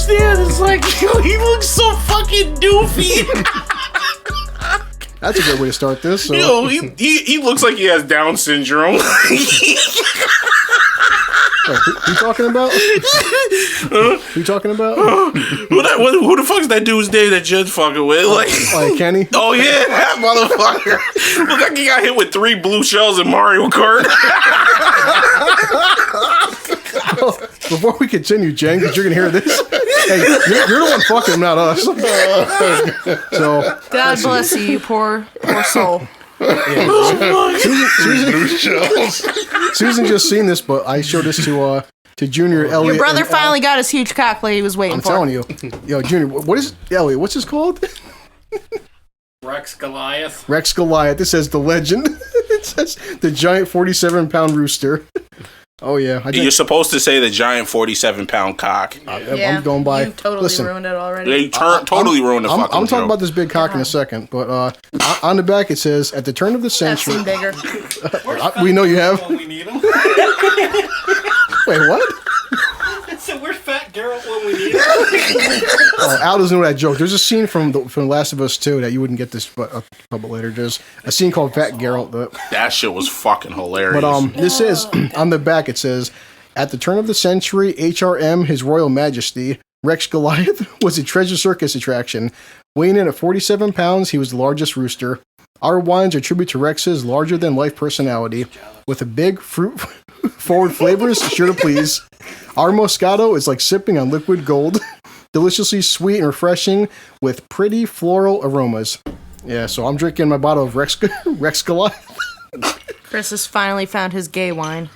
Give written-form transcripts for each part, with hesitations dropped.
understand. It's like, yo, he looks so fucking doofy. That's a good way to start this. So. Yo, he looks like he has Down syndrome. Who you talking about? Who you talking about? Who the fuck's that dude's name that Jed's fucking with? Like Kenny? Oh yeah, that motherfucker. Look like he got hit with 3 blue shells in Mario Kart. Before we continue, Jen, because you're gonna hear this. Hey, you're the one fucking him, not us. So God bless you, you poor soul. Susan just seen this, but I showed this to Junior, Elliot. Your brother finally got his huge cock that he was waiting for. I'm telling you. Yo, Junior, what is Elliot? What's this called? Rex Goliath. Rex Goliath. This says the legend. It says the giant 47-pound rooster. Oh yeah, you're supposed to say the giant 47-pound cock. I'm going by. You totally ruined it already. They totally ruined the fucking I'm talking joke. about this big cock in a second, but on the back it says at the turn of the century. That's bigger. We know you have. When we need him. Wait, what? So where's Fat Geralt when we need him? Al doesn't know that joke. There's a scene from The Last of Us 2 that you wouldn't get this, but a couple later. There's a scene called Fat Geralt. That shit was fucking hilarious. But this is on the back. It says, at the turn of the century, HRM, His Royal Majesty, Rex Goliath was a treasure circus attraction. Weighing in at 47 pounds, he was the largest rooster. Our wines are tribute to Rex's larger-than-life personality. With a big, fruit-forward flavors, sure to please. Our Moscato is like sipping on liquid gold. Deliciously sweet and refreshing with pretty floral aromas. Yeah, so I'm drinking my bottle of Rex Goliath. Chris has finally found his gay wine.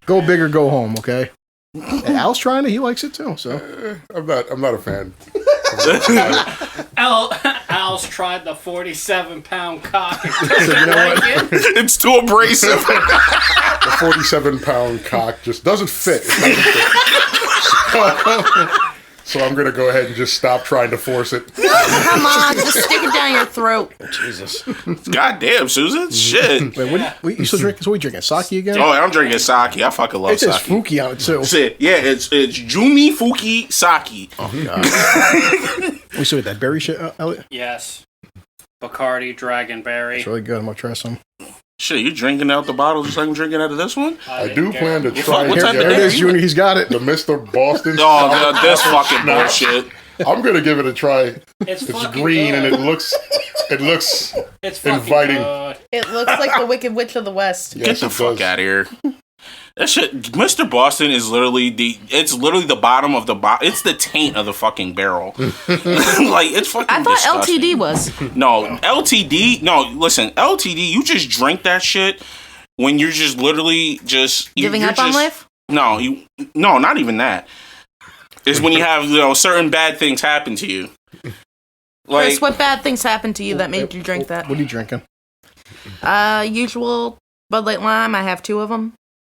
Go big or go home, okay? And Al's trying it. He likes it too. So I'm not a fan. Al's tried the 47-pound cock. you know what? It's too abrasive. The 47-pound cock just doesn't fit. So I'm going to go ahead and just stop trying to force it. Come on, just stick it down your throat. Jesus. Goddamn, Susan. Shit. Wait, you still drinking? So we drinking sake again? Oh, I'm drinking sake. I fucking love it says sake. Fuki on it too. Yeah, it's Jumi Fuki Sake. Oh god. We still get that berry shit, Elliot? Yes. Bacardi Dragonberry. It's really good. I'm gonna try some. Shit, you drinking out the bottle just like I'm drinking out of this one? I do plan to try what type of There it is, Junior. He's got it. the Mr. Boston. Oh, this fucking bullshit. I'm gonna give it a try. It's green good. and it looks it's inviting. Good. It looks like the Wicked Witch of the West. Get the fuck out of here. That shit, Mr. Boston is literally the bottom of the it's the taint of the fucking barrel. Like, it's fucking I thought disgusting. LTD was. No, listen, LTD, you just drink that shit when you're just literally just... Giving up on life? No, not even that. It's when you have, certain bad things happen to you. Like, Chris, what bad things happened to you that made you drink that? What are you drinking? Usual Bud Light Lime. I have 2 of them.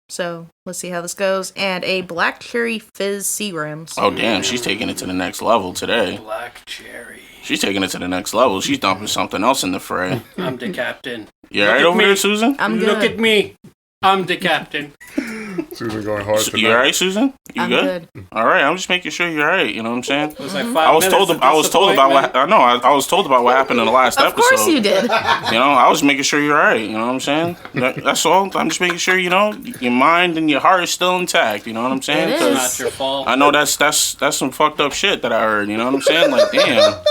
So, let's see how this goes. And a Black Cherry Fizz Seagrams. Oh, damn, she's taking it to the next level today. Black cherry. She's taking it to the next level. She's dumping something else in the fray. I'm the captain. You alright over there, Susan? I'm good. Look at me. I'm the captain. Susan going hard tonight. You alright, Susan? You I'm good? Alright, I'm just making sure you're alright, you know what I'm saying? It was like 5 I was told minutes I of was told about what I was told about what happened in the last Of episode. course you did. I was making sure you're alright, you know what I'm saying? That's all. I'm just making sure, your mind and your heart is still intact, you know what I'm saying? It It's is. not your fault. I know that's some fucked up shit that I heard, you know what I'm saying? Like, damn.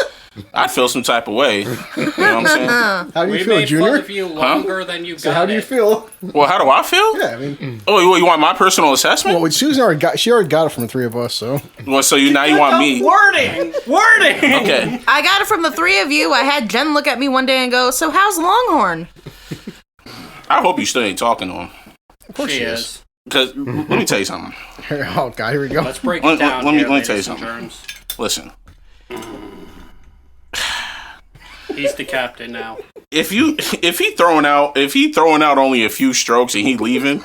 I'd feel some type of way. You know what I'm saying? How do you We feel, made Junior? fun of you longer than you got So how do you it. feel? Well, how do I feel? Yeah, I mean, Oh, you want my personal assessment? well, Susan already got it from the 3 of us, so. Well, so now you want me? Wording! Okay. I got it from the 3 of you. I had Jen look at me one day and go, "So how's Longhorn?" I hope you still ain't talking to him. Of course She she is. Because let me tell you something. Oh god, here we go. Let's break Let- it down. let me here, tell you ladies and something. germs. Listen, He's the captain now. if he throwing out only a few strokes and he leaving,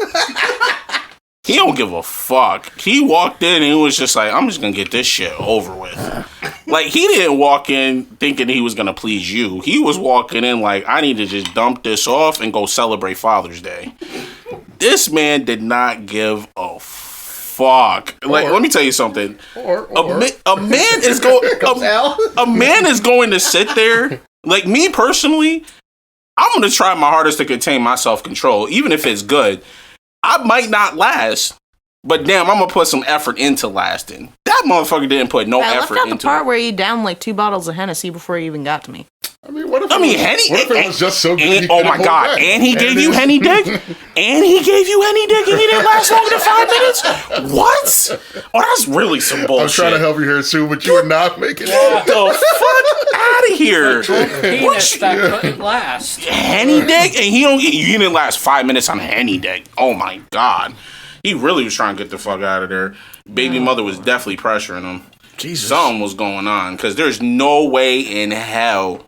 he don't give a fuck. He walked in and he was just like, I'm just gonna get this shit over with. Like, he didn't walk in thinking he was gonna please you. He was walking in like, I need to just dump this off and go celebrate Father's Day. This man did not give a fuck. Like, let me tell you something. A man is going to sit there. Like, me personally, I'm going to try my hardest to contain my self-control, even if it's good. I might not last, but damn, I'm going to put some effort into lasting. That motherfucker didn't put no effort into it. I left out the part where you downed like 2 bottles of Hennessy before you even got to me. I mean, what if it was just so good? Oh my God! And he gave you Henny dick, and he didn't last longer than 5 minutes. What? Oh, that's really some bullshit. I'm trying to help you here, Sue, but you are not making it. Get the fuck out of here! Penis that couldn't last. Henny dick, and you didn't last 5 minutes on Henny dick. Oh my God! He really was trying to get the fuck out of there. Baby mother was definitely pressuring him. Jesus, something was going on because there's no way in hell.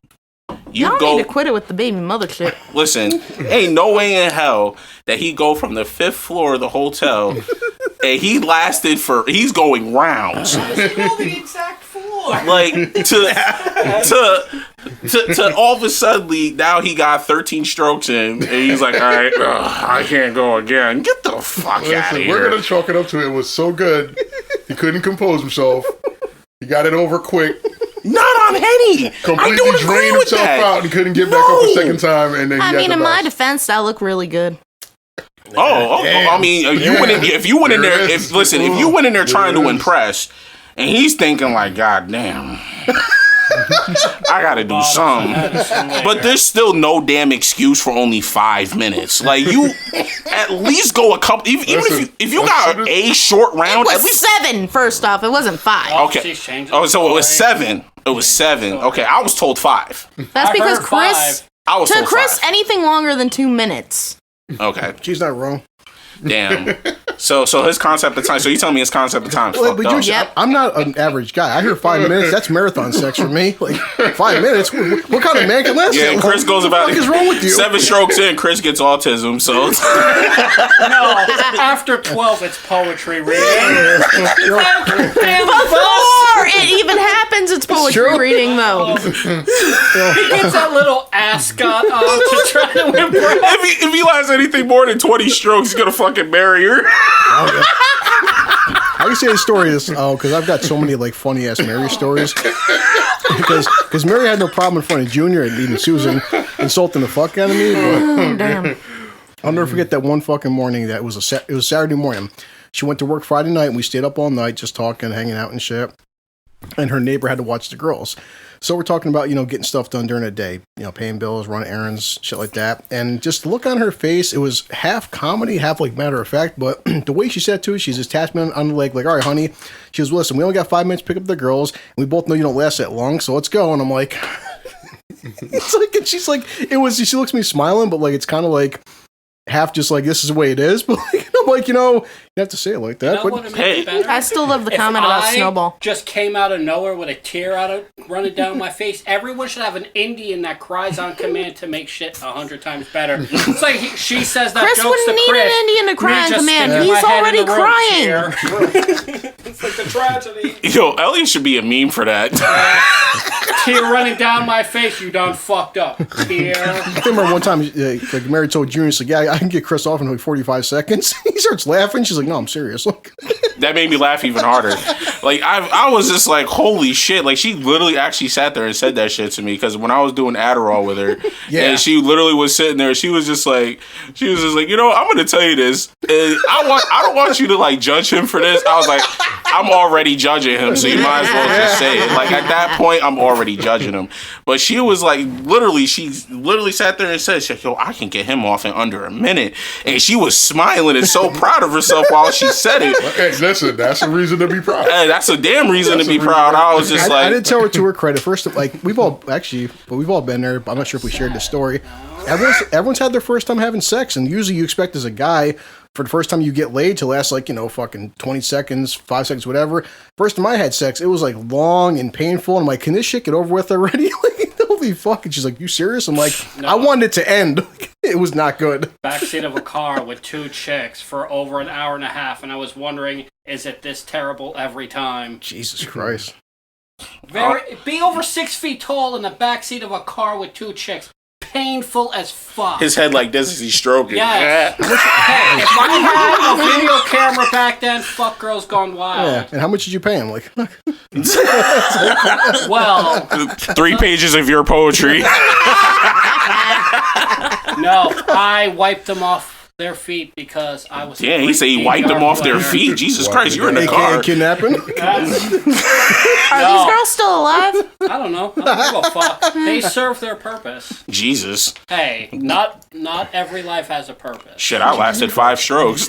Y'all need to quit it with the baby mother shit. Listen, ain't no way in hell that he go from the 5th floor of the hotel and he's going rounds. The exact floor. Like to all of a sudden now he got 13 strokes in and he's like, all right, I can't go again. Get the fuck out of here. We're gonna chalk it up to it was so good he couldn't compose himself. He got it over quick. Not on Henny. Completely drained himself out and couldn't get back up a second time. And then in my defense, I look really good. I mean, if you went in there trying to impress, and he's thinking like, God damn, I gotta do something. But there's still no damn excuse for only 5 minutes. Like, you at least go a couple. Even if you got a short round, it was at least 7. First off, it wasn't 5. Okay. So it was 7. It was 7. Okay, I was told 5. That's because Chris. I was told Chris, 5. anything longer than 2 minutes. Okay, she's not wrong. Damn. So his concept of time. So you telling me his concept of time is fucked up? Yep. I'm not an average guy. I hear 5 minutes. That's marathon sex for me. Like 5 minutes. What kind of man can last? Yeah, Chris goes about. What is wrong with you? 7 strokes in, Chris gets autism. So no, after 12, it's poetry reading. Before it even happens, it's poetry reading though. He gets that little ascot on to try to impress. If he lasts anything more than 20 strokes, he's gonna fucking marry her. I can say the story is because I've got so many like funny ass Mary stories. Because Mary had no problem in front of Junior and even Susan insulting the fuck out of me. But damn. I'll never forget that one fucking morning. It was Saturday morning. She went to work Friday night and we stayed up all night just talking, hanging out and shit. And her neighbor had to watch the girls. So we're talking about, getting stuff done during the day, paying bills, running errands, shit like that. And just the look on her face, it was half comedy, half like matter of fact. But the way she said to it, she's just tapped me on the leg, like, all right, honey. She goes, listen, we only got 5 minutes to pick up the girls. And we both know you don't last that long, so let's go. And I'm like, it's like, and she's like, she looks at me smiling, but like, it's kind of like, half just like this is the way it is, but like, I'm like, you have to say it like that. But hey, I still love the comment about Snowball. Just came out of nowhere with a tear running down my face. Everyone should have an Indian that cries on command to make shit 100 times better. It's like she says that Chris jokes to wouldn't need an Indian to cry on command. He's already crying. It's like the tragedy. Yo, Elliot should be a meme for that. Tear running down my face. You done fucked up. Tear. I remember one time, like Mary told Junior, she's like, yeah, I can get Chris off in like 45 seconds. He starts laughing. She's like, no, I'm serious. That made me laugh even harder. Like, I was just like, holy shit. Like, she literally actually sat there and said that shit to me because when I was doing Adderall with her, and she literally was sitting there, she was just like, I'm going to tell you this. And I don't want you to like judge him for this. I was like, I'm already judging him, so you might as well just say it. Like, at that point, I'm already judging him. But she was like, she literally sat there and said, yo, I can get him off in under a minute. And she was smiling and so proud of herself while she said it. Hey, listen, that's a reason to be proud. Hey, that's a damn reason to be proud. I was just I didn't tell her to her credit. First, like, we've all been there, but I'm not sure if we shared this story. Everyone's had their first time having sex, and usually you expect as a guy, for the first time you get laid to last like, fucking 20 seconds, 5 seconds, whatever. First time I had sex, it was like long and painful. And I'm like, can this shit get over with already? Like, holy fuck. And she's like, you serious? I'm like, no. I wanted it to end. It was not good. Backseat of a car with 2 chicks for over an hour and a half. And I was wondering, is it this terrible every time? Jesus Christ. Be over 6 feet tall in the backseat of a car with 2 chicks. painful as fuck. His head like this as he's stroking. Yes. Hey, if I had a video camera back then, fuck Girls Gone Wild. Yeah. And how much did you pay him? Like, Well, 3 pages of your poetry. no, I wiped them off their feet because I was. Yeah, he said he wiped them off their feet. Jesus Christ, you're in the car. kidnapping? Are these girls still alive? I don't know. I don't give a fuck. They serve their purpose. Jesus. Hey, not every life has a purpose. Shit, I lasted 5 strokes.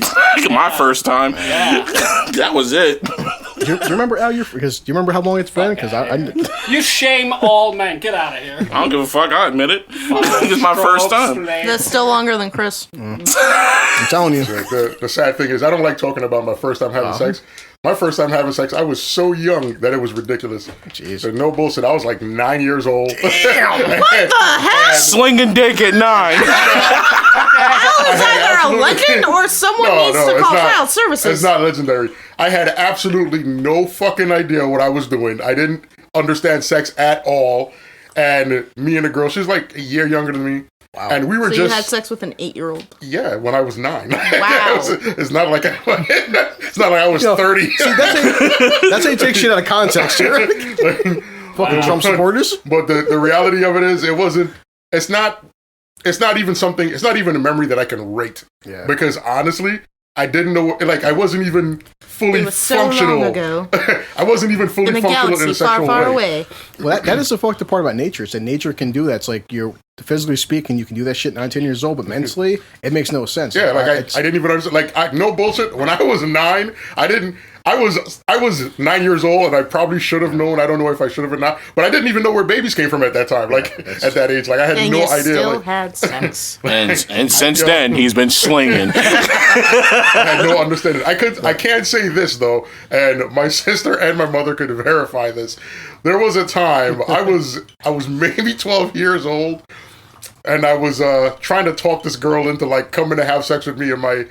My first time. Yeah. That was it. Do you remember, Al? Do you remember how long it's been? Because You shame all men. Get out of here. I don't give a fuck. I admit it. It's my first time. That's still longer than Chris. I'm telling you. The sad thing is, I don't like talking about my first time having sex. My first time having sex, I was so young that it was ridiculous. Jeez. So no bullshit. I was like 9 years old. What the heck? Slinging dick at 9. Al is either a legend or someone needs to call child services. It's not legendary. I had absolutely no fucking idea what I was doing. I didn't understand sex at all. And me and a girl, she's like a year younger than me. Wow. And we were so just. You had sex with an 8-year-old? Yeah, when I was 9. Wow. It's not like I was 30. See, that's how you take shit out of context here. Fucking Trump supporters. But the reality of it is, it's not even a memory that I can rate. Yeah. Because honestly, I didn't know, like, I wasn't even fully functional. So long ago. I wasn't even fully functional in a sexual far way. Away. Well, that is the fucked up part about nature. Is that nature can do that. It's like you're physically speaking, you can do that shit 9, 10 years old, but mentally, it makes no sense. Yeah, like I didn't even understand. Like, no bullshit. When I was 9, I was 9 years old, and I probably should have known. I don't know if I should have or not, but I didn't even know where babies came from at that time. Like at that age, like I had no idea. Still had sex, and since then he's been slinging. I had no understanding. I can't say this though, and my sister and my mother could verify this. There was a time I was maybe 12 years old, and I was trying to talk this girl into like coming to have sex with me in my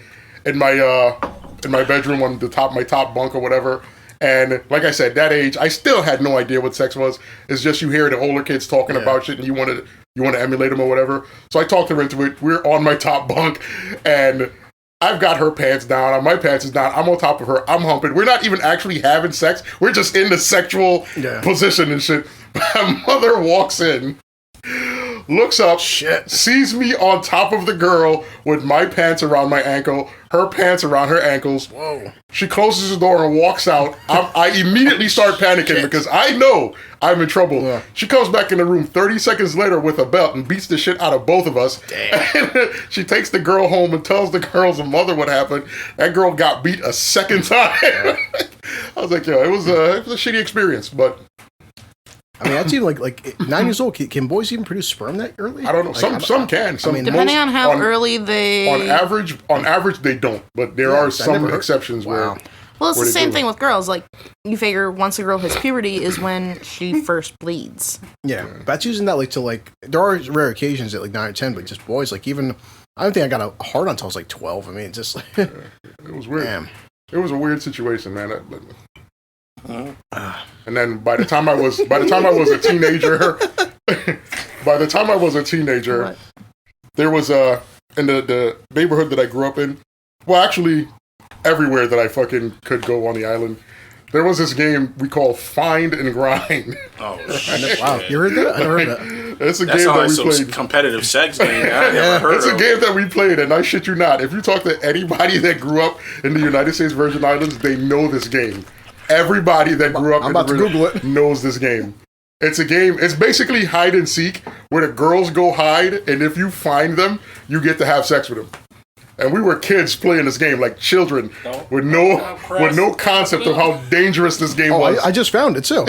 bedroom on my top bunk or whatever. And like I said, that age, I still had no idea what sex was. It's just you hear the older kids talking about shit and you want to emulate them or whatever. So I talked her into it. We're on my top bunk and I've got her pants down. My pants is down. I'm on top of her. I'm humping. We're not even actually having sex. We're just in the sexual position and shit. My mother walks in, looks up, sees me on top of the girl with my pants around my ankle, her pants around her ankles. Whoa. She closes the door and walks out. I immediately start panicking because I know I'm in trouble. Yeah. She comes back in the room 30 seconds later with a belt and beats the shit out of both of us. Damn. And she takes the girl home and tells the girl's mother what happened. That girl got beat a second time. I was like, it was a shitty experience, but... I mean, that's even like 9 years old. Can boys even produce sperm that early? I don't know. Some can. Some, depending on how early they. On average, they don't. But there are some exceptions where. Well, it's the same thing with girls. Like, you figure once a girl hits puberty is when she first bleeds. Yeah, that's using that there are rare occasions at like 9 or 10, but just boys, like even I don't think I got a hard on until I was like 12. I mean, just like it was weird. Damn. It was a weird situation, man. And then by the time I was a teenager, there was in the neighborhood that I grew up in. Well, actually, everywhere that I fucking could go on the island, there was this game we call Find and Grind. Oh shit! Wow, you heard that? I never heard that. It's a game that we played. Competitive sex game. I never heard it's a game that we played, and I shit you not. If you talk to anybody that grew up in the United States Virgin Islands, they know this game. Everybody that grew up knows this game. It's a game. It's basically hide and seek, where the girls go hide, and if you find them, you get to have sex with them. And we were kids playing this game, like children, with no concept of how dangerous this game was. I just found it too.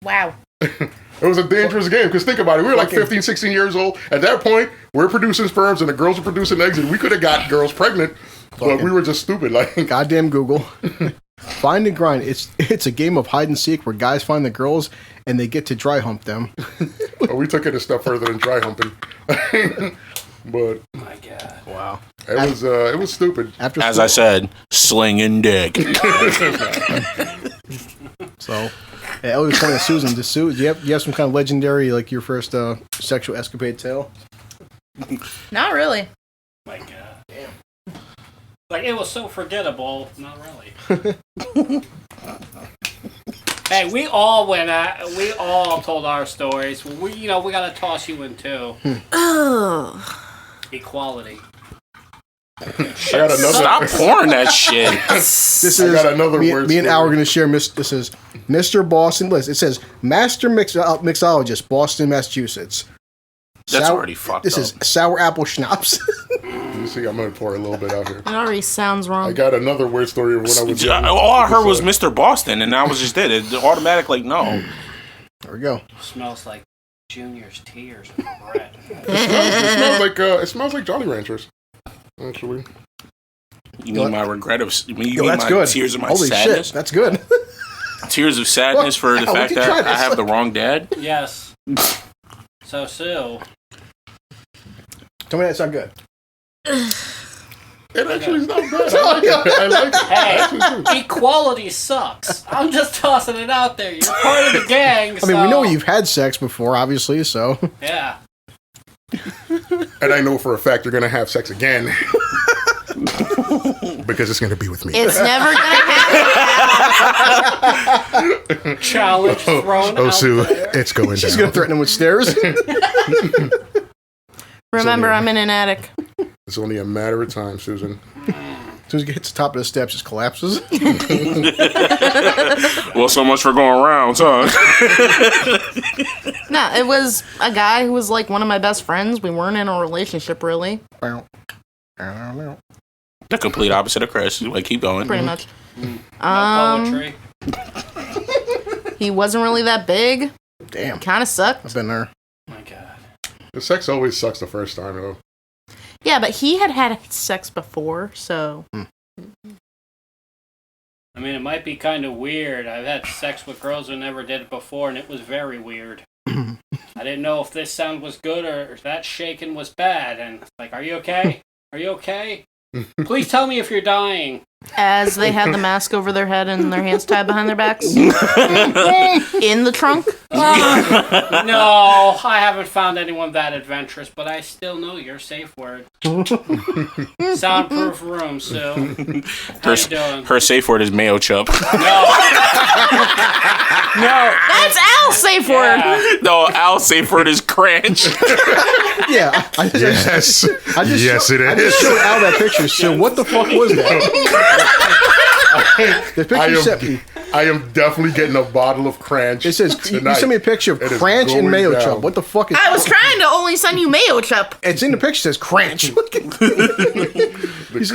Wow. It was a dangerous game, because think about it. We were like 15, 16 years old. At that point, we're producing sperms, and the girls are producing eggs, and we could have got girls pregnant, but we were just stupid. Like, goddamn Google. Find and Grind. It's a game of hide and seek where guys find the girls and they get to dry hump them. We took it a step further than dry humping. But my God, wow, it was stupid. As I said, slinging dick. So Yeah, Elliot's pointing at Susan. Do you have some kind of legendary, like your first sexual escapade tale? Not really. My God. Damn. Like, it was so forgettable. Not really. Hey, we all told our stories. We gotta toss you in too. Equality. I got another. Stop pouring that shit. I got another word. Me and Al are going to share. This is Mr. Boston. List. It says Master Mixologist, Boston, Massachusetts. That's already fucked This up. is sour apple schnapps. You see, I'm going to pour a little bit out here. It already sounds wrong. I got another weird story of when I was. All I heard was Mr. Boston, and that was just it. It automatic, like, no. There we go. Smells like Junior's tears and bread. It smells like Jolly Ranchers. Actually, You mean my regret of? You mean that's my good. tears of my Holy sadness? shit, that's good. Tears of sadness for the fact that I have the wrong dad? Yes. So, Sue. Tell me that's not good. it actually is not bad. I like it. Hey, equality sucks. I'm just tossing it out there. You're part of the gang. I mean, we know you've had sex before, obviously, so. Yeah. And I know for a fact you're going to have sex again. Because it's going to be with me. It's never gonna happen. Challenge thrown out Sue, there. it's going She's down. going to threaten him with stairs. Remember, I'm in an attic. It's only a matter of time, Susan. As soon as he hits the top of the steps, it collapses. Well, so much for going around, huh? No, it was a guy who was like one of my best friends. We weren't in a relationship, really. The complete opposite of Chris. Like, keep going. Pretty much. No poetry. He wasn't really that big. Damn. Kind of sucked. I've been there. My God. The sex always sucks the first time, though. Yeah, but he had sex before, so. I mean, it might be kind of weird. I've had sex with girls who never did it before, and it was very weird. I didn't know if this sound was good or if that shaking was bad. And like, are you okay? Are you okay? Please tell me if you're dying. As they had the mask over their head and their hands tied behind their backs. In the trunk. No, I haven't found anyone that adventurous, but I still know your safe word. Soundproof room, Sue. How you doing? Her safe word is Mayo Chup. No. That's Al's safe word. No, Al's safe word is Cranch. Yeah. Yes. Yes, it I just is. showed Al that picture. So what the fuck was that? The picture you sent me. I am definitely getting a bottle of Cranch. It says, you tonight. sent me a picture of It is Cranch and going Mayo down. Chup. What the fuck is I was trying to only send you Mayo Chup. It's in the picture. It says Cranch. The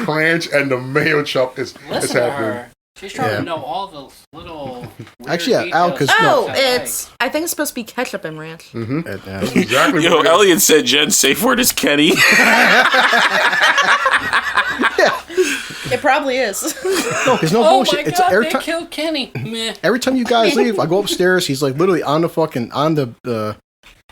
Cranch and the Mayo Chup is Listen to happening. her. She's trying to know all the little weird Actually, yeah, Al, details. 'cause- Oh, No. I think it's supposed to be ketchup and ranch. Exactly. Yo, what it is. Elliot said Jen's safe word is Kenny. It probably is. No, there's no Oh bullshit. my It's God, every they time. killed Kenny. Meh. Every time you guys leave, I go upstairs. He's like literally on the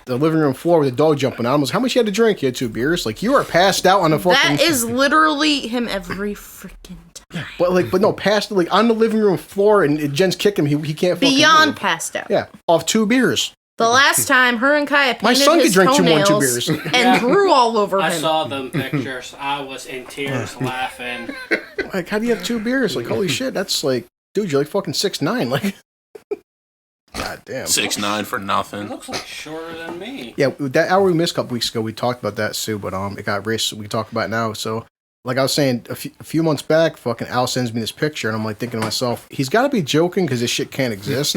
living room floor with the dog jumping on him. How much you had to drink? You had 2 beers. Like you are passed out on the fucking. That is literally him every freaking time. But no, passed like on the living room floor, and Jen's kicking him. He can't. fucking Beyond move. passed out. Yeah, off 2 beers. The last time her and Kaya painted My son could his drink 2 toenails beers. and drew all over I him. saw them pictures. I was in tears laughing. Like, how do you have 2 beers? Like, holy shit, that's like, dude, you're like fucking 6'9". Like, god damn. 6'9" for It nothing. looks like shorter than me. Yeah, that hour we missed a couple weeks ago, we talked about that, Sue, but it got racist. We talk about it now. So, like I was saying, a few months back, fucking Al sends me this picture, and I'm like thinking to myself, he's got to be joking because this shit can't exist.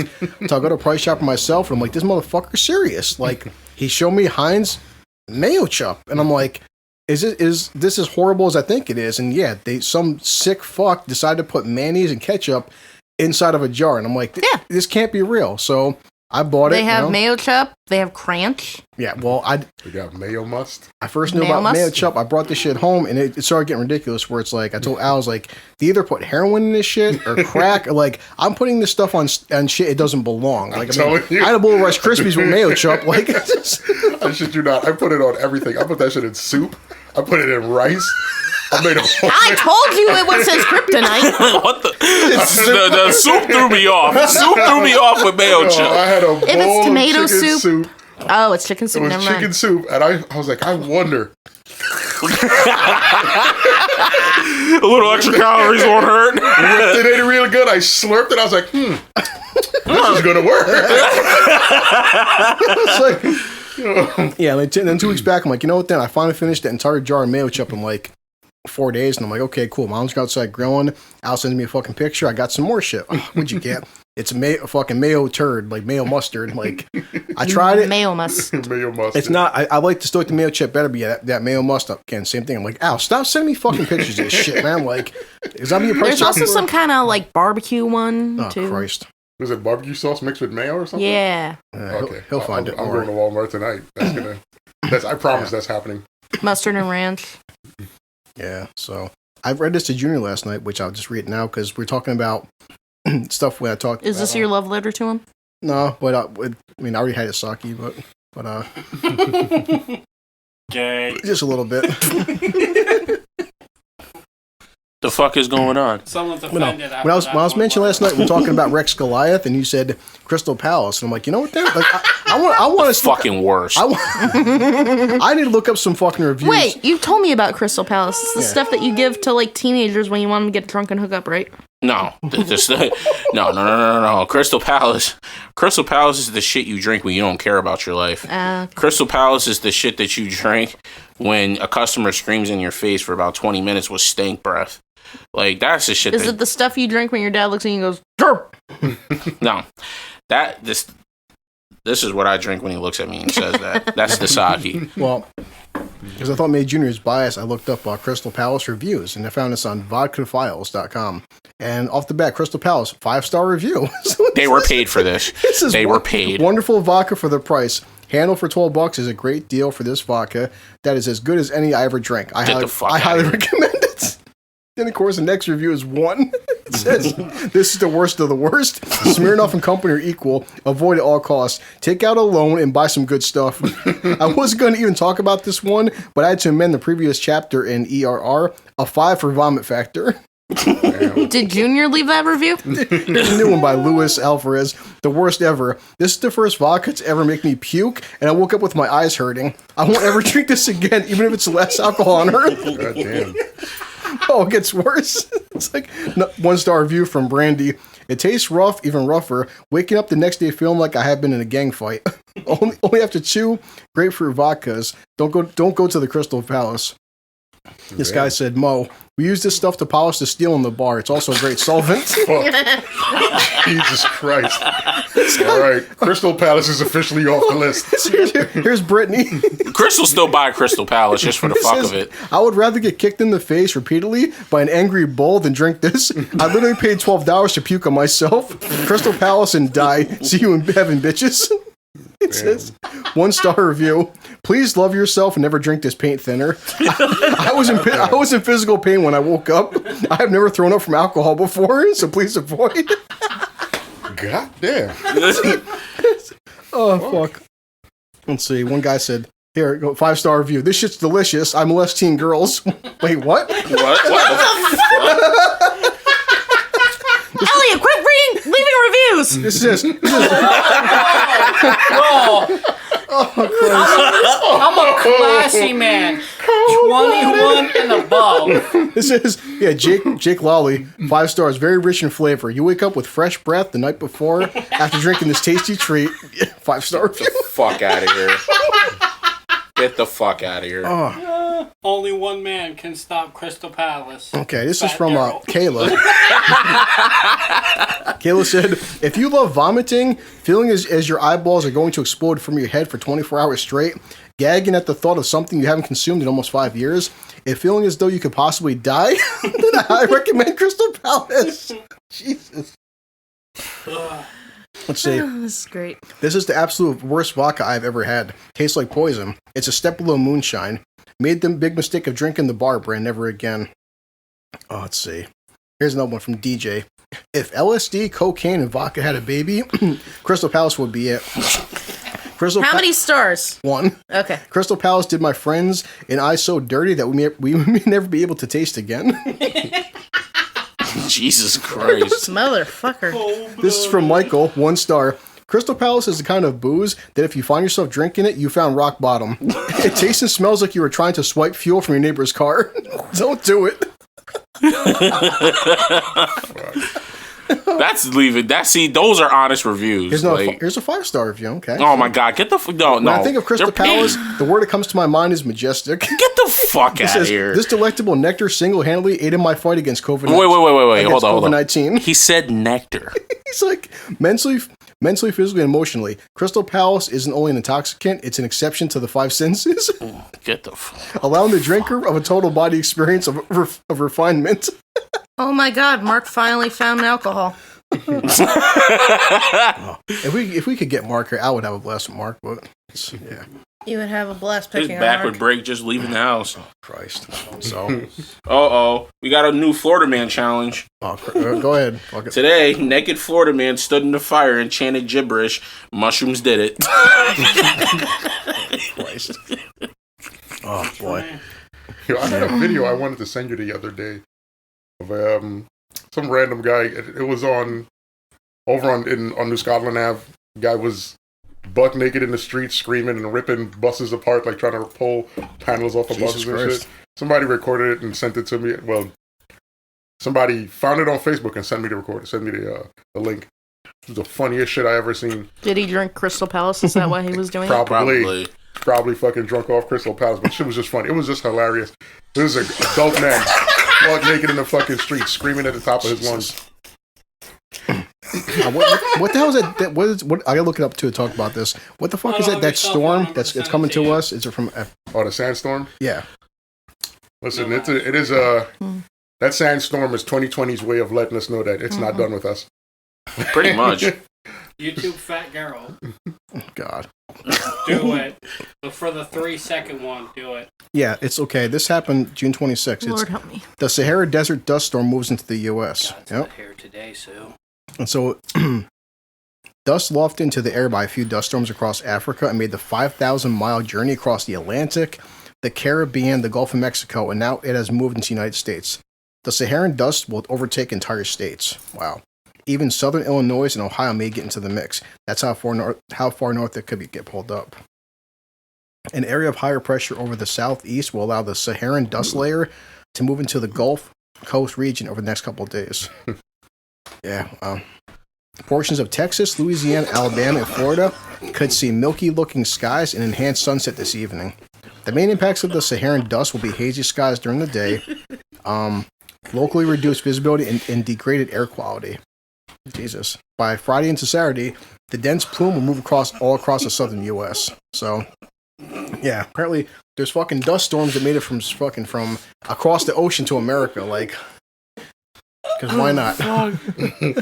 So I go to a price shop for myself, and I'm like, this motherfucker's serious. Like, he showed me Heinz Mayo Chup, and I'm like, is this as horrible as I think it is? And yeah, some sick fuck decided to put mayonnaise and ketchup inside of a jar, and I'm like, this can't be real. So I bought it. They have Mayo Chup. They have Cranch. Yeah, well, We got Mayo Must. I first knew Mayo about must? Mayo Chup. I brought this shit home, and it started getting ridiculous. Where it's like, I told Al, I was like, they either put heroin in this shit or crack. Or like, I'm putting this stuff on shit it doesn't belong. Like, telling you. I had a bowl of Rice Krispies with Mayo Chup. Like, I shit you not. I put it on everything. I put that shit in soup. I put it in rice. I told you it was his kryptonite. What the soup threw me off. Soup threw me off with mayo chip. I had a bowl If it's tomato of chicken soup. Oh, it's chicken soup. It was Never chicken mind. soup, and I was like, I wonder. A little extra calories won't hurt. It ate really good. I slurped it. I was like, this is gonna work. It's like, yeah. Like, then 2 weeks back, I'm like, you know what? Then I finally finished the entire jar of mayo chip in like 4 days, and I'm like, okay, cool. Mom's outside grilling. Al sends me a fucking picture. I got some more shit. What'd you get? It's a fucking mayo turd, like mayo mustard. Like, I tried it. Mayo must. Mayo mustard. It's not. I like the mayo chip better, but yeah, that mayo mustard. Again, same thing. I'm like, Al, stop sending me fucking pictures of this shit, man. Like, is that your price? There's also some kind of like barbecue one Oh too. Christ! Was it barbecue sauce mixed with mayo or something? Yeah, Okay. He'll find it. I'm Don't going to worry. Walmart tonight. I promise that's happening. mustard and ranch. Yeah. So I read this to Junior last night, which I'll just read now because we're talking about stuff when I talked. Is this your love letter to him? No, but I mean, I already had a sake, but Gay. just a little bit. The fuck is going on? Someone's When I offended. was mentioning last night, we were talking about Rex Goliath, and you said Crystal Palace, and I'm like, you know what? Then like, I want to Fucking worse. I need to look up some fucking reviews. Wait, you told me about Crystal Palace. It's the stuff that you give to like teenagers when you want them to get drunk and hook up, right? No. No. Crystal Palace. Crystal Palace is the shit you drink when you don't care about your life. Crystal Palace is the shit that you drink when a customer screams in your face for about 20 minutes with stank breath. Like, that's the shit. Is it the stuff you drink when your dad looks at you and goes, "Derp"? No. This is what I drink when he looks at me and says that. That's the sake. Well, because I thought maybe Junior's bias, I looked up Crystal Palace reviews, and I found this on vodkafiles.com. And off the bat, Crystal Palace, 5-star review. They were paid for this. They were paid. Wonderful vodka for the price. Handle for $12 is a great deal for this vodka that is as good as any I ever drank. I highly recommend it. Then, of course, the next review is 1. It says, this is the worst of the worst. Smirnoff and company are equal. Avoid at all costs. Take out a loan and buy some good stuff. I wasn't going to even talk about this one, but I had to amend the previous chapter in ERR. A 5 for vomit factor. Did Junior leave that review? Here's a new one by Luis Alvarez. The worst ever. This is the first vodka to ever make me puke, and I woke up with my eyes hurting. I won't ever drink this again, even if it's less alcohol on earth. God damn. Oh, it gets worse. It's like 1-star review from Brandy. It tastes rough, even rougher. Waking up the next day feeling like I have been in a gang fight. only after 2 grapefruit vodkas. Don't go to the Crystal Palace. This guy said, Mo, we use this stuff to polish the steel in the bar. It's also a great solvent. Jesus Christ. All right. Crystal Palace is officially off the list. Here's Brittany. Crystal still buy Crystal Palace just for the fuck of it. I would rather get kicked in the face repeatedly by an angry bull than drink this. I literally paid $12 to puke on myself. Crystal Palace and die. See you in heaven, bitches. It says 1-star review. Please love yourself and never drink this paint thinner. I was in physical pain when I woke up. I have never thrown up from alcohol before, so please avoid. God damn. Oh fuck. Let's see. One guy said, "Here, go 5-star review. This shit's delicious. I molest teen girls." Wait, what? Elliot, quit leaving reviews. This is I'm a classy man. 21 and above. This is Jake Lawley, 5 stars, very rich in flavor. You wake up with fresh breath the night before after drinking this tasty treat. 5-star review. Fuck out of here. Get the fuck out of here. Only one man can stop Crystal Palace. Okay, this is Fat from Daryl. Kayla. Kayla said, if you love vomiting, feeling as your eyeballs are going to explode from your head for 24 hours straight, gagging at the thought of something you haven't consumed in almost 5 years, and feeling as though you could possibly die, then I recommend Crystal Palace. Jesus. Let's see. This is great. This is the absolute worst vodka I've ever had. Tastes like poison. It's a step below moonshine. Made the big mistake of drinking the bar brand. Never again. Oh, let's see. Here's another one from DJ. If LSD, cocaine, and vodka had a baby, Crystal Palace would be it. How many stars? 1. Okay. Crystal Palace did my friends and I so dirty that we may never be able to taste again. Jesus Christ. Motherfucker. This is from Michael, 1 star. Crystal Palace is the kind of booze that if you find yourself drinking it, you found rock bottom. It tastes and smells like you were trying to swipe fuel from your neighbor's car. Don't do it. Those are honest reviews. Here's a 5-star review, okay? Oh my God, get the no. When I think of Crystal Palace, the word that comes to my mind is majestic. Get the fuck out of here. This delectable nectar single-handedly aided my fight against COVID. Wait. Hold on. COVID-19. He said nectar. He's like, mentally, physically, and emotionally. Crystal Palace isn't only an intoxicant, it's an exception to the 5 senses. Get the fuck. Allowing the drinker of a total body experience of refinement. Oh my God, Mark finally found alcohol. If we could get Mark here, I would have a blast with Mark, but yeah. You would have a blast His picking on back Mark. would break just leaving the house. Oh, Christ. So, we got a new Florida man challenge. Go ahead. Today, naked Florida man stood in the fire and chanted gibberish. Mushrooms did it. Christ. Oh, boy. I had a video I wanted to send you the other day of some random guy. It was on New Scotland Ave. Guy was buck naked in the street, screaming and ripping buses apart, like trying to pull panels off of buses and shit. Somebody recorded it and sent it to me. Well, somebody found it on Facebook and sent me the link. It was the funniest shit I ever seen. Did he drink Crystal Palace? Is that why he was doing it? Probably fucking drunk off Crystal Palace, but shit was just funny. It was just hilarious. There was an adult man walk naked in the fucking street, screaming at the top of his lungs. What the hell is that? What I gotta look it up to talk about this. What the fuck is that? That storm that's coming to us? Is it from? The sandstorm? Yeah. Listen, it is that sandstorm is 2020's way of letting us know that it's not done with us. Pretty much. YouTube fat girl. God. Do it. But for the 3-second one, do it. Yeah, it's okay. This happened June 26th. Lord help me. The Sahara Desert dust storm moves into the U.S. God's not here today, Sue. And so, dust lofted into the air by a few dust storms across Africa and made the 5,000-mile journey across the Atlantic, the Caribbean, the Gulf of Mexico, and now it has moved into the United States. The Saharan dust will overtake entire states. Wow. Even southern Illinois and Ohio may get into the mix. That's how far north it could get pulled up. An area of higher pressure over the southeast will allow the Saharan dust layer to move into the Gulf Coast region over the next couple of days. Yeah. Portions of Texas, Louisiana, Alabama, and Florida could see milky-looking skies and enhanced sunset this evening. The main impacts of the Saharan dust will be hazy skies during the day, locally reduced visibility, and degraded air quality. Jesus. By Friday into Saturday, the dense plume will move all across the southern U.S. So, yeah, apparently there's fucking dust storms that made it from across the ocean to America, like, because why not? Fucking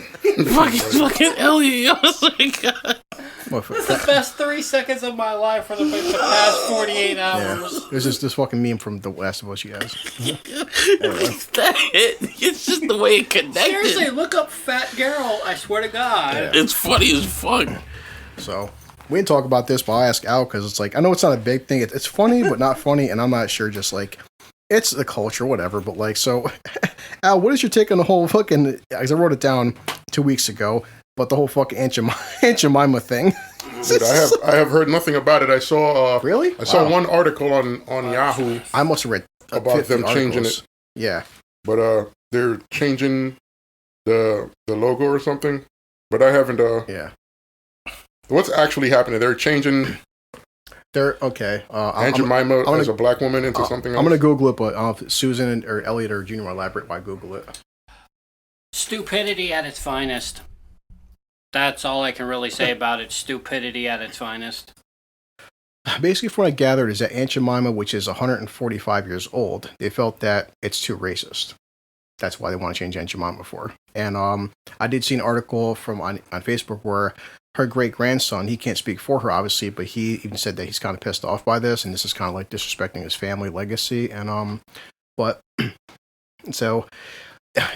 Elliot. Oh my God. It's the best 3 seconds of my life for the past 48 hours. Yeah. There's this fucking meme from The Last of Us, you guys. Is that it? It's just the way it connected. Seriously, look up Fat Girl. I swear to God. Yeah. It's funny as fuck. So, we didn't talk about this, but I'll ask Al, because it's like, I know it's not a big thing. It's funny, but not funny, and I'm not sure, just like, it's the culture, whatever, but like, so, Al, what is your take on the whole fucking, because I wrote it down 2 weeks ago, but the whole fucking Aunt Jemima thing. Dude, I have heard nothing about it. I saw really? I saw one article on Yahoo. I must have read about them changing it. Yeah, but they're changing the logo or something. But I haven't. Yeah. What's actually happening? They're changing. They're okay. Aunt Jemima as a black woman into something else. I'm gonna Google it, but if Susan or Elliot or Junior will elaborate why Google it. Stupidity at its finest. That's all I can really say about it. Stupidity at its finest. Basically, from what I gathered, is that Aunt Jemima, which is 145 years old, they felt that it's too racist. That's why they want to change Aunt Jemima for. And I did see an article on Facebook where her great-grandson, he can't speak for her, obviously, but he even said that he's kind of pissed off by this, and this is kind of like disrespecting his family legacy. And, but, so,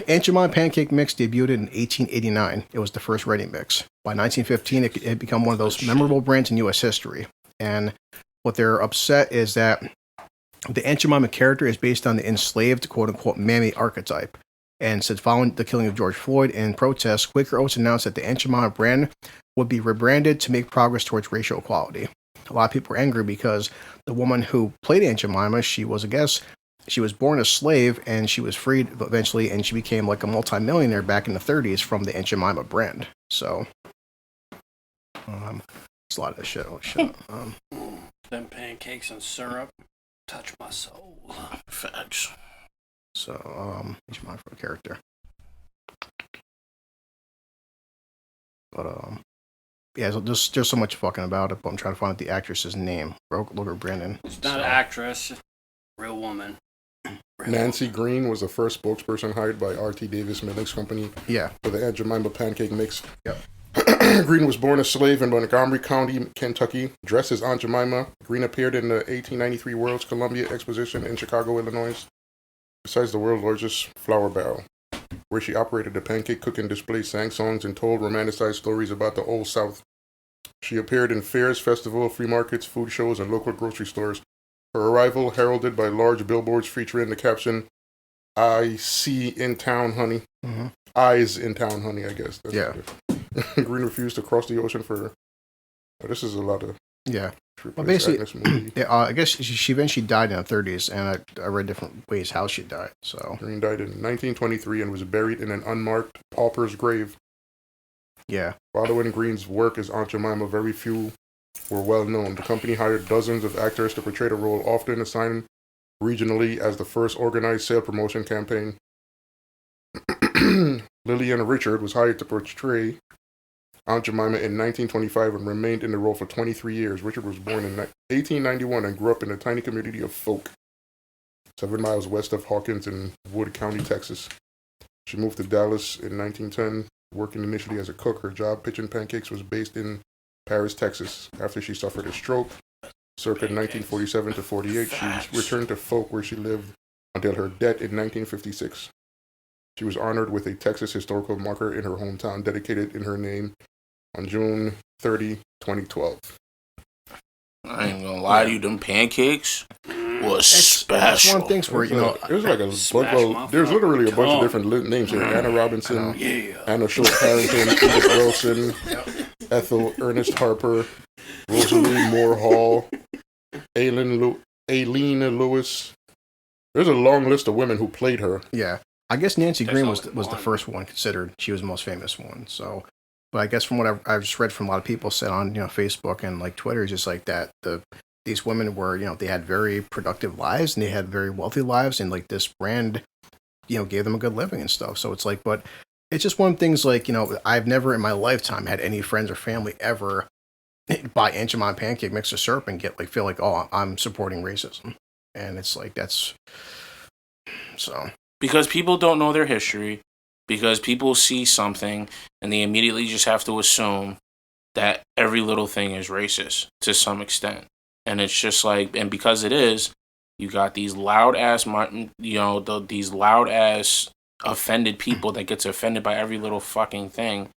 Aunt Jemima pancake mix debuted in 1889. It was the first ready mix. By 1915, it had become one of those memorable brands in U.S. history. And what they're upset is that the Aunt Jemima character is based on the enslaved, quote-unquote, mammy archetype. And since following the killing of George Floyd in protest, Quaker Oats announced that the Aunt Jemima brand would be rebranded to make progress towards racial equality. A lot of people were angry because the woman who played Aunt Jemima, she was born a slave and she was freed eventually, and she became like a multimillionaire back in the 30s from the Aunt Jemima brand. So, it's a lot of this shit. Them pancakes and syrup touch my soul. Facts. So, Aunt Jemima for a character. But, yeah, so there's so much fucking about it, but I'm trying to find out the actress's name. Logan Brandon. It's not an actress, real woman. Nancy Green was the first spokesperson hired by R.T. Davis Mix Company for the Aunt Jemima pancake mix. Yep. Green was born a slave in Montgomery County, Kentucky. Dressed as Aunt Jemima, Green appeared in the 1893 World's Columbia Exposition in Chicago, Illinois. Besides the world's largest flour barrel, where she operated a pancake cooking display, sang songs, and told romanticized stories about the Old South. She appeared in fairs, festivals, flea markets, food shows, and local grocery stores. Her arrival heralded by large billboards featuring the caption, "I see in town, honey." Mm-hmm. Eyes in town, honey, I guess. Yeah. Green refused to cross the ocean for... this is a lot of... Yeah. Well, basically, I guess she eventually died in the 30s, and I read different ways how she died. So Green died in 1923 and was buried in an unmarked pauper's grave. Yeah. Following Green's work as Aunt Jemima, very few were well known. The company hired dozens of actors to portray the role, often assigned regionally as the first organized sale promotion campaign. Liliana Richard was hired to portray Aunt Jemima in 1925 and remained in the role for 23 years. Richard was born in 1891 and grew up in a tiny community of Folk, 7 miles west of Hawkins in Wood County, Texas. She moved to Dallas in 1910, working initially as a cook. Her job pitching pancakes was based in Paris, Texas. After she suffered a stroke, circa 1947 to 48, she returned to Folk, where she lived until her death in 1956. She was honored with a Texas historical marker in her hometown, dedicated in her name on June 30, 2012. I ain't gonna lie to you, them pancakes was special. That's one of the things where, you know... There's like a bunch there's literally a bunch of different names here. Anna Robinson, Anna Schultz Harrington, Edith Wilson, Ethel Ernest Harper, Rosalie Moore Hall, Aileen Lewis. There's a long list of women who played her. Yeah. I guess Nancy Green was the first one considered. She was the most famous one. So, but I guess from what I've just read from a lot of people said on Facebook and like Twitter, just like that these women were, they had very productive lives and they had very wealthy lives, and like this brand, gave them a good living and stuff. So it's like, but it's just one of the things like, I've never in my lifetime had any friends or family ever buy Aunt Jemima pancake mix of syrup and feel like, oh, I'm supporting racism, and it's like that's so. Because people don't know their history, because people see something and they immediately just have to assume that every little thing is racist to some extent. And it's just like, and because it is, you got these loud ass, these loud ass offended people that gets offended by every little fucking thing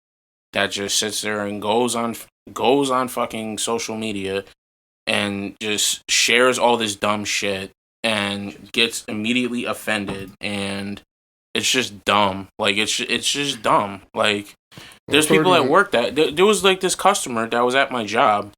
that just sits there and goes on fucking social media and just shares all this dumb shit and gets immediately offended, and it's just dumb. Like, it's just dumb. Like, there's people at work that... There was, like, this customer that was at my job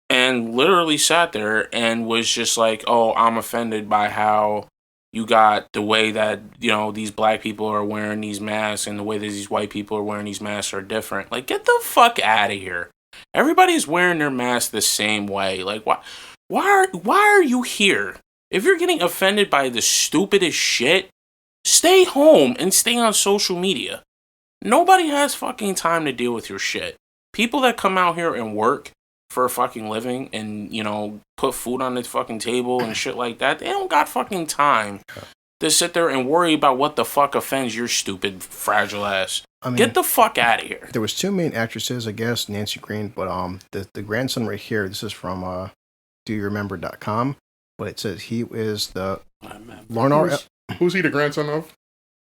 and literally sat there and was just like, oh, I'm offended by how you got the way that, these black people are wearing these masks and the way that these white people are wearing these masks are different. Like, get the fuck out of here. Everybody's wearing their mask the same way. Like, why are you here? If you're getting offended by the stupidest shit, stay home and stay on social media. Nobody has fucking time to deal with your shit. People that come out here and work for a fucking living and, put food on the fucking table and shit like that, they don't got fucking time to sit there and worry about what the fuck offends your stupid, fragile ass. Get the fuck out of here. There was 2 main actresses, I guess, Nancy Green, but the grandson right here, this is from doyouremember.com. But it says he is the Who's he the grandson of?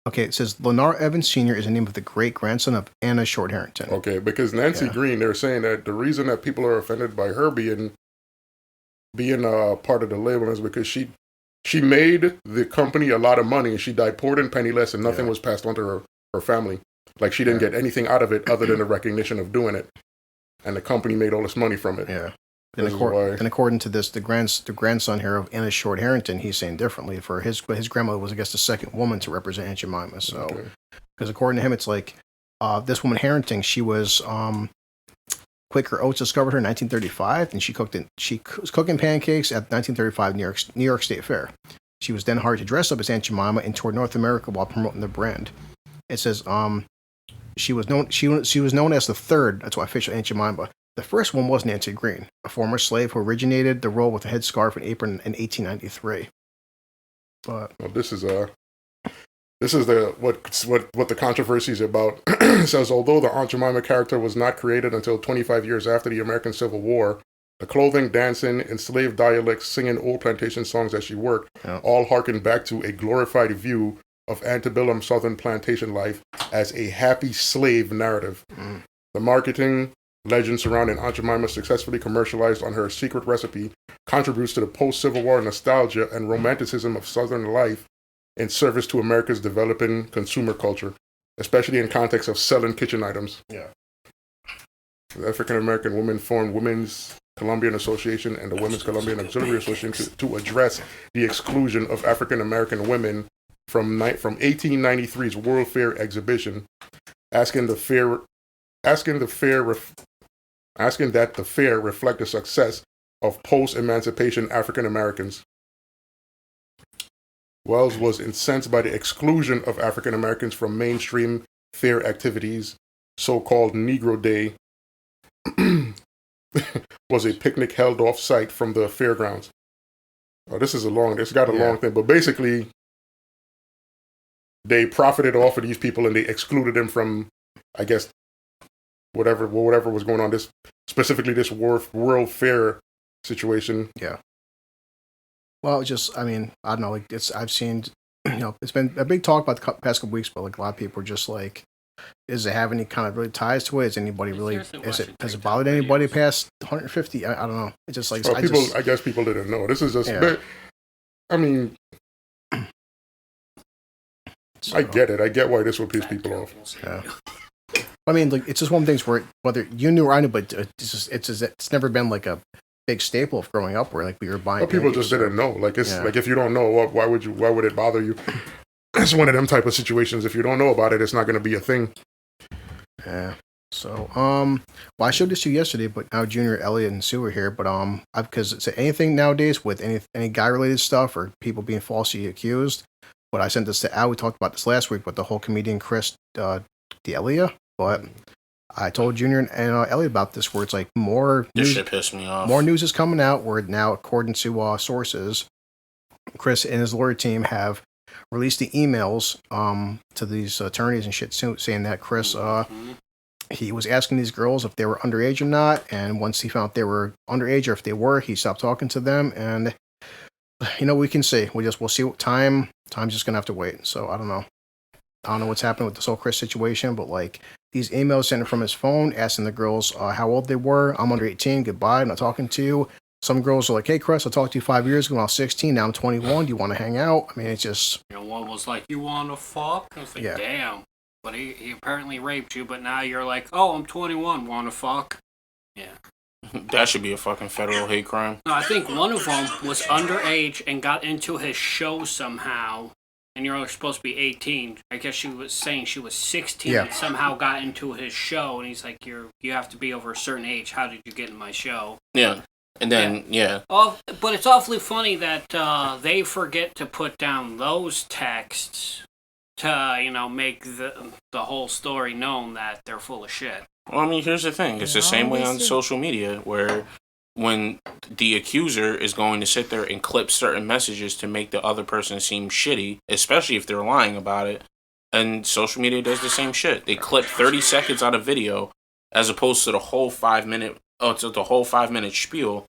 Okay, it says Lenar Evans Sr. is the name of the great-grandson of Anna Short Harrington. Okay, because Nancy Green, they're saying that the reason that people are offended by her being part of the label is because she made the company a lot of money and she died poor and penniless and nothing was passed on to her family. Like she didn't get anything out of it other than the recognition of doing it. And the company made all this money from it. Yeah. And according to this, the grandson here of Anna Short Harrington, he's saying differently. For his grandmother was, I guess, the second woman to represent Aunt Jemima. So, because according to him, it's like this woman Harrington, she was Quaker Oats discovered her in 1935, and she was cooking pancakes at the 1935 New York State Fair. She was then hired to dress up as Aunt Jemima and toured North America while promoting the brand. It says she was known as the third. That's why official Aunt Jemima. The first one was Nancy Green, a former slave who originated the role with a headscarf and apron in 1893. But this is what the controversy is about. It says, although the Aunt Jemima character was not created until 25 years after the American Civil War, the clothing, dancing, enslaved dialects, singing old plantation songs as she worked, all harken back to a glorified view of antebellum Southern plantation life as a happy slave narrative. The marketing legend surrounding Aunt Jemima, successfully commercialized on her secret recipe, contributes to the post-Civil War nostalgia and romanticism of Southern life in service to America's developing consumer culture, especially in context of selling kitchen items. Yeah. The African American women formed Women's Columbian Association and the Women's Columbian Auxiliary Association to address the exclusion of African American women from 1893's World Fair exhibition, asking that the fair reflect the success of post-emancipation African Americans. Wells was incensed by the exclusion of African Americans from mainstream fair activities. So-called Negro Day was a picnic held off-site from the fairgrounds. Oh, this got a long thing, but basically they profited off of these people and they excluded them from, I guess, whatever was going on, specifically this World Fair situation. Yeah. Well, I don't know. Like I've seen, it's been a big talk about the past couple weeks, but like a lot of people are just like, does it have any kind of really ties to it? Is anybody really? Has it bothered anybody past 150? I don't know. It's just like I guess people didn't know. This is just. Yeah. I get it. I get why this would piss people off. Yeah. Like it's just one of the things where whether you knew or I knew, but it's never been like a big staple of growing up where like we were buying. Well, people just didn't know. Like it's like if you don't know, why would it bother you? It's one of them type of situations. If you don't know about it, it's not going to be a thing. Yeah. So well, I showed this to you yesterday, but now Junior, Elliot, and Sue are here. But because it's anything nowadays with any guy related stuff or people being falsely accused. But I sent this to Al. We talked about this last week with the whole comedian Chris D'Elia. But I told Junior and Elliot about this, where it's like more this news, shit pissed me off. More news is coming out where now, according to sources, Chris and his lawyer team have released the emails to these attorneys and shit, saying that Chris he was asking these girls if they were underage or not, and once he found they were underage or if they were, he stopped talking to them. And we can see. We'll see what time's just gonna have to wait. So I don't know what's happening with this whole Chris situation, but like these emails sent from his phone asking the girls how old they were. I'm under 18. Goodbye. I'm not talking to you. Some girls are like, hey, Chris, I talked to you 5 years ago when I was 16. Now I'm 21. Do you want to hang out? I mean, it's just... one was like, you want to fuck? I was like, damn. But he apparently raped you, but now you're like, oh, I'm 21. Want to fuck? Yeah. That should be a fucking federal hate crime. No, I think one of them was underage and got into his show somehow. And you're supposed to be 18. I guess she was saying she was 16 and somehow got into his show. And he's like, you have to be over a certain age. How did you get in my show? Yeah. And then, Oh, but it's awfully funny that they forget to put down those texts to, make the whole story known that they're full of shit. Well, here's the thing. It's the same way on social media where when the accuser is going to sit there and clip certain messages to make the other person seem shitty, especially if they're lying about it, and social media does the same shit. They clip 30 seconds out of video as opposed to the whole 5 minute spiel,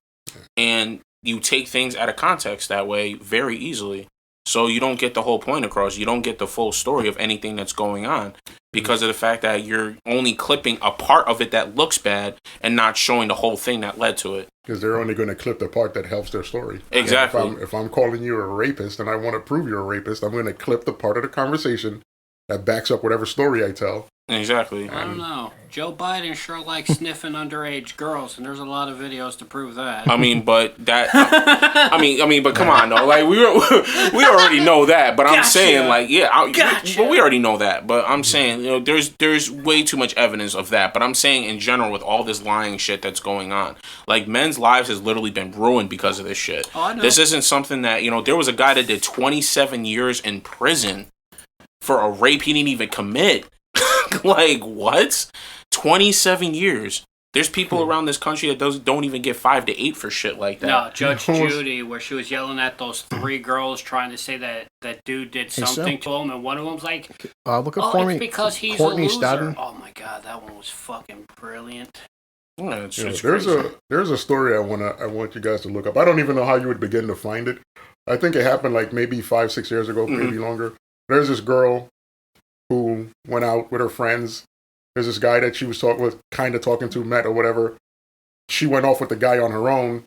and you take things out of context that way very easily. So you don't get the whole point across. You don't get the full story of anything that's going on because of the fact that you're only clipping a part of it that looks bad and not showing the whole thing that led to it. Because they're only going to clip the part that helps their story. Exactly. If I'm calling you a rapist and I want to prove you're a rapist, I'm going to clip the part of the conversation that backs up whatever story I tell. Exactly. I don't know. Joe Biden sure likes sniffing underage girls, and there's a lot of videos to prove that. I mean, but that. But come on, though. Like we already know that. But I'm saying, like, yeah, but we already know that. But I'm saying, you know, there's way too much evidence of that. But I'm saying in general, with all this lying shit that's going on, like men's lives has literally been ruined because of this shit. Oh, I know. This isn't something that, you know. There was a guy that did 27 years in prison for a rape he didn't even commit. Like, what? 27 years. There's people around this country that don't even get 5 to 8 for shit like that. No, Judge Judy, where she was yelling at those 3 girls trying to say that dude did something to him, and one of them's like, look up for me. It's because he's Courtney a loser. Stodden. Oh my god, that one was fucking brilliant. Yeah, it's there's a story I want you guys to look up. I don't even know how you would begin to find it. I think it happened like maybe 5-6 years ago, maybe longer. There's this girl who went out with her friends. There's this guy that she was kind of talking to, met or whatever. She went off with the guy on her own.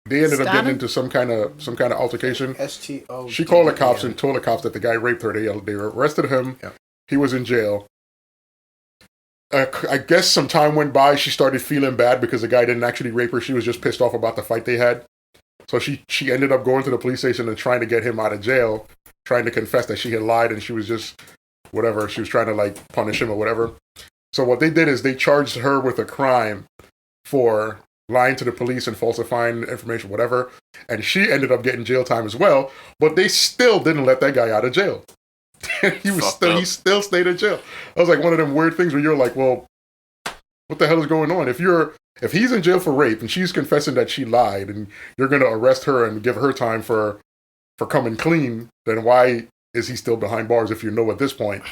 They ended up getting into some kind of altercation. STO. She called the cops and told the cops that the guy raped her. They arrested him. Yeah. He was in jail. I guess some time went by. She started feeling bad because the guy didn't actually rape her. She was just pissed off about the fight they had. So she ended up going to the police station and trying to get him out of jail, trying to confess that she had lied and she was just whatever. She was trying to like punish him or whatever. So what they did is they charged her with a crime for lying to the police and falsifying information, whatever. And she ended up getting jail time as well. But they still didn't let that guy out of jail. He still stayed in jail. That was like one of them weird things where you're like, well, what the hell is going on? If he's in jail for rape and she's confessing that she lied and you're going to arrest her and give her time for coming clean, then why is he still behind bars if you know at this point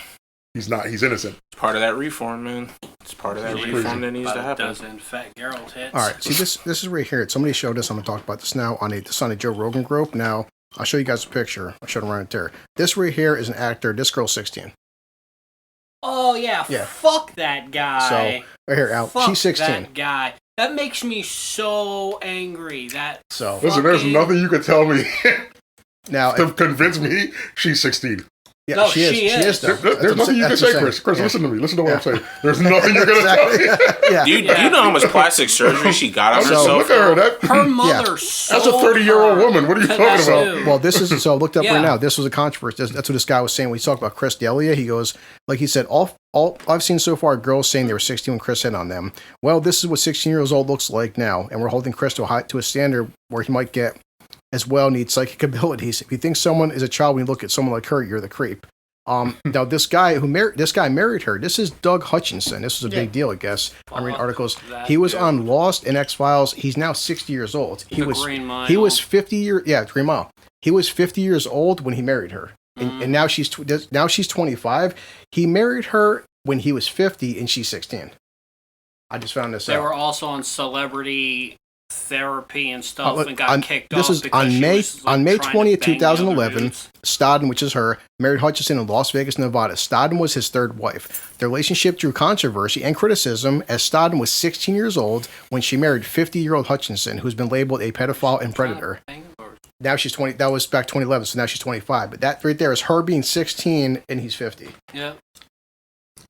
he's innocent? It's part of that reform, man. It's part of that reform that needs to happen. Dozen fat girls hits. All right, see this is right here. Somebody showed us. I'm gonna talk about this now on a Joe Rogan group. Now I'll show you guys a picture. I showed them right there. This right here is an actor. This girl's 16. Oh yeah. Fuck that guy. So right here, Al. She's 16. That guy. That makes me so angry. Listen, there's nothing you could tell me now to convince me she's 16. Yeah, no, she is. There's nothing you can say, Chris. Chris, listen to me. Listen to what I'm saying. There's nothing you're going to tell me. Yeah. Do you know how much plastic surgery she got on herself? Look at her. Her mother that's a 30-year-old woman. What are you talking about? Well, this is, so I looked up right now. This was a controversy. That's what this guy was saying when he talked about Chris D'Elia. He goes, like he said, all I've seen so far, girls saying they were 16 when Chris hit on them. Well, this is what 16 years old looks like now. And we're holding Chris to a standard where he might get, as well, need psychic abilities. If you think someone is a child when you look at someone like her, you're the creep. Now this guy married her. This is Doug Hutchinson. This was a big deal, I guess. I'm reading articles. He was on Lost and X-Files. He's now 60 years old. He was 50 years. Yeah, Green Mile. He was 50 years old when he married her, and now she's 25. He married her when he was 50, and she's 16. I just found this out. They were also on Celebrity Therapy and stuff and got kicked off. This is on May 20th, 2011. Stodden, which is her, married Hutchinson in Las Vegas, Nevada. Stodden was his third wife. Their relationship drew controversy and criticism as Stodden was 16 years old when she married 50-year-old Hutchinson, who's been labeled a pedophile and predator. Now she's 20. That was back 2011, so now she's 25. But that right there is her being 16 and he's 50. Yeah.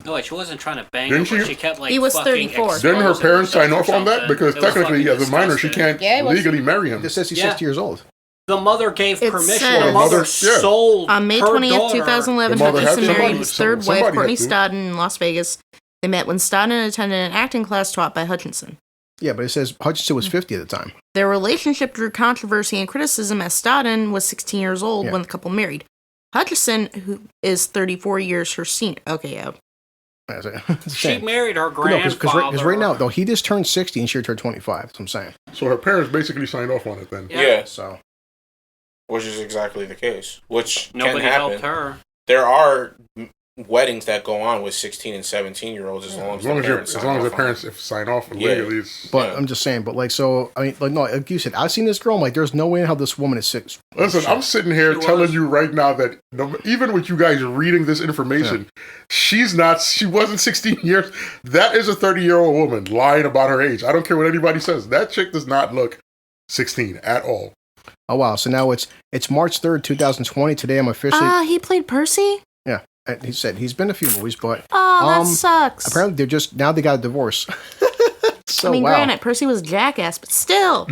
No, she wasn't trying to bang him, but she kept like. He was 34. Didn't her parents sign off on that? Because technically, as a minor, she can't legally marry him. This says he's 60 years old. The mother gave permission. Says, the mother sold on May 20th, 2011, Hutchinson married his third wife, Courtney Stodden, in Las Vegas. They met when Stodden attended an acting class taught by Hutchinson. Yeah, but it says Hutchinson was 50 at the time. Their relationship drew controversy and criticism as Stodden was 16 years old when the couple married. Hutchinson, who is 34 years her senior. Okay, yeah. She married her grandfather. Because right now, though, he just turned 60 and she turned 25. That's what I'm saying. So her parents basically signed off on it then. Yeah. So, which is exactly the case. Which nobody can happen. helped her. There are weddings that go on with 16 and 17-year-olds as long as the parents sign off legally. But I'm just saying, but like, so I mean, like, no, like you said, I've seen this girl. I'm like, there's no way in how this woman is 6. Listen, I'm sitting here telling you right now that even with you guys reading this information, she wasn't 16 years. That is a 30-year-old woman lying about her age. I don't care what anybody says. That chick does not look 16 at all. Oh wow! So now it's March 3rd, 2020. Today I'm officially. He played Percy. Yeah, he said he's been in a few movies, but that sucks. apparently they got a divorce. So, I mean, granted, Percy was a jackass, but still.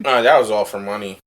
That was all for money.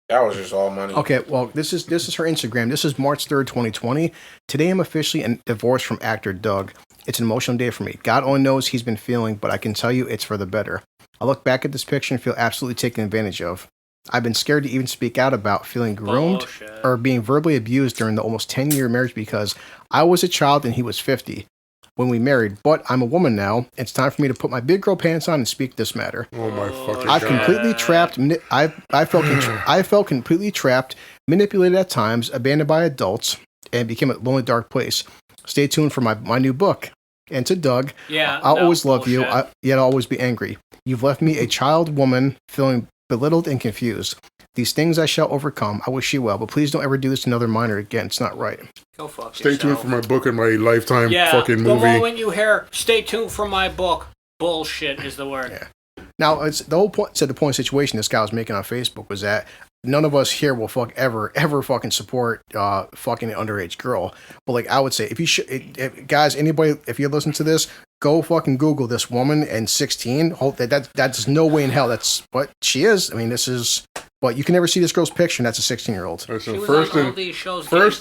That was just all money. Okay, well, this is her Instagram. This is March 3rd, 2020. Today I'm officially divorced from actor Doug. It's an emotional day for me. God only knows he's been feeling, but I can tell you it's for the better. I look back at this picture and feel absolutely taken advantage of. I've been scared to even speak out about feeling groomed or being verbally abused during the almost 10-year marriage because I was a child and he was 50 when we married. But I'm a woman now. It's time for me to put my big girl pants on and speak this matter. Oh my fucking I've God. completely trapped. I felt completely trapped, manipulated at times, abandoned by adults, and became a lonely, dark place. Stay tuned for my new book. And to Doug, I'll always love you, yet I'll always be angry. You've left me a child woman feeling belittled and confused. These things I shall overcome. I wish you well, but please don't ever do this to another minor again. It's not right. Go fuck Stay tuned for my book and my Lifetime fucking movie. The moment you hear, stay tuned for my book, bullshit is the word. Yeah. Now, it's the whole point. So the point of the situation this guy was making on Facebook was that none of us here will ever fucking support fucking an underage girl. But like I would say, if you should, guys, anybody, if you listen to this, go fucking Google this woman and 16. Hope that's no way in hell that's what she is. I mean, this is. But you can never see this girl's picture, and that's a 16-year-old. So first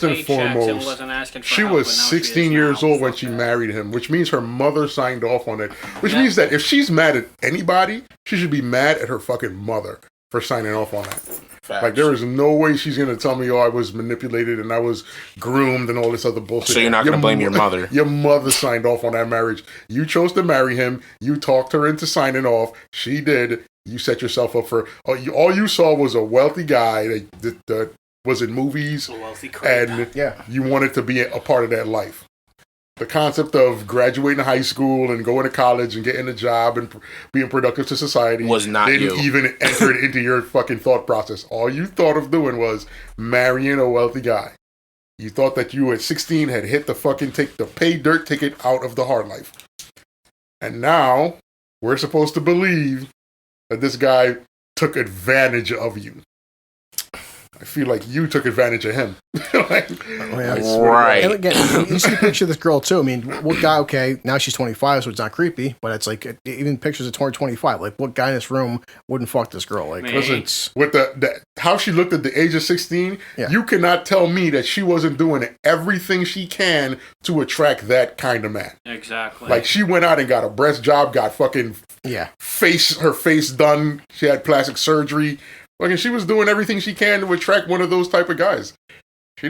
and foremost, she was 16 years old when she married him, which means her mother signed off on it. Which means that if she's mad at anybody, she should be mad at her fucking mother for signing off on that. Facts. Like, there is no way she's going to tell me, I was manipulated and I was groomed and all this other bullshit. So you're not going to blame your mother. Your mother signed off on that marriage. You chose to marry him. You talked her into signing off. She did. You set yourself up for... all you saw was a wealthy guy that was in movies. A wealthy and you wanted to be a part of that life. The concept of graduating high school and going to college and getting a job and being productive to society didn't even enter it into your fucking thought process. All you thought of doing was marrying a wealthy guy. You thought that you at 16 had hit the fucking the pay dirt ticket out of the hard life. And now we're supposed to believe that this guy took advantage of you. I feel like you took advantage of him. Right. And again, you see a picture of this girl too. I mean, what guy, okay, now she's 25, so it's not creepy, but it's like, even pictures of 25, like what guy in this room wouldn't fuck this girl? Like, listen, with the how she looked at the age of 16, you cannot tell me that she wasn't doing everything she can to attract that kind of man. Exactly. Like, she went out and got a breast job, got fucking her face done. She had plastic surgery. Fucking, she was doing everything she can to attract one of those type of guys. She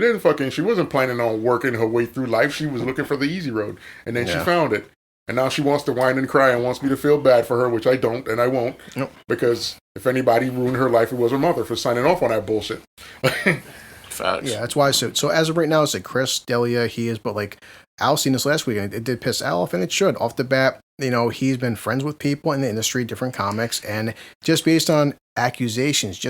wasn't planning on working her way through life. She was looking for the easy road. And then she found it. And now she wants to whine and cry and wants me to feel bad for her, which I don't, and I won't. Nope. Because if anybody ruined her life, it was her mother for signing off on that bullshit. Facts. Yeah, that's why I said. So as of right now, it's like Chris, Delia, he is, but like Al seen this last week, and it did piss Al off, and it should. Off the bat, he's been friends with people in the industry, different comics, and just based on accusations,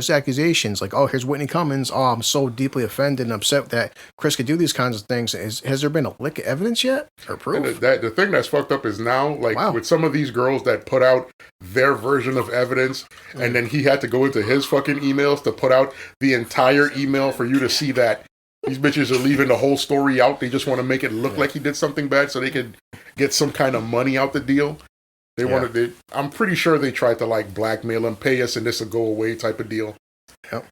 like, oh, here's Whitney Cummings, oh, I'm so deeply offended and upset that Chris could do these kinds of things. Has there been a lick of evidence yet, or proof? The thing that's fucked up is now, like, with some of these girls that put out their version of evidence, and then he had to go into his fucking emails to put out the entire email for you to see that these bitches are leaving the whole story out. They just want to make it look like he did something bad so they could get some kind of money out the deal. I'm pretty sure they tried to, like, blackmail him, pay us, and this will go away type of deal. Yep.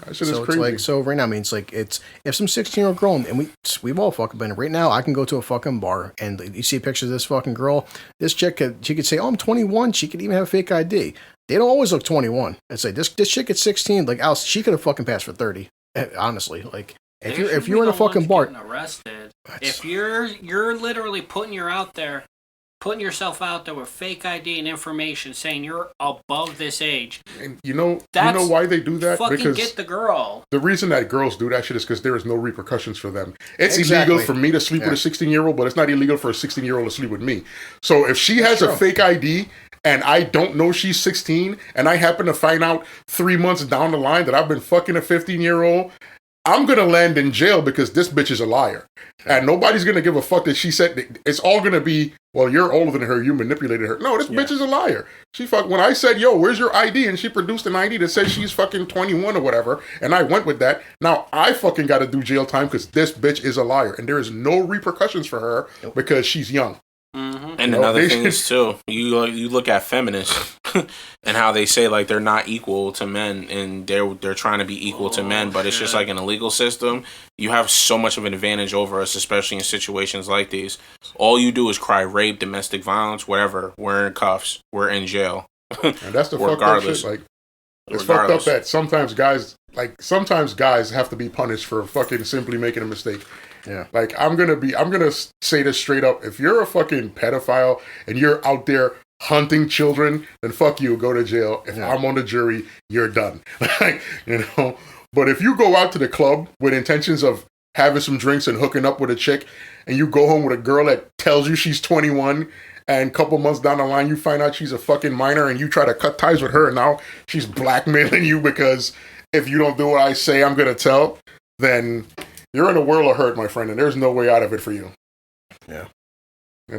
That shit is crazy. It's like, so right now, I mean, it's like, if some 16-year-old girl, and we've all fucking been, right now, I can go to a fucking bar, and you see a picture of this fucking girl, this chick, she could say, oh, I'm 21, she could even have a fake ID. They don't always look 21. It's like, this chick at 16, like, she could have fucking passed for 30, honestly, like, if you're in a fucking bar, arrested. If you're literally putting her out there putting yourself out there with fake ID and information saying you're above this age. And you know why they do that? Fucking Because get the girl. the reason that girls do that shit is because there is no repercussions for them. It's Exactly. illegal for me to sleep with a 16-year-old, but it's not illegal for a 16-year-old to sleep with me. So if she has a fake ID and I don't know she's 16 and I happen to find out 3 months down the line that I've been fucking a 15-year-old, I'm going to land in jail because this bitch is a liar. And nobody's going to give a fuck that she said, it's all going to be, well, you're older than her, you manipulated her. No, this bitch is a liar. When I said, yo, where's your ID? And she produced an ID that says she's fucking 21 or whatever, and I went with that. Now I fucking got to do jail time because this bitch is a liar. And there is no repercussions for her because she's young. Mm-hmm. And another thing is too, you look at feminists and how they say like they're not equal to men, and they're trying to be equal to men, but it's just like in a legal system, you have so much of an advantage over us, especially in situations like these. All you do is cry rape, domestic violence, whatever. We're in cuffs. We're in jail. And that's the fucked up shit. Like, it's fucked up that sometimes guys have to be punished for fucking simply making a mistake. Yeah. Like, I'm gonna say this straight up. If you're a fucking pedophile and you're out there hunting children, then fuck you, go to jail. If I'm on the jury, you're done. Like, But if you go out to the club with intentions of having some drinks and hooking up with a chick, and you go home with a girl that tells you she's 21, and a couple months down the line you find out she's a fucking minor, and you try to cut ties with her, and now she's blackmailing you because if you don't do what I say, I'm gonna tell, then you're in a world of hurt, my friend, and there's no way out of it for you. Yeah.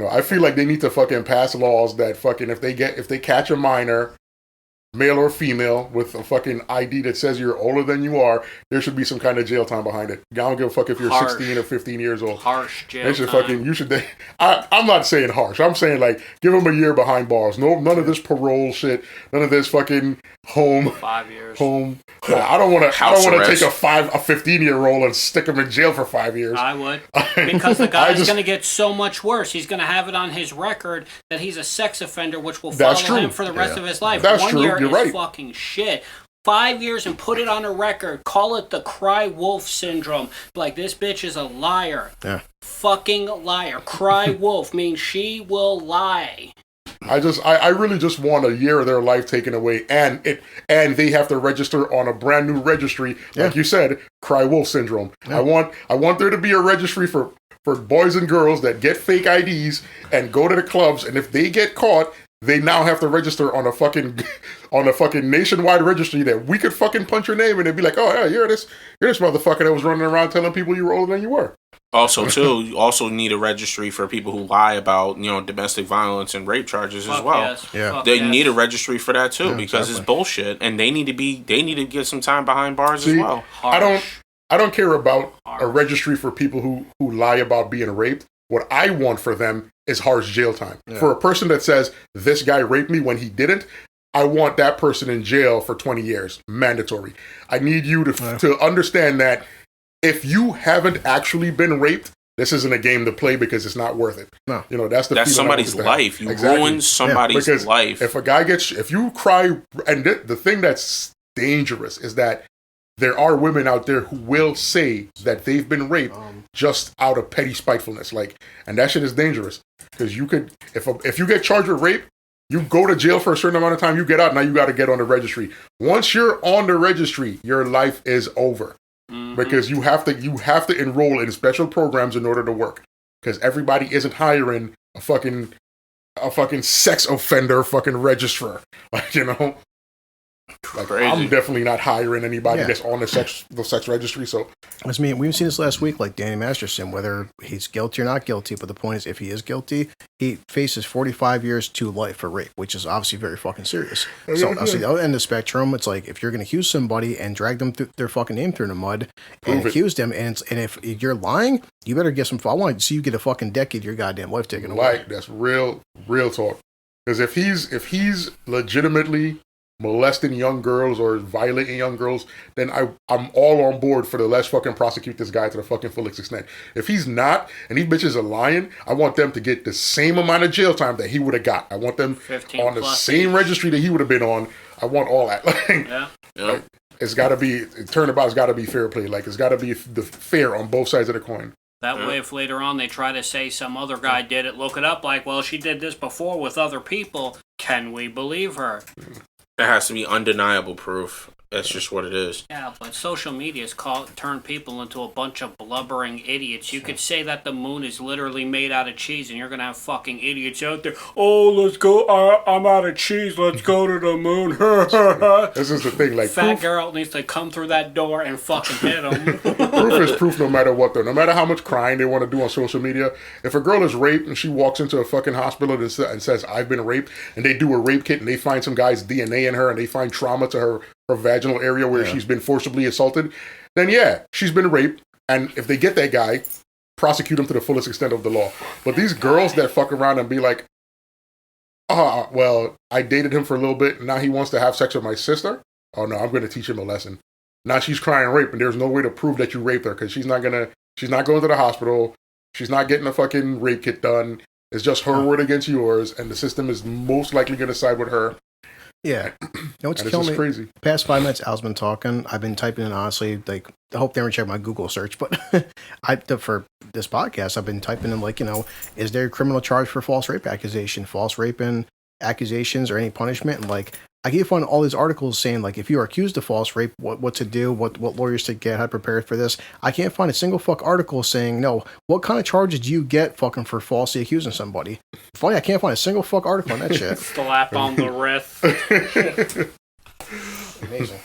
I feel like they need to fucking pass laws that fucking if they catch a minor, male or female, with a fucking ID that says you're older than you are, there should be some kind of jail time behind it. I don't give a fuck if you're 16 or 15 years old. Harsh jail time. I'm not saying harsh. I'm saying like give them a year behind bars. None of this parole shit. None of this fucking home. 5 years. Home. I don't want to take a 15-year-old and stick him in jail for 5 years. I would, because the guy's going to get so much worse. He's going to have it on his record that he's a sex offender, which will follow him for the rest of his life. That's 1 true. year You're is right. fucking shit. 5 years and put it on a record. Call it the cry wolf syndrome. Like, this bitch is a liar. Yeah. Fucking liar. Cry wolf means she will lie. I really just want a year of their life taken away, and they have to register on a brand new registry, like you said, cry wolf syndrome. Yeah. I want there to be a registry for boys and girls that get fake IDs and go to the clubs, and if they get caught, they now have to register on a fucking nationwide registry that we could fucking punch your name and they'd be like, oh yeah, you're this motherfucker that was running around telling people you were older than you were. Also, too, you also need a registry for people who lie about, domestic violence and rape charges as well. Yes. Yeah. They need a registry for that too, because it's bullshit, and they need to get some time behind bars as well. I don't care about a registry for people who lie about being raped. What I want for them is harsh jail time. Yeah. For a person that says this guy raped me when he didn't, I want that person in jail for 20 years, mandatory. I need you to understand that if you haven't actually been raped, this isn't a game to play because it's not worth it. No. That's somebody's life. You ruin somebody's life. If you cry, and the thing that's dangerous is that there are women out there who will say that they've been raped just out of petty spitefulness. And that shit is dangerous because you could, if you get charged with rape, you go to jail for a certain amount of time, you get out, now you got to get on the registry. Once you're on the registry, your life is over. Because you have to enroll in special programs in order to work. Because everybody isn't hiring a fucking sex offender fucking registrar. Crazy. I'm definitely not hiring anybody that's on the sex registry. So I mean, we've seen this last week, like Danny Masterson, whether he's guilty or not guilty. But the point is, if he is guilty, he faces 45 years to life for rape, which is obviously very fucking serious. So obviously, the other end of the spectrum, it's like if you're going to accuse somebody and drag them through their fucking name through the mud and accuse them, and if you're lying, you better get some. I want to see you get a fucking decade of your goddamn life taken away. That's real talk. Because if he's legitimately molesting young girls or violating young girls, then I'm all on board for the let's fucking prosecute this guy to the fucking fullest extent. If he's not, and these bitches are lying, I want them to get the same amount of jail time that he would have got. I want them on the same registry that he would have been on. I want all that. It's got to be, turnabout's got to be fair play. It's got to be the fair on both sides of the coin. That way, if later on they try to say some other guy did it, look it up like, well, she did this before with other people. Can we believe her? There has to be undeniable proof. That's just what it is. Yeah, but social media has turned people into a bunch of blubbering idiots. You could say that the moon is literally made out of cheese, and you're gonna have fucking idiots out there. Oh, let's go! I'm out of cheese. Let's go to the moon. This is the thing. Like, fat girl needs to come through that door and fucking hit him. Proof is proof, no matter what. Though, no matter how much crying they want to do on social media, if a girl is raped and she walks into a fucking hospital and says, "I've been raped," and they do a rape kit and they find some guy's DNA in her and they find trauma to her vaginal area where she's been forcibly assaulted, then yeah, she's been raped. And if they get that guy, prosecute him to the fullest extent of the law. But these girls that fuck around and be like, well, I dated him for a little bit, and now he wants to have sex with my sister. Oh no, I'm going to teach him a lesson. Now she's crying rape, and there's no way to prove that you raped her because she's not going to the hospital. She's not getting a fucking rape kit done. It's just her word against yours, and the system is most likely going to side with her. Yeah. What's and killing me? Crazy. The past 5 minutes, Al's been talking. I've been typing in, honestly, like, I hope they ever check my Google search, but for this podcast, I've been typing in, like, is there a criminal charge for false rape accusation, false rape and accusations or any punishment? And, like, I keep finding all these articles saying, like, if you are accused of false rape, what to do, what lawyers to get, how to prepare for this. I can't find a single fuck article saying, no, what kind of charges do you get fucking for falsely accusing somebody? Funny, I can't find a single fuck article on that shit. Slap on the wrist. Amazing.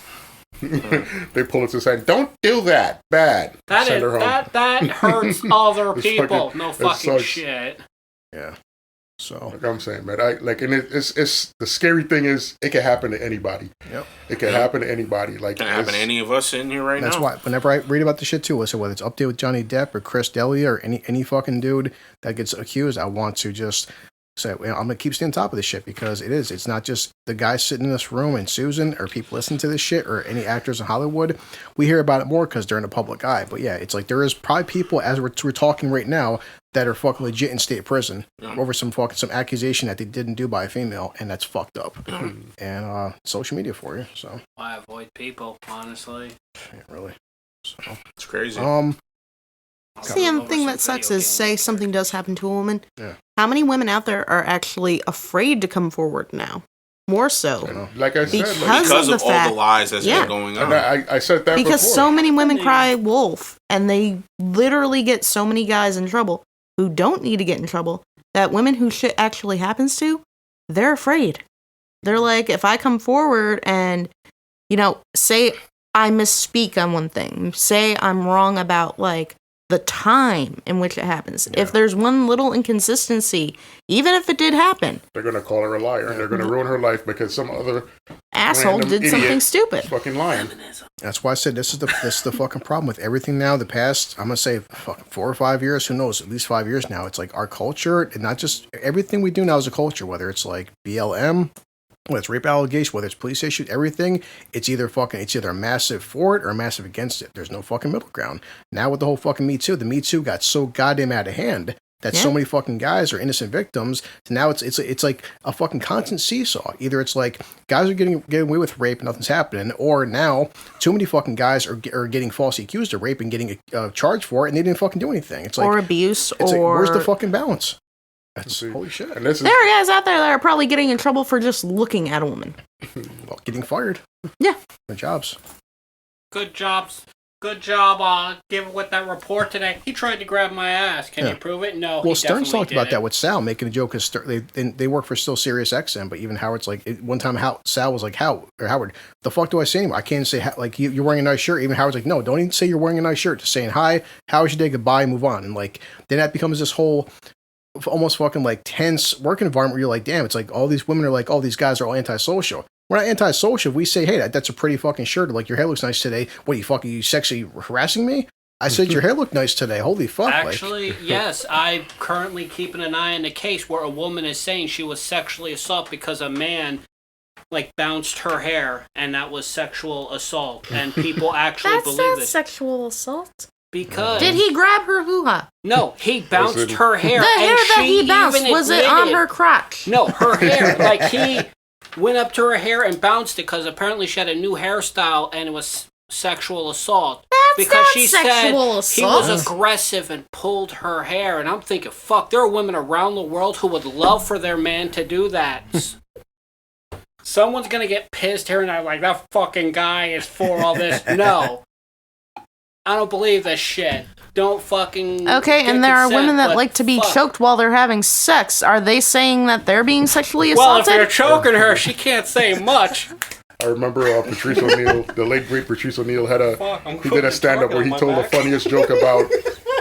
They pull it to say, don't do that. Bad. That hurts other people. No fucking sucks. shit. Yeah. So like I'm saying, man, it's the scary thing is it can happen to anybody. Yep. It can happen to anybody. Like, it can happen to any of us in here right now. That's why whenever I read about the shit too, so whether it's Update with Johnny Depp or Chris D'Elia or any fucking dude that gets accused, I want to just say, I'm gonna keep staying on top of this shit because it's not just the guys sitting in this room and Susan or people listening to this shit or any actors in Hollywood. We hear about it more because they're in the public eye. But yeah, it's like there is probably people as we're talking right now that are fucking legit in state prison over some accusation that they didn't do by a female, and that's fucked up. And social media for you. So I avoid people, honestly. Yeah, really. So it's crazy. See, and the thing that sucks is, say something does happen to a woman. Yeah. How many women out there are actually afraid to come forward now? More so. Like I said, because of all the lies that's been going on. And I said that because before. so many women cry wolf, and they literally get so many guys in trouble who don't need to get in trouble, that women who shit actually happens to, they're afraid. They're like, if I come forward and, say I misspeak on one thing, say I'm wrong about, like, the time in which it happens. Yeah. If there's one little inconsistency, even if it did happen, they're going to call her a liar and they're going to ruin her life because some other asshole did something stupid. Fucking lying. That's why I said this is the fucking problem with everything now. The past, I'm going to say, 4 or 5 years, who knows, at least 5 years now. It's like our culture, and not just everything we do now is a culture, whether it's like BLM, whether it's rape allegation, whether it's police issues, everything, it's either a massive for it or a massive against it. There's no fucking middle ground. Now with the whole fucking Me Too, the Me Too got so goddamn out of hand that so many fucking guys are innocent victims. So now it's like a fucking constant seesaw. Either it's like guys are getting away with rape and nothing's happening, or now too many fucking guys are getting falsely accused of rape and getting charged for it, and they didn't fucking do anything. It's like, or abuse, it's or like, where's the fucking balance? That's holy shit. And this is, there are guys out there that are probably getting in trouble for just looking at a woman. Well, getting fired. Yeah. Good jobs. Good jobs. Good job giving with that report today. He tried to grab my ass. Can you prove it? No. Well, Stern's talked about that with Sal, making a joke because they work for still Sirius XM, but even Howard's like, one time Sal was like, Howard, the fuck do I say anymore? I can't say, like, you're wearing a nice shirt. Even Howard's like, no, don't even say you're wearing a nice shirt. Just saying, hi, how was your day, goodbye, move on. And like, then that becomes this whole almost fucking like tense working environment where you're like, damn, it's like all these women are like, oh, these guys are all antisocial. We're not antisocial. We say, hey, that's a pretty fucking shirt. Like, your hair looks nice today. What, you sexually harassing me? I said your hair looked nice today. Holy fuck. Actually, yes. I'm currently keeping an eye on the case where a woman is saying she was sexually assaulted because a man, like, bounced her hair, and that was sexual assault. And people actually believe this. That's sexual assault. Because did he grab her hoo-ha? No, he bounced her hair. The hair that he bounced, was it on her crotch? No, her hair. Like, he went up to her hair and bounced it because apparently she had a new hairstyle and it was sexual assault. That's because not she sexual said assault. he was aggressive and pulled her hair. And I'm thinking, fuck, there are women around the world who would love for their man to do that. Someone's gonna get pissed here and there like, that fucking guy is for all this. No. I don't believe this shit. Don't fucking... Okay, and there are women that like to be choked while they're having sex. Are they saying that they're being sexually assaulted? Well, if you're choking her, she can't say much. I remember Patrice O'Neill, the late great Patrice O'Neill, he did a stand-up where he told the funniest joke about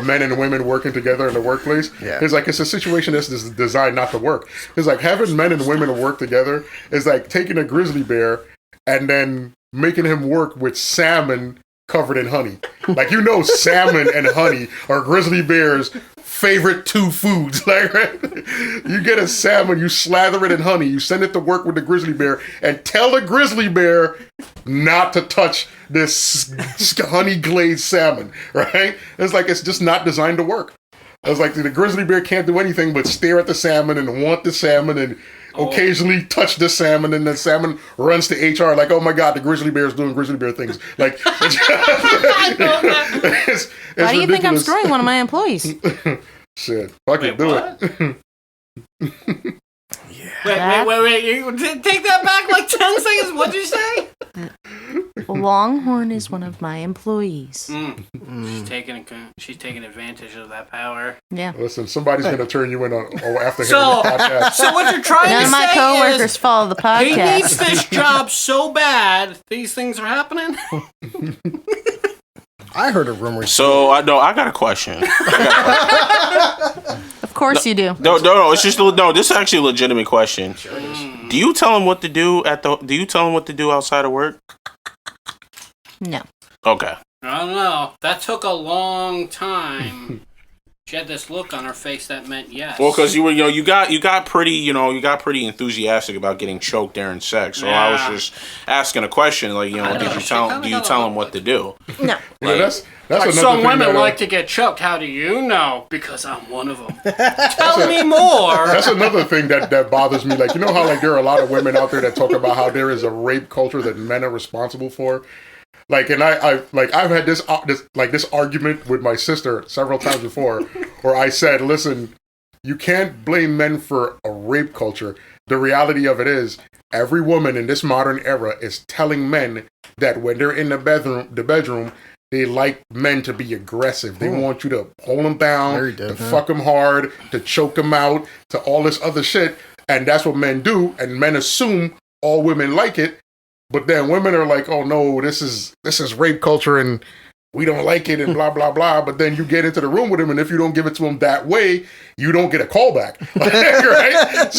men and women working together in the workplace. Yeah. It's like, it's a situation that's designed not to work. It's like having men and women work together is like taking a grizzly bear and then making him work with salmon covered in honey. Like, you know, salmon and honey are grizzly bears' favorite two foods. Like, right? You get a salmon, you slather it in honey, you send it to work with the grizzly bear, and tell the grizzly bear not to touch this honey glazed salmon. Right? It's like, it's just not designed to work. It's like the grizzly bear can't do anything but stare at the salmon and want the salmon and occasionally touch the salmon, and the salmon runs to HR like, oh my god, the grizzly bear is doing grizzly bear things. Like, it's Why do you think I'm ridiculous. screwing one of my employees? Shit, fucking do it. Wait. You take that back like 10 seconds. What'd you say? Longhorn is one of my employees. She's taking advantage of that power. Yeah. Listen, somebody's gonna turn you in after hearing So, the podcast. so what you're trying None to of my say coworkers is follow the he needs podcast. this job so bad, these things are happening? I heard a rumor. So I got a question. Of course you do. No. It's just this is actually a legitimate question. Do you tell him what to do Do you tell him what to do outside of work? No. Okay. I don't know. That took a long time. She had this look on her face that meant yes. Well, because you got pretty enthusiastic about getting choked during sex. So I was just asking a question, like, do you tell him what to do? No. Yeah, that's Like another some thing women that, like to get choked. How do you know? Because I'm one of them. Tell me more. That's another thing that bothers me. Like, you know how like there are a lot of women out there that talk about how there is a rape culture that men are responsible for. Like, and I've had this argument with my sister several times before, where I said, listen, you can't blame men for a rape culture. The reality of it is, every woman in this modern era is telling men that when they're in the bedroom, they like men to be aggressive. They want you to hold them down, to fuck them hard, to choke them out, to all this other shit. And that's what men do. And men assume all women like it. But then women are like, oh no, this is rape culture and we don't like it and blah, blah, blah. But then you get into the room with him, and if you don't give it to him that way, you don't get a call back. Right?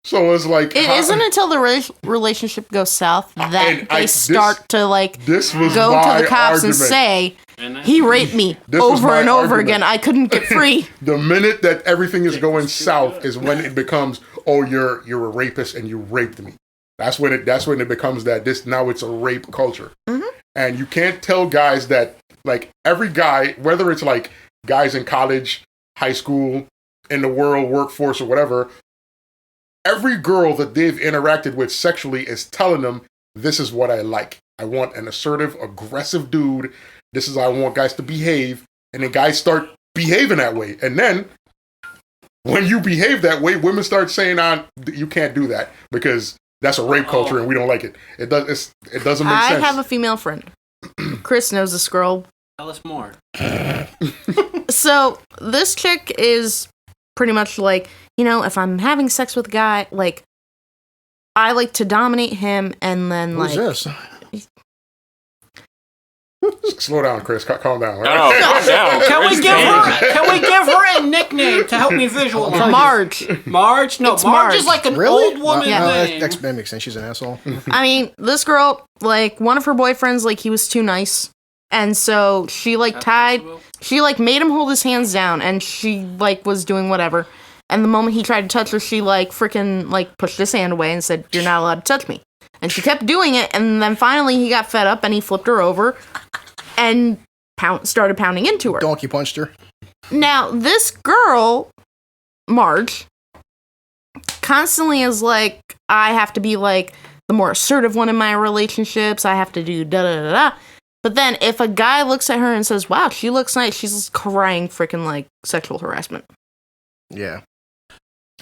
So it's like... It isn't until the relationship goes south that they start to go to the cops and say, he raped me over and over again. I couldn't get free. The minute that everything is going south is when it becomes, oh, you're a rapist and you raped me. That's when it becomes that now it's a rape culture. Mm-hmm. And you can't tell guys that, like, every guy, whether it's like guys in college, high school, in the workforce or whatever, every girl that they've interacted with sexually is telling them, this is what I like. I want an assertive, aggressive dude. This is how I want guys to behave. And then guys start behaving that way. And then when you behave that way, women start saying, you can't do that because that's a rape culture and we don't like it. It doesn't make sense. I have a female friend. Chris knows this girl. Tell us more. So this chick is pretty much like, if I'm having sex with a guy, like, I like to dominate him and then Who's this? Slow down, Chris. Calm down. No, calm down. Can we give her a nickname to help me visualize? Marge. No, It's Marge is Marge. like an Really? old woman name. That makes sense. She's an asshole. I mean, this girl, like, one of her boyfriends, like, he was too nice. And so she, like, she, like, made him hold his hands down, and she, like, was doing whatever. And the moment he tried to touch her, she, like, freaking, like, pushed his hand away and said, you're not allowed to touch me. And she kept doing it, and then finally he got fed up, and he flipped her over and started pounding into her. Donkey punched her. Now, this girl, Marge, constantly is like, I have to be, like, the more assertive one in my relationships. I have to do da-da-da-da. But then if a guy looks at her and says, wow, she looks nice, she's crying freaking like sexual harassment. Yeah.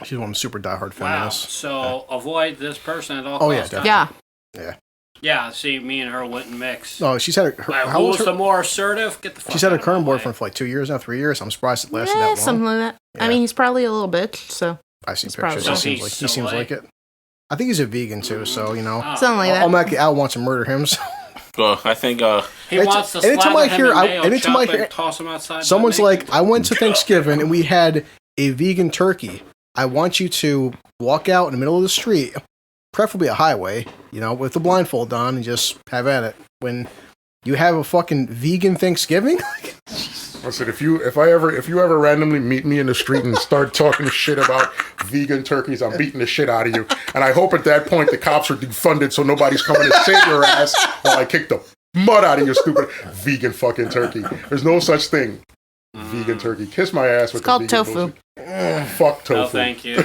She's one super diehard Wow. feminist. So avoid this person at all Oh, yeah, costs. definitely. Yeah. Yeah, see, me and her wouldn't mix. Oh, she's had her how Who's was the her? more assertive? Get the fuck She's had her out of my current way. boyfriend for like 2 years now, 3 years. I'm surprised it lasted Yeah, that long. something like that. Yeah. I mean, he's probably a little bitch, so I've seen it's probably- pictures. So He he's seems soy? like it. I think he's a vegan too, so you know. Oh. something like I'm that. like Al wants to murder him. So. I think He wants to anytime slather I him hear- in mayo, anytime chop I it, hear- toss him outside. Someone's butt like, naked. I went to Thanksgiving and we had a vegan turkey. I want you to walk out in the middle of the street, preferably a highway, you know, with the blindfold on, and just have at it. When you have a fucking vegan Thanksgiving, Listen, if you ever randomly meet me in the street and start talking shit about vegan turkeys, I'm beating the shit out of you. And I hope at that point the cops are defunded so nobody's coming to save your ass while I kick the mud out of your stupid vegan fucking turkey. There's no such thing. Vegan turkey. Kiss my ass with It's called the vegan tofu. bullshit. Fuck tofu. No, thank you.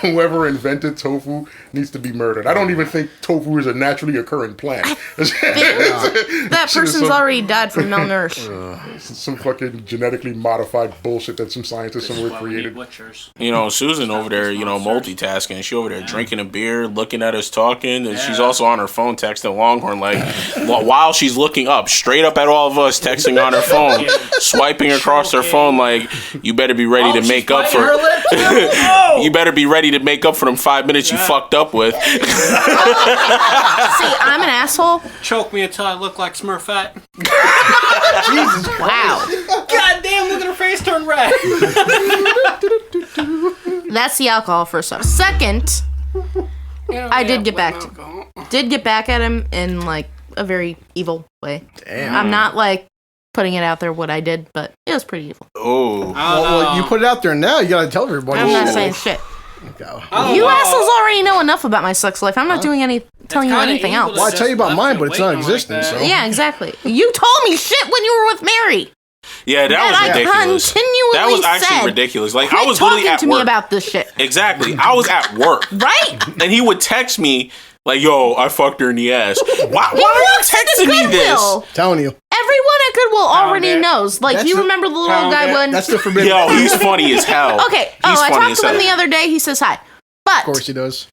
Whoever invented tofu needs to be murdered. I don't even think tofu is a naturally occurring plant. That person's already died from malnourished. Some fucking genetically modified bullshit that some scientists somewhere Well, we need created. butchers. You know, Susan over there, you know, multitasking. She over there drinking a beer, looking at us talking, and she's also on her phone texting Longhorn, like, while she's looking up, straight up at all of us, texting on her phone, swiping across her phone, like, you better be ready to make up for you better be ready to make up for them 5 minutes you fucked up with. See, I'm an asshole. Choke me until I look like Smurfette. Wow. God damn, look at her face turn red. That's the alcohol first off. Second, I did get back at him in like a very evil way. damn. I'm not like putting it out there what I did, but it was pretty evil. Oh. Well, you put it out there now. You gotta tell everybody. I'm not shit. saying shit. Go. You assholes already know enough about my sex life. I'm not doing telling you anything else. Well, I tell you about mine, but it's non-existent, so. Yeah, exactly. You told me shit when you were with Mary. Yeah, that was I ridiculous. continually That was actually said, ridiculous. Like, Quit I was literally talking at to work. me about this shit. Exactly. I was at work. Right? And he would text me, like, yo, I fucked her in the ass. Why are you walks into texting me this? Goodwill. Telling you. Everyone at Goodwill already it. knows. Like, That's you the- remember the little Found guy it. when... That's the forbidden. Yo, he's funny as hell. Okay. He's I funny talked as to him hell. the other day. He says hi. But... Of course he does.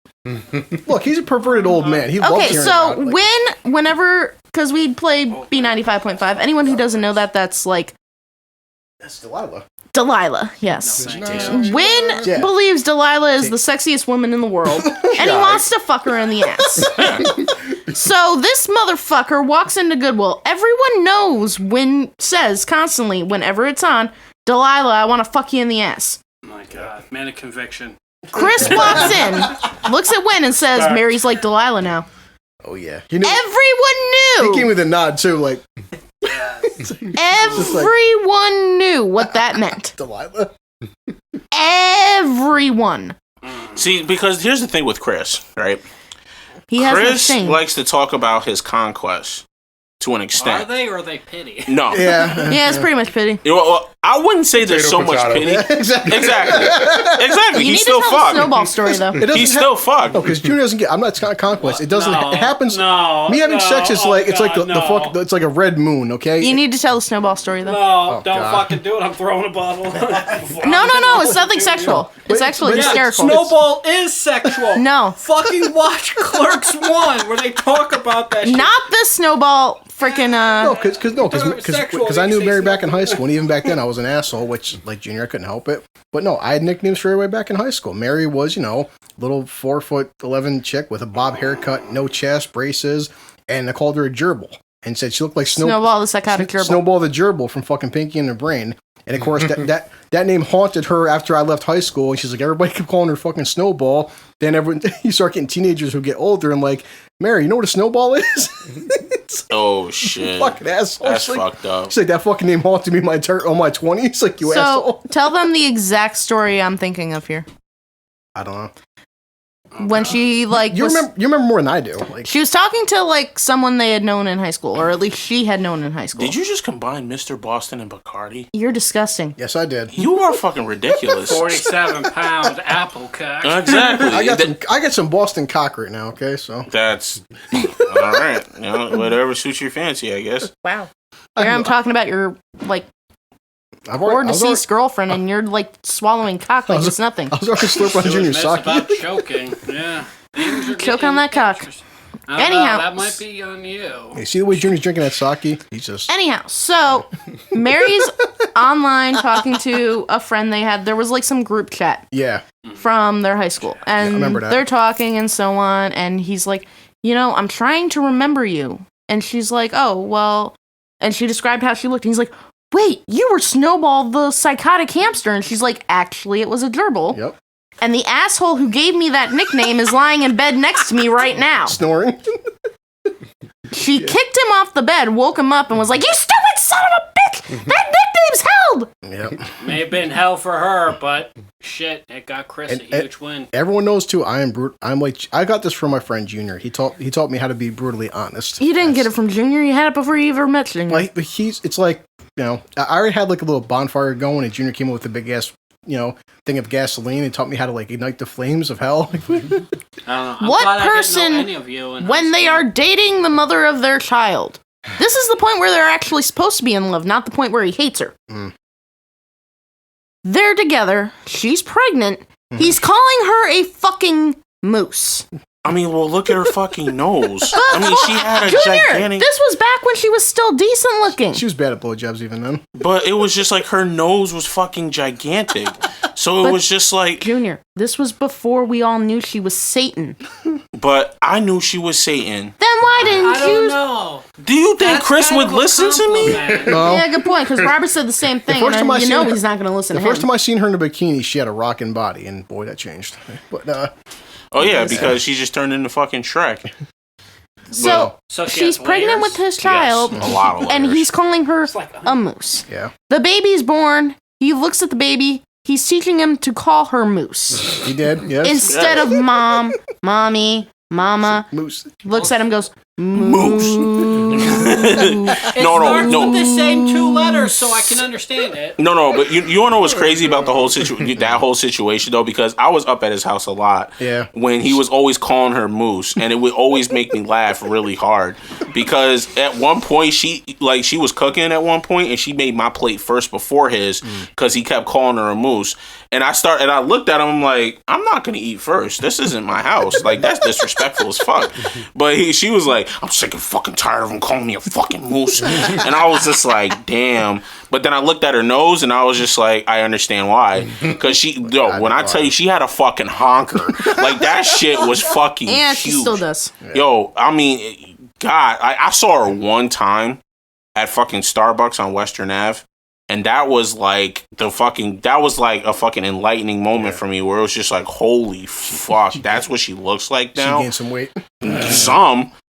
Look, he's a perverted old man. He loves Okay, hearing so about it. Like, whenever... Because we'd play B95.5. Anyone who doesn't know that, that's like... that's Delilah. Delilah, yes. Wynn Yeah. believes Delilah is the sexiest woman in the world, and he wants to fuck her in the ass. So this motherfucker walks into Goodwill. Everyone knows Wynn says constantly, whenever it's on, Delilah, I want to fuck you in the ass. Oh my God, man of conviction. Chris walks in, looks at Wynn, and says, Mary's like Delilah now. Oh yeah. He knew. Everyone He gave knew. me the nod too. Like Everyone knew what that meant. Delilah. Everyone. See, because here's the thing with Chris, right? He has no Chris shame. likes to talk about his conquests to an Are extent. they or are they pity? No. Yeah. Yeah, it's pretty much pity. You know, well, I wouldn't say there's so Potato, much potato. pity. Exactly. Exactly. You He's need still to tell the fucked. snowball story, though. It doesn't He's ha- still fucked. No, because Junior doesn't get. I'm not. It's not conquest. It doesn't. No, It happens. no, Me having no, sex is oh like it's like God, the fuck. no. It's like a red moon. Okay. You need to tell the snowball story, though. No, don't God. fucking do it. I'm throwing a bottle. No, it's nothing sexual. It's actually but- hysterical. Snowball is sexual. No. Fucking watch Clerks 1 where they talk about that shit. Not the snowball freaking, No, Sexual because I knew makes Mary sense. back in high school, and even back then I was an asshole, which like Junior I couldn't help it. But no, I had nicknames for everybody back in high school. Mary was, little 4'11" chick with a bob haircut, no chest, braces, and I called her a gerbil and said she looked like Snowball the psychotic gerbil. Snowball the gerbil from fucking Pinky and the Brain. And of course, that name haunted her after I left high school. And she's like, everybody kept calling her fucking Snowball. Then you start getting teenagers who get older and like, Mary, you know what a snowball is? Oh, shit. Fucking asshole. That's She's like, fucked up. she's like, that fucking name haunted me my 20s. Like, you So, asshole. tell them the exact story I'm thinking of here. I don't know. when she like You remember more than I do. Like, she was talking to like someone they had known in high school, or at least she had known in high school. Did you just combine Mr. Boston and Bacardi? You're disgusting. yes, I did. You are fucking ridiculous. 47-pound apple cock. Exactly. I got some Boston cock right now. Okay, so That's all right. You know, whatever suits your fancy, I guess. Wow. Here I'm talking about your like poor deceased girlfriend, and you're like swallowing cock like it's nothing. I was already slurping on Junior's That's sake. about choking. Yeah. Choke on that cock. Anyhow, that might be on you. You see the way Junior's drinking that sake? He's just. Anyhow, so Mary's online talking to a friend they had. There was like some group chat Yeah. from their high school, and I remember that. they're talking and so on. And he's like, I'm trying to remember you. And she's like, oh well. And she described how she looked. And he's like, wait, you were Snowball the psychotic hamster. And she's like, actually, it was a gerbil. Yep. And the asshole who gave me that nickname is lying in bed next to me right now. Snoring. She kicked him off the bed, woke him up, and was like, you stupid son of a bitch! That nickname's held! Yep. May have been hell for her, but shit, it got Chris a huge win. Everyone knows too. I got this from my friend Junior. He taught me how to be brutally honest. You didn't get it from Junior. You had it before you ever met Junior. Like, but it's like, I already had like a little bonfire going, and Junior came up with a big ass, thing of gasoline and taught me how to like ignite the flames of hell. I don't know. I'm What glad I didn't know person, any of you in high when they school. are dating the mother of their child, this is the point where they're actually supposed to be in love, not the point where he hates her. They're together. She's pregnant. He's calling her a fucking moose. I mean, well, look at her fucking nose. I mean, she had a Junior, gigantic. this was back when she was still decent looking. She was bad at blowjobs even then. But it was just like her nose was fucking gigantic. So it was just like. Junior, this was before we all knew she was Satan. But I knew she was Satan. Then why didn't I you? don't know. Do you think That's Chris kind would of a listen to me? compliment. No. Yeah, good point. Because Robert said the same thing, first and time I he's seen her- not going to listen The to him. first time I seen her in a bikini, she had a rockin' body, and boy, that changed. But Oh, yeah, because she just turned into fucking Shrek. So So she she's has pregnant layers? with his child, Yes, a lot of and layers. he's calling her like a moose. yeah, The baby's born. He looks at the baby. He's teaching him to call her moose he did. Yes, instead of mom, mommy, mama. moose. Looks at him, goes moose. It starts no. with the same two letters, so I can understand it. No, but you want to know what's crazy about the whole that whole situation though? Because I was up at his house a lot. Yeah. When he was always calling her Moose, and it would always make me laugh really hard because at one point she was cooking at one point and she made my plate first before his because he kept calling her a moose. And I looked at him, I'm like, I'm not gonna eat first. This isn't my house. Like that's disrespectful as fuck. But she was like, I'm sick and fucking tired of him calling me a fucking moose. And I was just like, damn. But then I looked at her nose and I was just like, I understand why. Because when I tell you, she had a fucking honker. Like that shit was fucking And huge. she still does. Yo, I mean, God, I saw her one time at fucking Starbucks on Western Ave. And that was like a fucking enlightening moment for me where it was just like, holy fuck, that's what she looks like now. She gained some weight.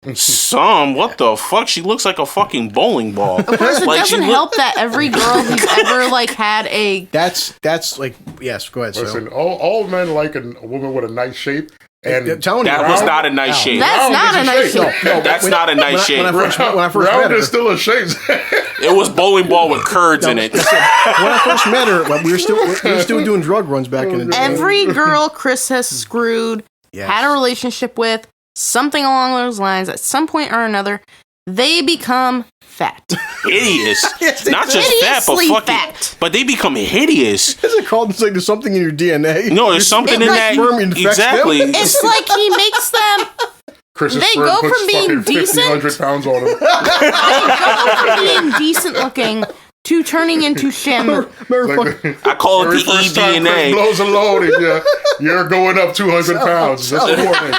Some, what the fuck? She looks like a fucking bowling ball. Of course, it doesn't help that every girl who's ever like had a That's like yes. Go ahead. Listen, So all men like a woman with a nice shape. And telling you, That was not a nice shape. That's not a nice shape. That's not a nice shape. When I first met round her, is still a shape. It was bowling ball with curds in it. when I first met her, we were still doing drug runs back in the day. every girl Chris has screwed, Yes. had a relationship with, something along those lines, at some point or another, they become fat. Hideous. Yes, they Not do. just fat, but Hideously fucking. fat. But they become hideous. Is it called? It's like there's something in your DNA. No, there's something in like that. sperm infects Exactly. them. It's like he makes them Chris's They sperm go puts from being fucking decent- 1,500 pounds on him. go from being decent looking to turning into Shamu. Remember fuck- I call it Every the first time Chris eDNA. blows a load, and you're going up 200 pounds. That's warning.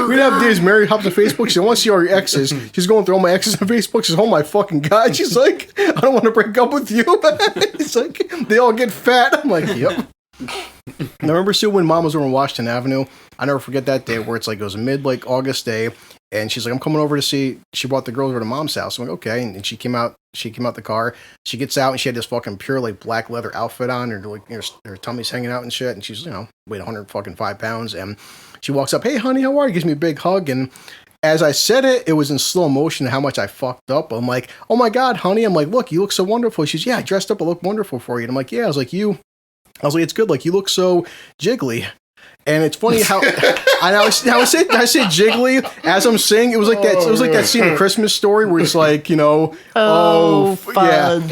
We'd have days. Mary hops on Facebook. She said, I want to see all your exes. She's going through all my exes on Facebook. She's, oh my fucking God. She's like, I don't want to break up with you. It's like, they all get fat. I'm like, yep. And I remember, Sue, when Mom was over in Washington Avenue, I never forget that day where it's like, it was a mid-August day. And she's like, I'm coming over to see, she brought the girls over to Mom's house. I'm like, okay. And she came out she came out the car. She gets out and she had this fucking pure like black leather outfit on. Her tummy's hanging out and shit. And she's weighed 105 pounds. And she walks up, "Hey, honey, how are you?" Gives me a big hug. And as I said it was in slow motion how much I fucked up. I'm like, "Oh my God, honey." I'm like, "Look, you look so wonderful." She's, "Yeah, I dressed up. I look wonderful for you." And I'm like, "Yeah." I was like, "It's good. Like, you look so jiggly." And it's funny how I say jiggly as I'm saying. It was like that. It was like that scene in Christmas Story where it's like, yeah.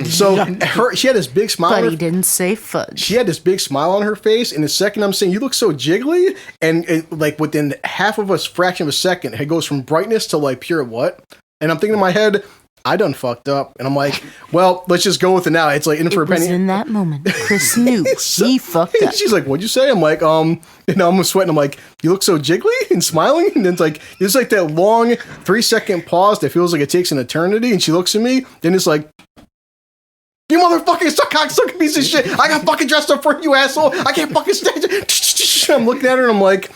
So she had this big smile. But he didn't say fudge. She had this big smile on her face, and the second I'm saying, "You look so jiggly," and like within half of a fraction of a second, it goes from brightness to like pure what? And I'm thinking in my head, I done fucked up. And I'm like, well, let's just go with it now. It's like in for a penny. In that moment, Chris knew he fucked up. She's like, "What'd you say?" I'm like, and I'm sweating. I'm like, "You look so jiggly," and smiling. And then it's like, there's like that long 3-second pause that feels like it takes an eternity. And she looks at me. Then it's like, "You motherfucking suck piece of shit. I got fucking dressed up for you, asshole. I can't fucking stand it." I'm looking at her and I'm like,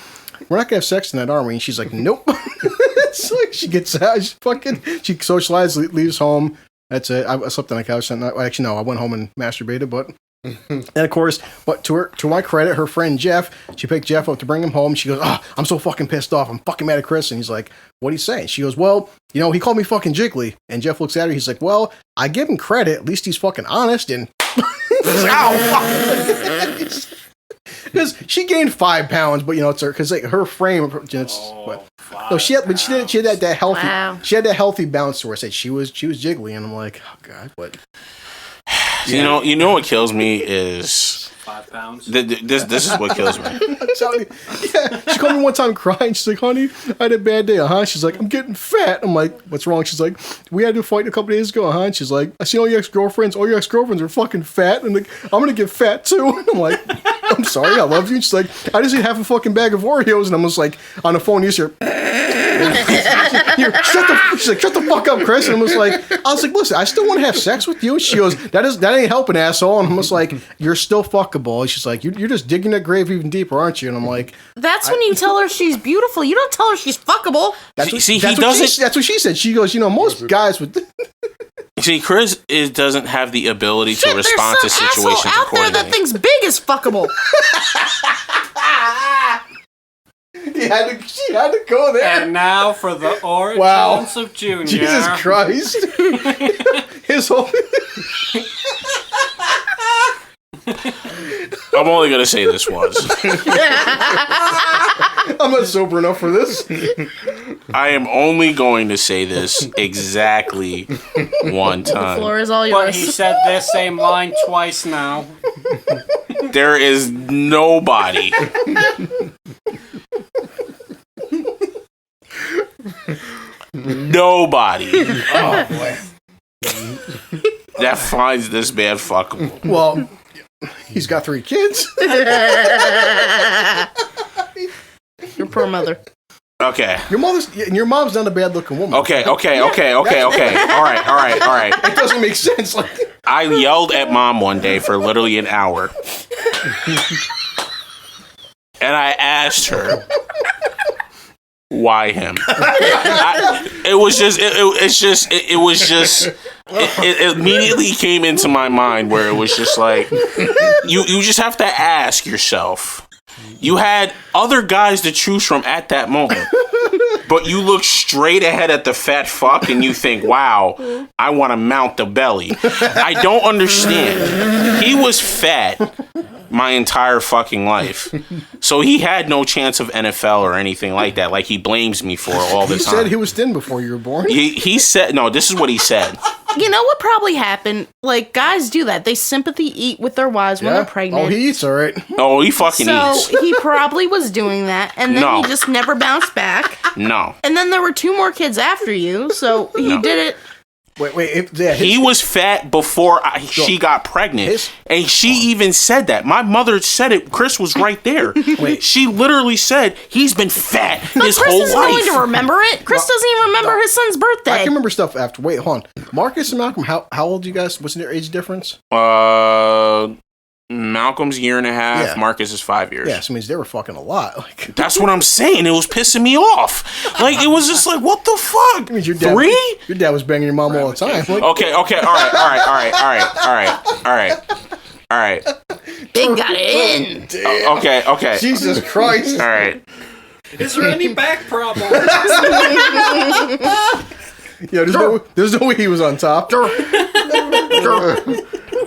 "We're not gonna have sex tonight, are we?" And she's like, "Nope." It's like she gets out, she socializes, leaves home. That's it. I slept on the couch that night. Actually, no, I went home and masturbated. But and of course, but to my credit, her friend Jeff, she picked Jeff up to bring him home. She goes, "Oh, I'm so fucking pissed off. I'm fucking mad at Chris." And he's like, "What do you say?" She goes, "Well, he called me fucking jiggly." And Jeff looks at her. He's like, "Well, I give him credit. At least he's fucking honest." And because she gained 5 pounds, but it's her because like her frame. No, she had that healthy. Wow. She had that healthy bounce to her. I said she was jiggly, and I'm like, oh God, what? You know what kills me is 5 pounds. This is what kills me. I'm telling you. Yeah, she called me one time crying. She's like, "Honey, I had a bad day, huh?" She's like, "I'm getting fat." I'm like, "What's wrong?" She's like, "We had to fight a couple days ago, huh?" And she's like, "I see all your ex-girlfriends. All your ex-girlfriends are fucking fat." And like, "I'm gonna get fat too." And I'm like, "I'm sorry, I love you." And she's like, "I just ate half a fucking bag of Oreos." And I'm just like, on the phone, she's like, "Shut the fuck up, Chris." And I was like, "Listen, I still want to have sex with you." And she goes, that ain't helping, asshole." And I'm just like, "You're still fuckable." And she's like, you're just digging that grave even deeper, aren't you?" And I'm like, that's when you tell her she's beautiful. You don't tell her she's fuckable. That's what she said. She goes, "Most guys would." See, Chris doesn't have the ability to respond to situations out accordingly. there that thinks big is fuckable. She had to go there. And now for the origins of Junior. Jesus Christ. His whole... I'm only going to say this once. I'm not sober enough for this. I am only going to say this exactly one time. The floor is all yours. But he said this same line twice now. There is nobody oh boy, that finds this man fuckable. Well, he's got 3 kids. Your poor mother. Okay. Your mom's not a bad looking woman. Okay. All right. It doesn't make sense. I yelled at Mom one day for literally an hour. And I asked her, why him? It immediately came into my mind where it was just like, you just have to ask yourself. You had other guys to choose from at that moment, but you look straight ahead at the fat fuck and you think, wow, I want to mount the belly. I don't understand. He was fat my entire fucking life. So he had no chance of NFL or anything like that. Like he blames me for all the time. He said he was thin before you were born. He said, no, this is what he said. You know what probably happened? Like, guys do that. They sympathy eat with their wives when they're pregnant. Oh, he eats, all right. Oh, he fucking eats. So he probably was doing that, and then he just never bounced back. No. And then there were 2 more kids after you, so he did it. Wait. He was fat before she got pregnant. And she even said that. My mother said it. Chris was right there. Wait. She literally said he's been fat his Chris whole life. Chris isn't going to remember it. Chris doesn't even remember his son's birthday. I can remember stuff after. Wait, hold on. Marcus and Malcolm, how old are you guys? What's their age difference? Malcolm's 1.5 years. Yeah. Marcus is 5 years. Yeah, so it means they were fucking a lot. Like, That's what I'm saying. It was pissing me off. Like, it was just like, what the fuck? I mean, your dad, 3? Your dad was banging your mom all the time. Like, Okay. All right. They got it in. Okay. Jesus Christ. All right. Is there any back problem? Yeah, there's no way he was on top.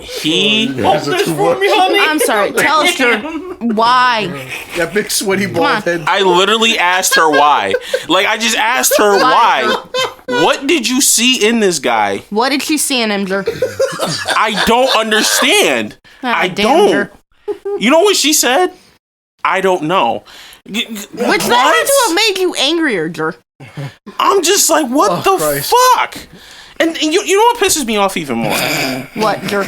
He. I'm sorry. Tell us, Drew, why? That big sweaty bald head. I literally asked her why. Like, I just asked her why. What did you see in this guy? What did she see in him, Drew? I don't understand. I damn, don't. Drew. You know what she said? I don't know. Which that had to have made you angrier, Drew. I'm just like, what the Christ. fuck? And you know what pisses me off even more? What, Drew?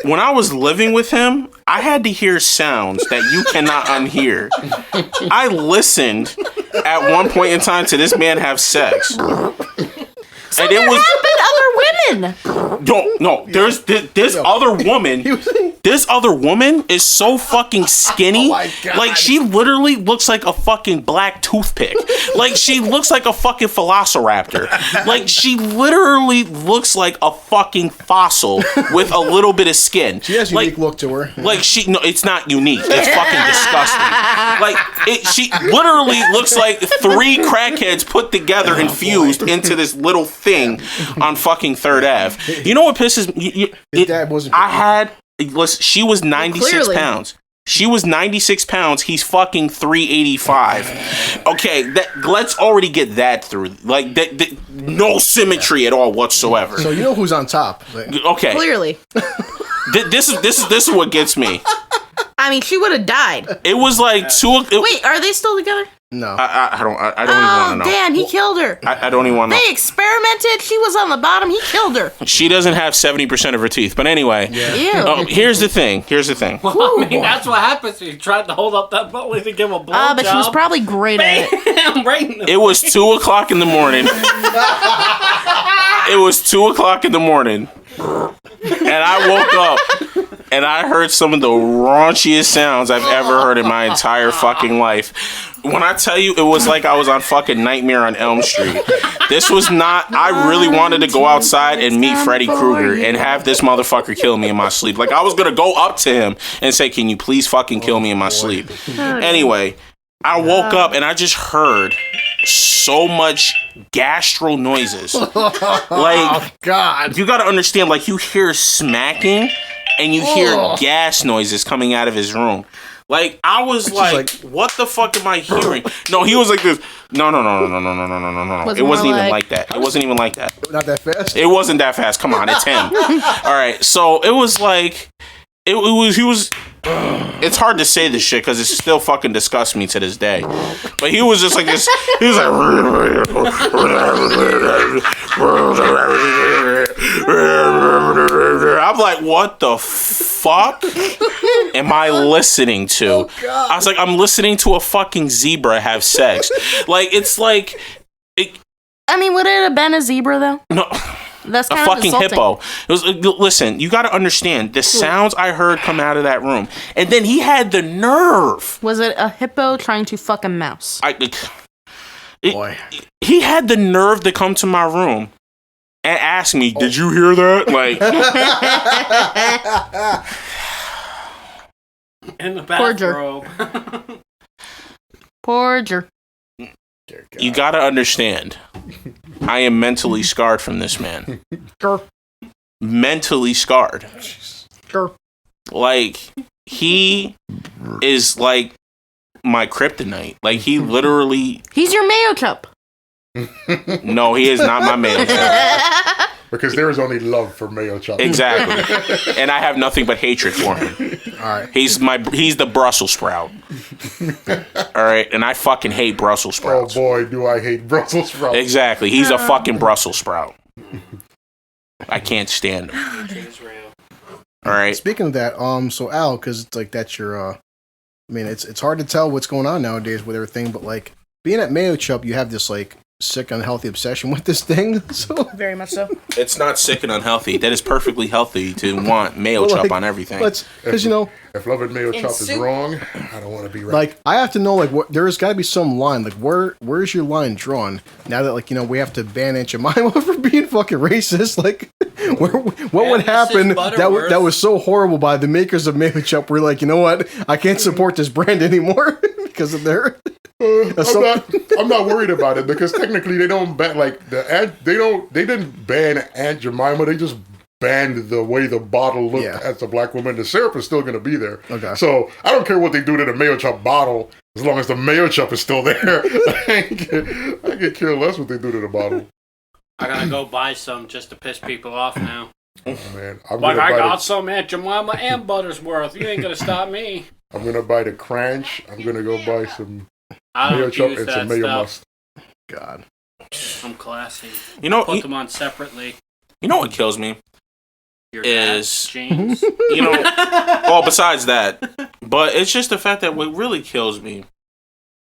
When I was living with him, I had to hear sounds that you cannot unhear. I listened at one point in time to this man have sex. So and there it was have been other women. no. There's this other woman. This other woman is so fucking skinny. Oh my God. Like, she literally looks like a fucking black toothpick. Like, she looks like a fucking velociraptor. Like, she literally looks like a fucking fossil with a little bit of skin. She has a unique look to her. Like, no, it's not unique. It's fucking disgusting. Like, she literally looks like 3 crackheads put together and fused into this little thing on fucking 3rd Ave. You know what pisses me? His dad wasn't. Listen, she was 96 Clearly. pounds. She was 96 pounds. He's fucking 385. Okay, let's already get that through. Like, that no symmetry at all whatsoever. So you know who's on top. Like, Okay, Clearly. this is what gets me. I mean, she would have died. It was like 2. Wait, are they still together? no. I don't even want to know. Dan, he killed her. I don't even want to know. They experimented. She was on the bottom. He killed her. She doesn't have 70% of her teeth. But anyway, Ew. here's the thing. Well, I mean, that's what happens. He tried to hold up that belly to give a blowjob. But she was probably great at it. right in the It was 2:00 in the morning. It was 2:00 in the morning. And I woke up and I heard some of the raunchiest sounds I've ever heard in my entire fucking life. When I tell you, it was like I was on fucking Nightmare on Elm Street. This was not, I really wanted to go outside and meet Freddy Krueger and have this motherfucker kill me in my sleep. Like, I was gonna go up to him and say, can you please fucking kill me in my sleep? Anyway, I woke up and I just heard so much gastral noises. Like, God. you gotta understand, like, you hear smacking and you hear gas noises coming out of his room. Like, I was like, what the fuck am I hearing? No, he was like this. No. Was It wasn't more even like- like that. It wasn't even like that. Not that fast. It wasn't that fast. Come on, it's him. All right, so it was like, he was. It's hard to say this shit because it still fucking disgusts me to this day. But he was just like this. He was like, I'm like, what the fuck am I listening to? I was like, I'm listening to a fucking zebra have sex. Like, it's like, I mean, would it have been a zebra, though? no. That's A kind of fucking insulting. hippo. It was, listen, you got to understand the sounds I heard come out of that room, and then he had the nerve. Was it a hippo trying to fuck a mouse? Boy. He had the nerve to come to my room and ask me, "Did you hear that?" Like, in the Poor Jer. bathrobe. Poor Jer. you got to understand. I am mentally scarred from this man. Sure. Mentally scarred. Sure. Like, he is like my kryptonite. Like, he literally. He's your mayo chop. No, he is not my man. Because there is only love for Mayo Chop. Exactly. And I have nothing but hatred for him. All right. He's the Brussels sprout. All right, and I fucking hate Brussels Oh sprouts. boy, do I hate Brussels sprouts. Exactly. He's a fucking Brussels sprout. I can't stand him. It's real. All right. Speaking of that, so Al, because it's like that's your, I mean, it's hard to tell what's going on nowadays with everything, but like being at Mayo Chup, you have this like sick, unhealthy obsession with this thing. So Very much so. It's not sick and unhealthy. That is perfectly healthy to want mayo chop on everything. Because if loving mayo chop is soup. wrong, I don't want to be right. like I have to know what there's got to be some line. Like where's your line drawn? Now that we have to ban Aunt Jemima for being fucking racist. Like what would happen that was so horrible by the makers of mayo chop? We're like, you know what? I can't support this brand anymore because of their. I'm not worried about it because technically they don't ban they didn't ban Aunt Jemima. They just banned the way the bottle looked as a black woman. The syrup is still going to be there. Okay. So I don't care what they do to the mayo chop bottle as long as the mayo chop is still there. I could care less what they do to the bottle. I gotta go buy some just to piss people off now. Oh, man, But I got some Aunt Jemima and Buttersworth. You ain't gonna stop me. I'm gonna buy the Crunch. I'm gonna go buy some I mayo don't chop use and that some mayo stuff. must. God. I'm classy. Put them on separately. You know what kills me? Your Is- jeans. Well, besides that, but it's just the fact that what really kills me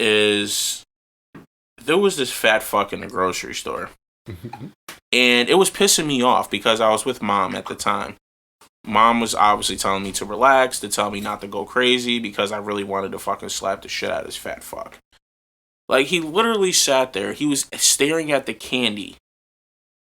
is there was this fat fuck in the grocery store. And it was pissing me off because I was with Mom at the time. Mom was obviously telling me to relax, to tell me not to go crazy because I really wanted to fucking slap the shit out of this fat fuck. Like, he literally sat there. He was staring at the candy.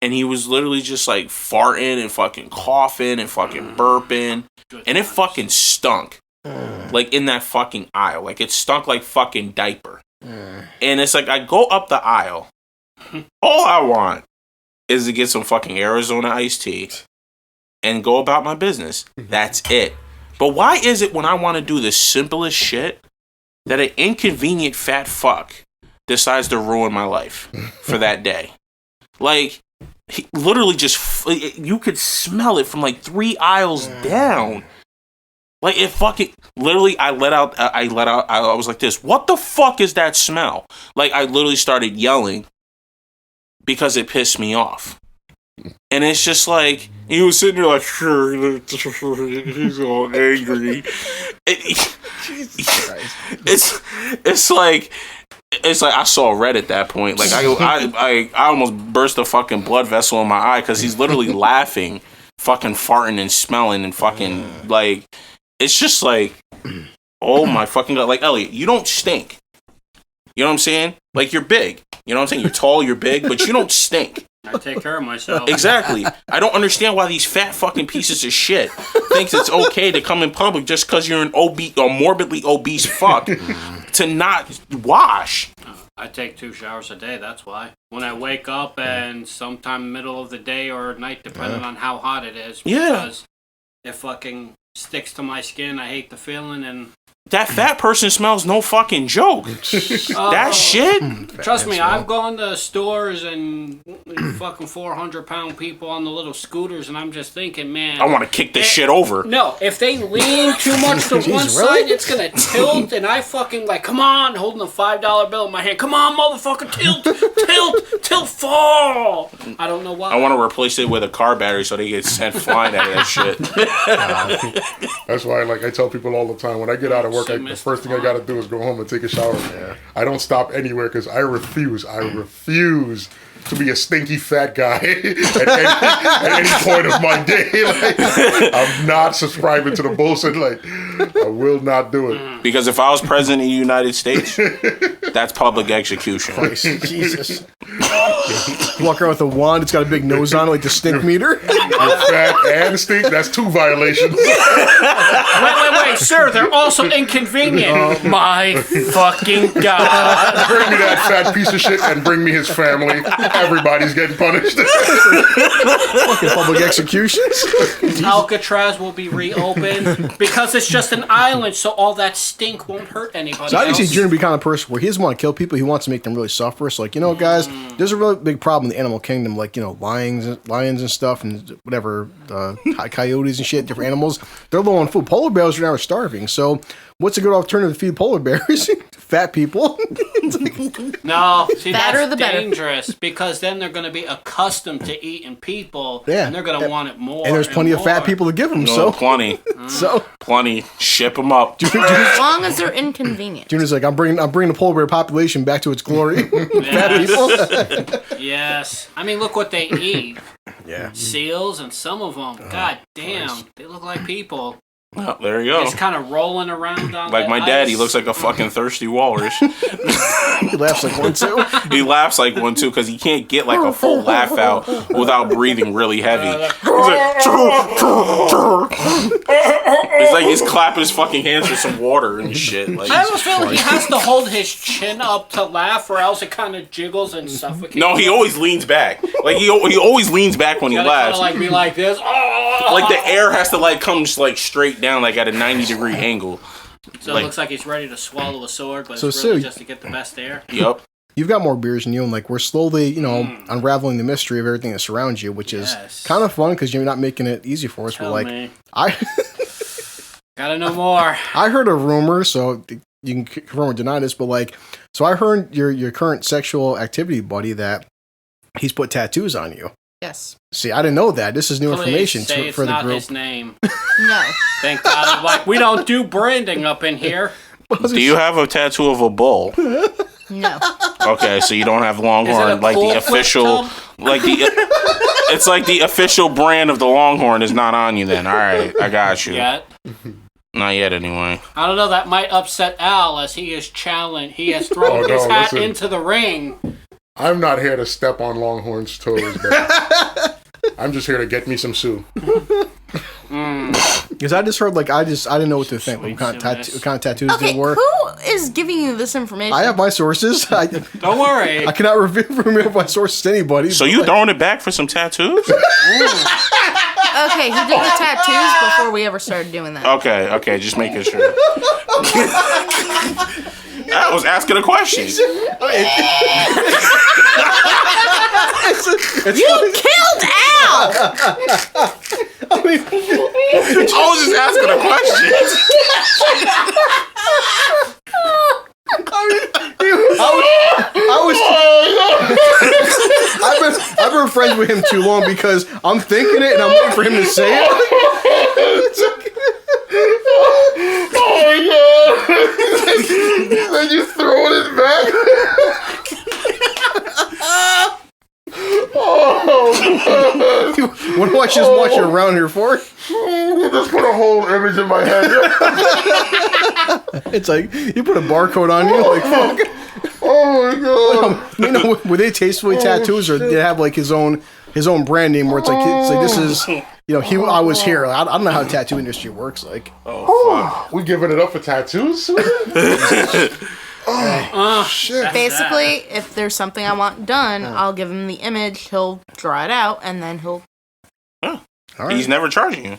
And he was literally just, like, farting and fucking coughing and fucking burping. And it fucking stunk. Like, in that fucking aisle. Like, it stunk like fucking diaper. And it's like, I go up the aisle. All I want is to get some fucking Arizona iced tea and go about my business. That's it. But why is it when I want to do the simplest shit that an inconvenient fat fuck decides to ruin my life for that day? Like, he literally just, you could smell it from like 3 aisles down. Like, it fucking, literally, I was like this, what the fuck is that smell? Like, I literally started yelling because it pissed me off. And it's just like, he was sitting there like, he's all angry. It's like I saw red at that point. Like, I almost burst a fucking blood vessel in my eye because he's literally laughing, fucking farting and smelling and fucking, like, it's just like, oh my fucking God. Like, Elliot, you don't stink. You know what I'm saying? Like, you're big. You know what I'm saying? You're tall, you're big, but you don't stink. I take care of myself. Exactly. I don't understand why these fat fucking pieces of shit thinks it's okay to come in public just because you're an obese or morbidly obese fuck to not wash. I take 2 showers a day, that's why. When I wake up and sometime middle of the day or night, depending on how hot it is. Because it fucking sticks to my skin. I hate the feeling, and that fat person smells no fucking joke. That shit. Trust me, I've gone to stores and fucking 400-pound people on the little scooters, and I'm just thinking, man, I want to kick this shit over. No, if they lean too much to one side, it's gonna tilt, and I fucking like, come on, holding a $5 bill in my hand, come on, motherfucker, tilt, fall. I don't know why. I want to replace it with a car battery so they get sent flying out of that shit. That's why, like, I tell people all the time, when I get out of work, the first thing I gotta do is go home and take a shower. I don't stop anywhere because I refuse to be a stinky fat guy at any point of my day. Like, I'm not subscribing to the bullshit. Like, I will not do it. Because if I was president of the United States, that's public execution. Jesus. Walk around with a wand, it's got a big nose on it, like the stink meter. Fat and stink, that's 2 violations. Wait, sir, they're also inconvenient. My fucking God. Bring me that fat piece of shit and bring me his family. Everybody's getting punished. Fucking public executions. Alcatraz will be reopened because it's just an island, so all that stink won't hurt anybody. So I think else. he's going to be kind of person where he doesn't want to kill people. He wants to make them really suffer. So, like, you know, guys, there's a really big problem. the animal kingdom, like, lions and stuff, and whatever, coyotes and shit, different animals. They're low on food. Polar bears right now are starving. So, what's a good alternative to feed polar bears? Fat people. No, see, Fatter the that's better. dangerous because then they're going to be accustomed to eating people, Yeah. and they're going to want it more. And there's plenty of fat more. people to give them. No, So, plenty. Ship them up. As long as they're inconvenient. Junior's like, I'm bringing the polar bear population back to its glory. Fat people. Yes. I mean, look what they eat. Yeah. Seals and some of them. God damn. They look like people. Well, there you go. Just kind of rolling around on Like the my dad, he ice. looks like a fucking thirsty walrus. He laughs like one too. He laughs like one too because he can't get like a full laugh out without breathing really heavy. He's like he's clapping his fucking hands for some water and shit. Like, I almost feel like he has to hold his chin up to laugh, or else it kind of jiggles and suffocates. no, he always leans back. Like he always leans back when he Gotta laughs. kinda, like be like this. Like the air has to like come just like straight down, like at a 90-degree angle. So like- it looks like he's ready to swallow a sword, but So, it's really Sue- just to get the best air. Yup. You've got more beers than you, and like we're slowly, unraveling the mystery of everything that surrounds you, which is Yes. kind of fun because you're not making it easy for us. Tell But like, me. I Gotta know more. I heard a rumor, so you can confirm or deny this, but like, so I heard your current sexual activity buddy that he's put tattoos on you. Yes. See, I didn't know that. This is new Please information say it's for the not group. his name. No. Thank God. I'm like, we don't do branding up in here. Do you have a tattoo of a bull? No. Okay, so you don't have Is it Longhorn, a like cool the official, flip like the. It's like the official brand of the Longhorn is not on you. Then, all right, I got you. Yet. Not yet, anyway. I don't know. That might upset Al as he is challenged. He has thrown Oh, no, his hat listen. into the ring. I'm not here to step on Longhorn's toes, but I'm just here to get me some Sue. Because I just heard like I didn't know what to think. Sweet What kind Sue. of tattoos Okay, they were. who is giving you this information? I have my sources. I Don't worry. cannot reveal my sources to anybody. So but, you like, throwing it back for some tattoos? Okay, he did the tattoos before we ever started doing that. Okay, just making sure. I was asking a question. You killed Al! I was just asking a question. I've been friends with him too long because I'm thinking it and I'm waiting for him to say it. Then you throwing it back? What do I just watch you around here for? You just put a whole image in my head. It's like you put a barcode on you, like fuck. Oh my god. Were they tastefully tattoos, or did they have like his own brand name where it's like this is I was here. I don't know how the tattoo industry works. Like, We giving it up for tattoos? Shit. Basically, if there's something I want done, I'll give him the image, he'll draw it out, and then he'll... all right. He's never charging you.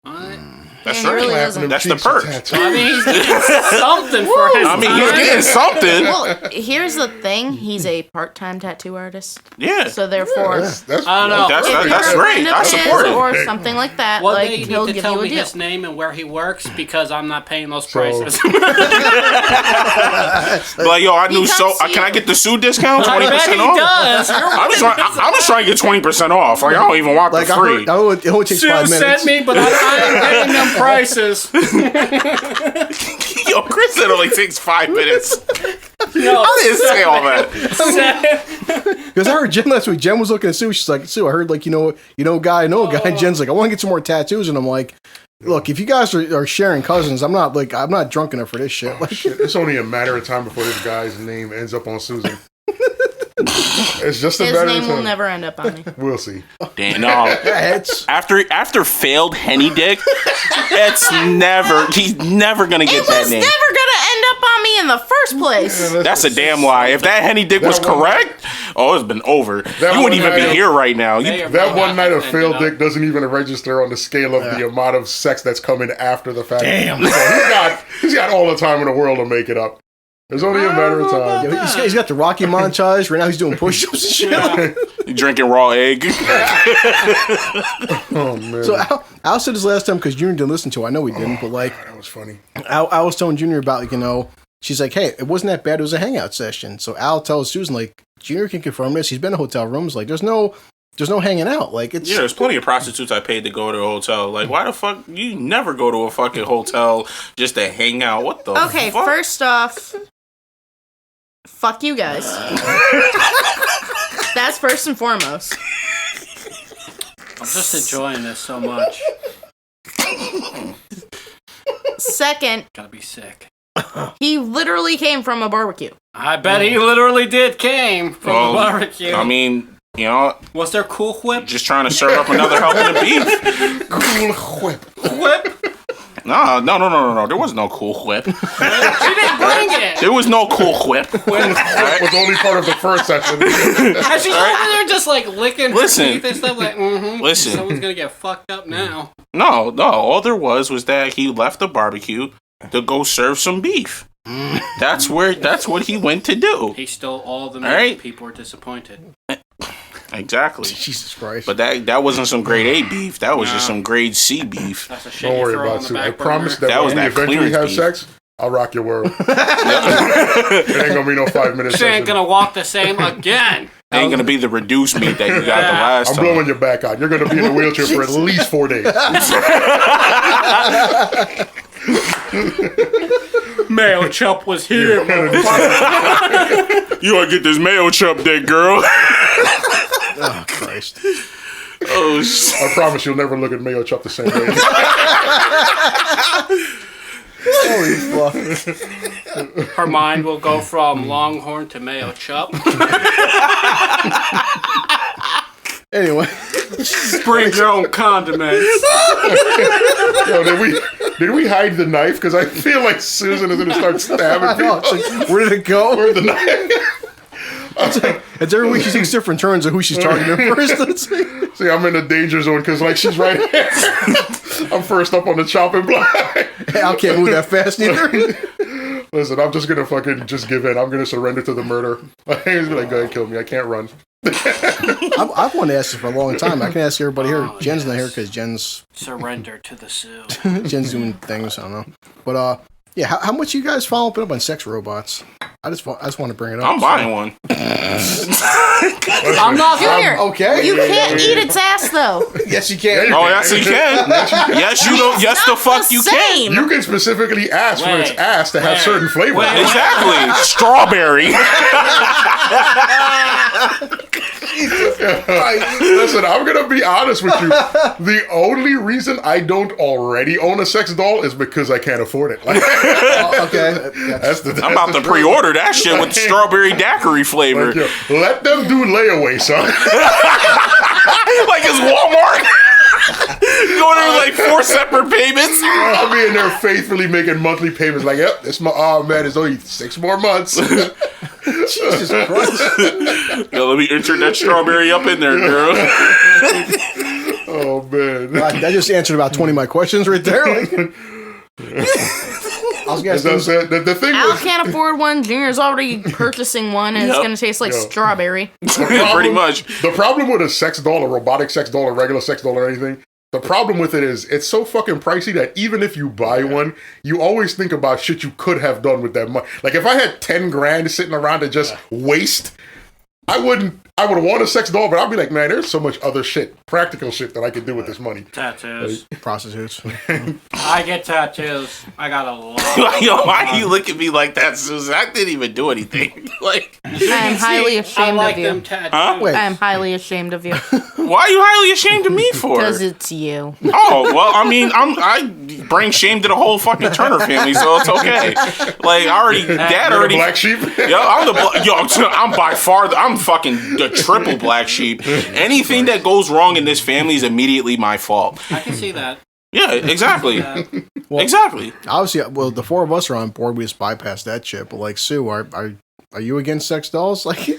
What? That's Yeah, he really right. isn't. That's the perk. I mean, he's getting something for his I mean, he's time. getting something. Well, here's the thing. He's a part-time tattoo artist. Yeah. So therefore... That's I don't know. That's if that's you're a great. friend of I his support it. or something like that, Well, like they he'll need to give tell you a me deal. his name and where he works because I'm not paying those So- prices. Like, yo, I knew comes so. to Can I you. get the Sue discount? I 20% bet he off. does. I'm just trying to get 20% off. Like, I don't even want the Like I free. heard, it only takes Sue 5 minutes. sent me, but I ain't getting them prices. Yo, Chris said it only takes 5 minutes. No, I didn't say all that. Because I heard Jen last week. Jen was looking at Sue. She's like, Sue, I heard like I know a guy. And Jen's like, I want to get some more tattoos, and I'm like, look, if you guys are sharing cousins, I'm not drunk enough for this shit. Like, Shit, it's only a matter of time before this guy's name ends up on Susan. It's just a His matter name of will time. never end up on me. We'll see. Damn, no. yeah, it's After failed Henny Dick, he's never gonna get It that was name. never gonna end up on me in the first place. That's a damn lie. If that Henny Dick was That one- correct, it's been over. You one wouldn't even be night- here right now. They You, are That really one night of not failed ended dick doesn't even register on the scale of the amount of sex that's coming after the fact. Damn. So he's got all the time in the world to make it up. It's only a matter of time. Yeah, he's got the Rocky montage. Right now he's doing push-ups and shit. Drinking raw egg. Oh, man. So Al said this last time because Junior didn't listen to it. I know he didn't, but like... That was funny. I was telling Junior about, like, you know... She's like, hey, it wasn't that bad. It was a hangout session. So Al tells Susan, like, Junior can confirm this. He's been in hotel rooms. Like, there's no hanging out. Like, it's... Yeah, there's plenty of prostitutes I paid to go to a hotel. Like, why the fuck... You never go to a fucking hotel just to hang out. What the fuck? Okay, first off... Fuck you guys. That's first and foremost. I'm just enjoying this so much. Second, Gotta be sick. he literally came from a barbecue. I bet he literally did came from a barbecue. I mean, you know... Was there Cool Whip? Just trying to serve up another helping of beef. Cool whip. Whip? No. There was no Cool Whip. She didn't bring it. There was no Cool Whip. Whip was only part of the first session. And she's over there just like licking her Listen. teeth and stuff like, Listen. someone's gonna get fucked up now. No. All there was that he left the barbecue to go serve some beef. That's what he went to do. He stole all the meat. Right. People were disappointed. Exactly. Jesus Christ. But that wasn't some grade A beef. That was just some grade C beef. That's a shit Don't you worry throw about on it, the Sue. I back promise burner. that was when we that eventually clearance have beef. sex, I'll rock your world. It ain't gonna be no 5 minutes. She ain't gonna walk the same again. Ain't gonna be the reduced meat that you got the last I'm time. blowing your back out. You're gonna be in a wheelchair for at least 4 days. Mayo Chump was here. You wanna get this mayo chump dick, girl? Oh, Christ. Oh, shit. I promise you'll never look at Mayo Chup the same way. Holy fuck. Her mind will go from Longhorn to Mayo Chump. Anyway. Bring your own condiments. Yo, did we hide the knife? Because I feel like Susan is gonna start stabbing people. It's like, where did it go? Where's the knife? It's every week she takes different turns of who she's targeting first. See, I'm in the danger zone because like she's right here. I'm first up on the chopping block. Hey, I can't move that fast either. Listen, I'm just gonna fucking just give in. I'm gonna surrender to the murder. He's gonna go ahead and kill me. I can't run. I've wanted to ask this for a long time. I can ask everybody here. Jen's not here because Jen's Surrender to the Sioux. doing things. I don't know. But yeah, how much you guys follow up on sex robots? I just want to bring it up. I'm buying one. I'm not here. Okay. You can't eat its ass though. Yes, you can. Oh, yes, you can. Yes, you don't. Yes, the fuck the you can. same. You can specifically ask for its Wait, ass to have wait, certain flavors. wait. Exactly. Strawberry. Listen, I'm gonna be honest with you. The only reason I don't already own a sex doll is because I can't afford it. Like, Okay. Yeah. that's the. I'm about to pre-order that shit with strawberry daiquiri flavor. Like, yo, let them do layaway, son. Like it's Walmart. Going to like 4 separate payments. I'll be in there faithfully making monthly payments. Like, yep, it's my. Oh man, it's only 6 more months. Jesus Christ. Yo, let me insert that strawberry up in there, girl. Oh man. That just answered about 20 of my questions right there. Like, I was gonna As I say, said, the thing Al was, can't afford one. Junior's already purchasing one, and it's Yep. gonna taste like Yo. strawberry. Pretty much. the problem with a sex doll, a robotic sex doll, a regular sex doll, or anything. The problem with it is it's so fucking pricey that even if you buy one, you always think about shit you could have done with that money. Like if I had 10 grand sitting around to just waste, I would want a sex doll, but I'd be like, man, there's so much other shit, practical shit that I could do with this money. Tattoos. prostitutes. I get tattoos. I got a lot. Yo, why do you look at me like that, Susan? I didn't even do anything. Like, I am highly I ashamed like of them you. tattoos. Huh? Wait. I am highly ashamed of you why are you highly ashamed of me for? because it's you. Oh, well, I mean, I bring shame to the whole fucking Turner family, so it's okay. Like, Dad You're the already. black sheep. I'm by far, I'm fucking the triple black sheep. Anything that goes wrong in this family is immediately my fault. I can see that. Yeah, exactly. Well, Exactly. Obviously, well, the 4 of us are on board. We just bypassed that shit. But like, Sue, are you against sex dolls? Like, I mean,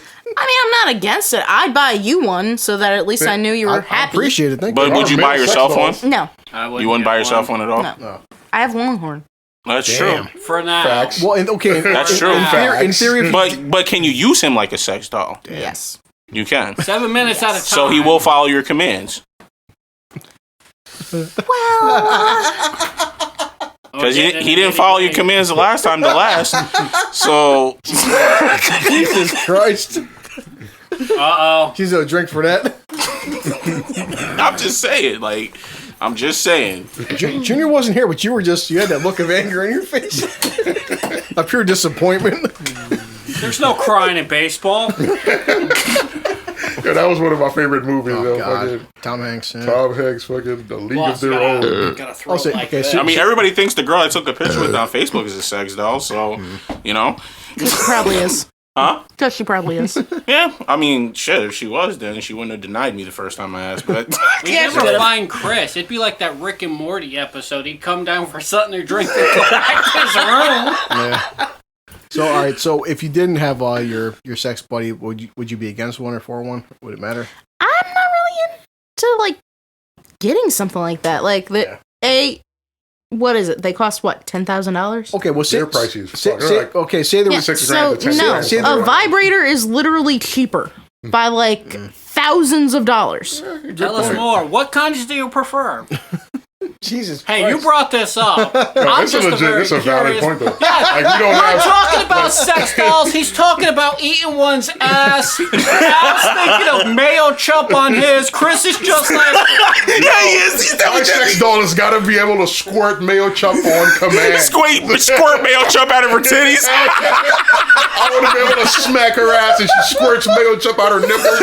I'm not against it. I'd buy you one so that at least I knew you were I happy. appreciate it. Thank But you. would you buy yourself one? No, I You wouldn't buy yourself one at all? no. I have Longhorn. That's Damn. true. For now. Facts. Well, okay, That's true. In theory, But can you use him like a sex doll? Yes. You can. 7 minutes at a time. So he will follow your commands. Well, Because he didn't follow your commands the last time. So Jesus Christ. Uh-oh. She's a drink for that. I'm just saying, like, Junior wasn't here, but you had that look of anger in your face. A pure disappointment. There's no crying in baseball. Yeah, that was one of my favorite movies. Oh, though. God. Fucking Tom Hanks. Yeah. Tom Hanks, fucking The League Boss of Their Own. gotta throw I'll say- it like okay, that. so- I mean, everybody thinks the girl I took the picture with on Facebook is a sex doll. So, you know, she probably is. huh? Because she probably is. Yeah. I mean, shit. If she was, then she wouldn't have denied me the first time I asked. But We never find Chris. It'd be like that Rick and Morty episode. He'd come down for something to drink and go back to his room. Yeah. So all right. So if you didn't have your sex buddy, would you be against one or for one? Would it matter? I'm not really into like getting something like that. Like what is it? They cost what, $10,000? Okay. Well, They're pricey as fuck. They're like say there Yeah, was $6 so grand to $10 no, grand. Say a there- vibrator is literally cheaper by like thousands of dollars. Tell us more. What kinds do you prefer? Jesus. Hey, Christ. you brought this up. No, I'm it's a just a legit, very it's a valid curious- point though. Yeah, Like we don't we're have. talking about sex dolls. He's talking about eating one's ass. I was thinking of mayo chop on his. Chris is just like, yeah, he is. He's My sex doll has got to be able to squirt mayo chop on command. squirt mail chop out of her titties. I want to be able to smack her ass and she squirts mayo chop out her nipples.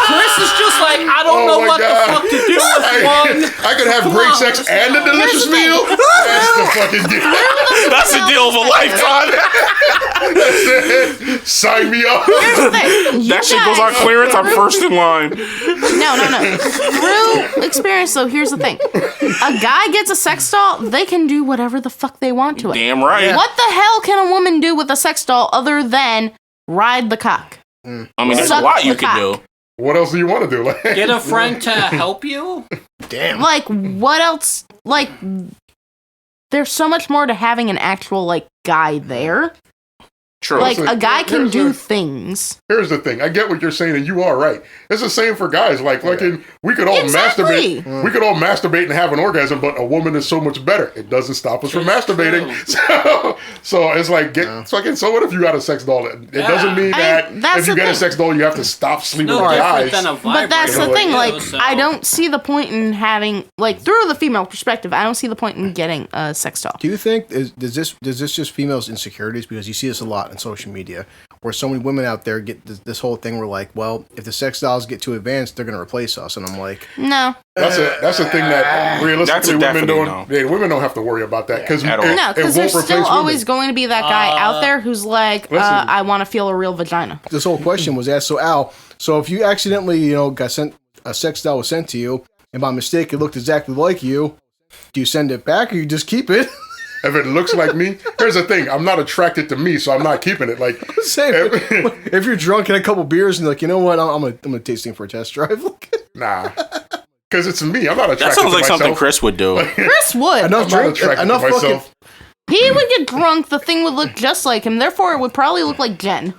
Chris is just like, I don't know my what God. the fuck to do with one. I could have great sex and a delicious meal. That's the fucking deal. That's the deal of a lifetime. That's it. Sign me up. Here's the thing. That shit goes on clearance. I'm first in line. No. Through experience, though, here's the thing. A guy gets a sex doll, they can do whatever the fuck they want to it. Damn right. What the hell can a woman do with a sex doll other than ride the cock? I mean, there's a Suck lot you the can cock. do. What else do you want to do? Like, Get a friend to help you? Damn. Like, what else? Like, there's so much more to having an actual, like, guy there. True. Like, Listen, a guy can here's do the- things. Here's the thing. I get what you're saying, and you are right. It's the same for guys. Like, fucking, we could all Exactly. masturbate. We could all masturbate and have an orgasm, but a woman is so much better. It doesn't stop us from masturbating. So it's like, so what if you got a sex doll? It doesn't mean that that's if you the get a thing. sex doll, you have to stop sleeping No with different guys. than a vibrator. But that's the Like, thing, like, so- I don't see the point in having, like, through the female perspective, I don't see the point in getting a sex doll. Do you think does this just females' insecurities? Because you see this a lot on social media, where so many women out there get this whole thing where like, well, if the sex dolls get too advanced, they're gonna replace us, and I'm like, No. That's the thing that realistically That's a women definite don't. Yeah, women don't have to worry about that because At all. No, because there's still always going to be that guy out there who's like, Listen. I want to feel a real vagina. this whole question was asked. So Al, so if you accidentally, got sent a sex doll was sent to you, and by mistake it looked exactly like you, do you send it back or you just keep it? If it looks like me, here's the thing: I'm not attracted to me, so I'm not keeping it. Like, Same. If you're drunk and a couple beers and you're like, you know what, I'm gonna tasting for a test drive. nah, because it's me. I'm not attracted. That sounds like to something myself. Chris would do. Chris would. enough I'm not drink, attracted enough to fucking. myself. He would get drunk, the thing would look just like him, therefore it would probably look like Jen.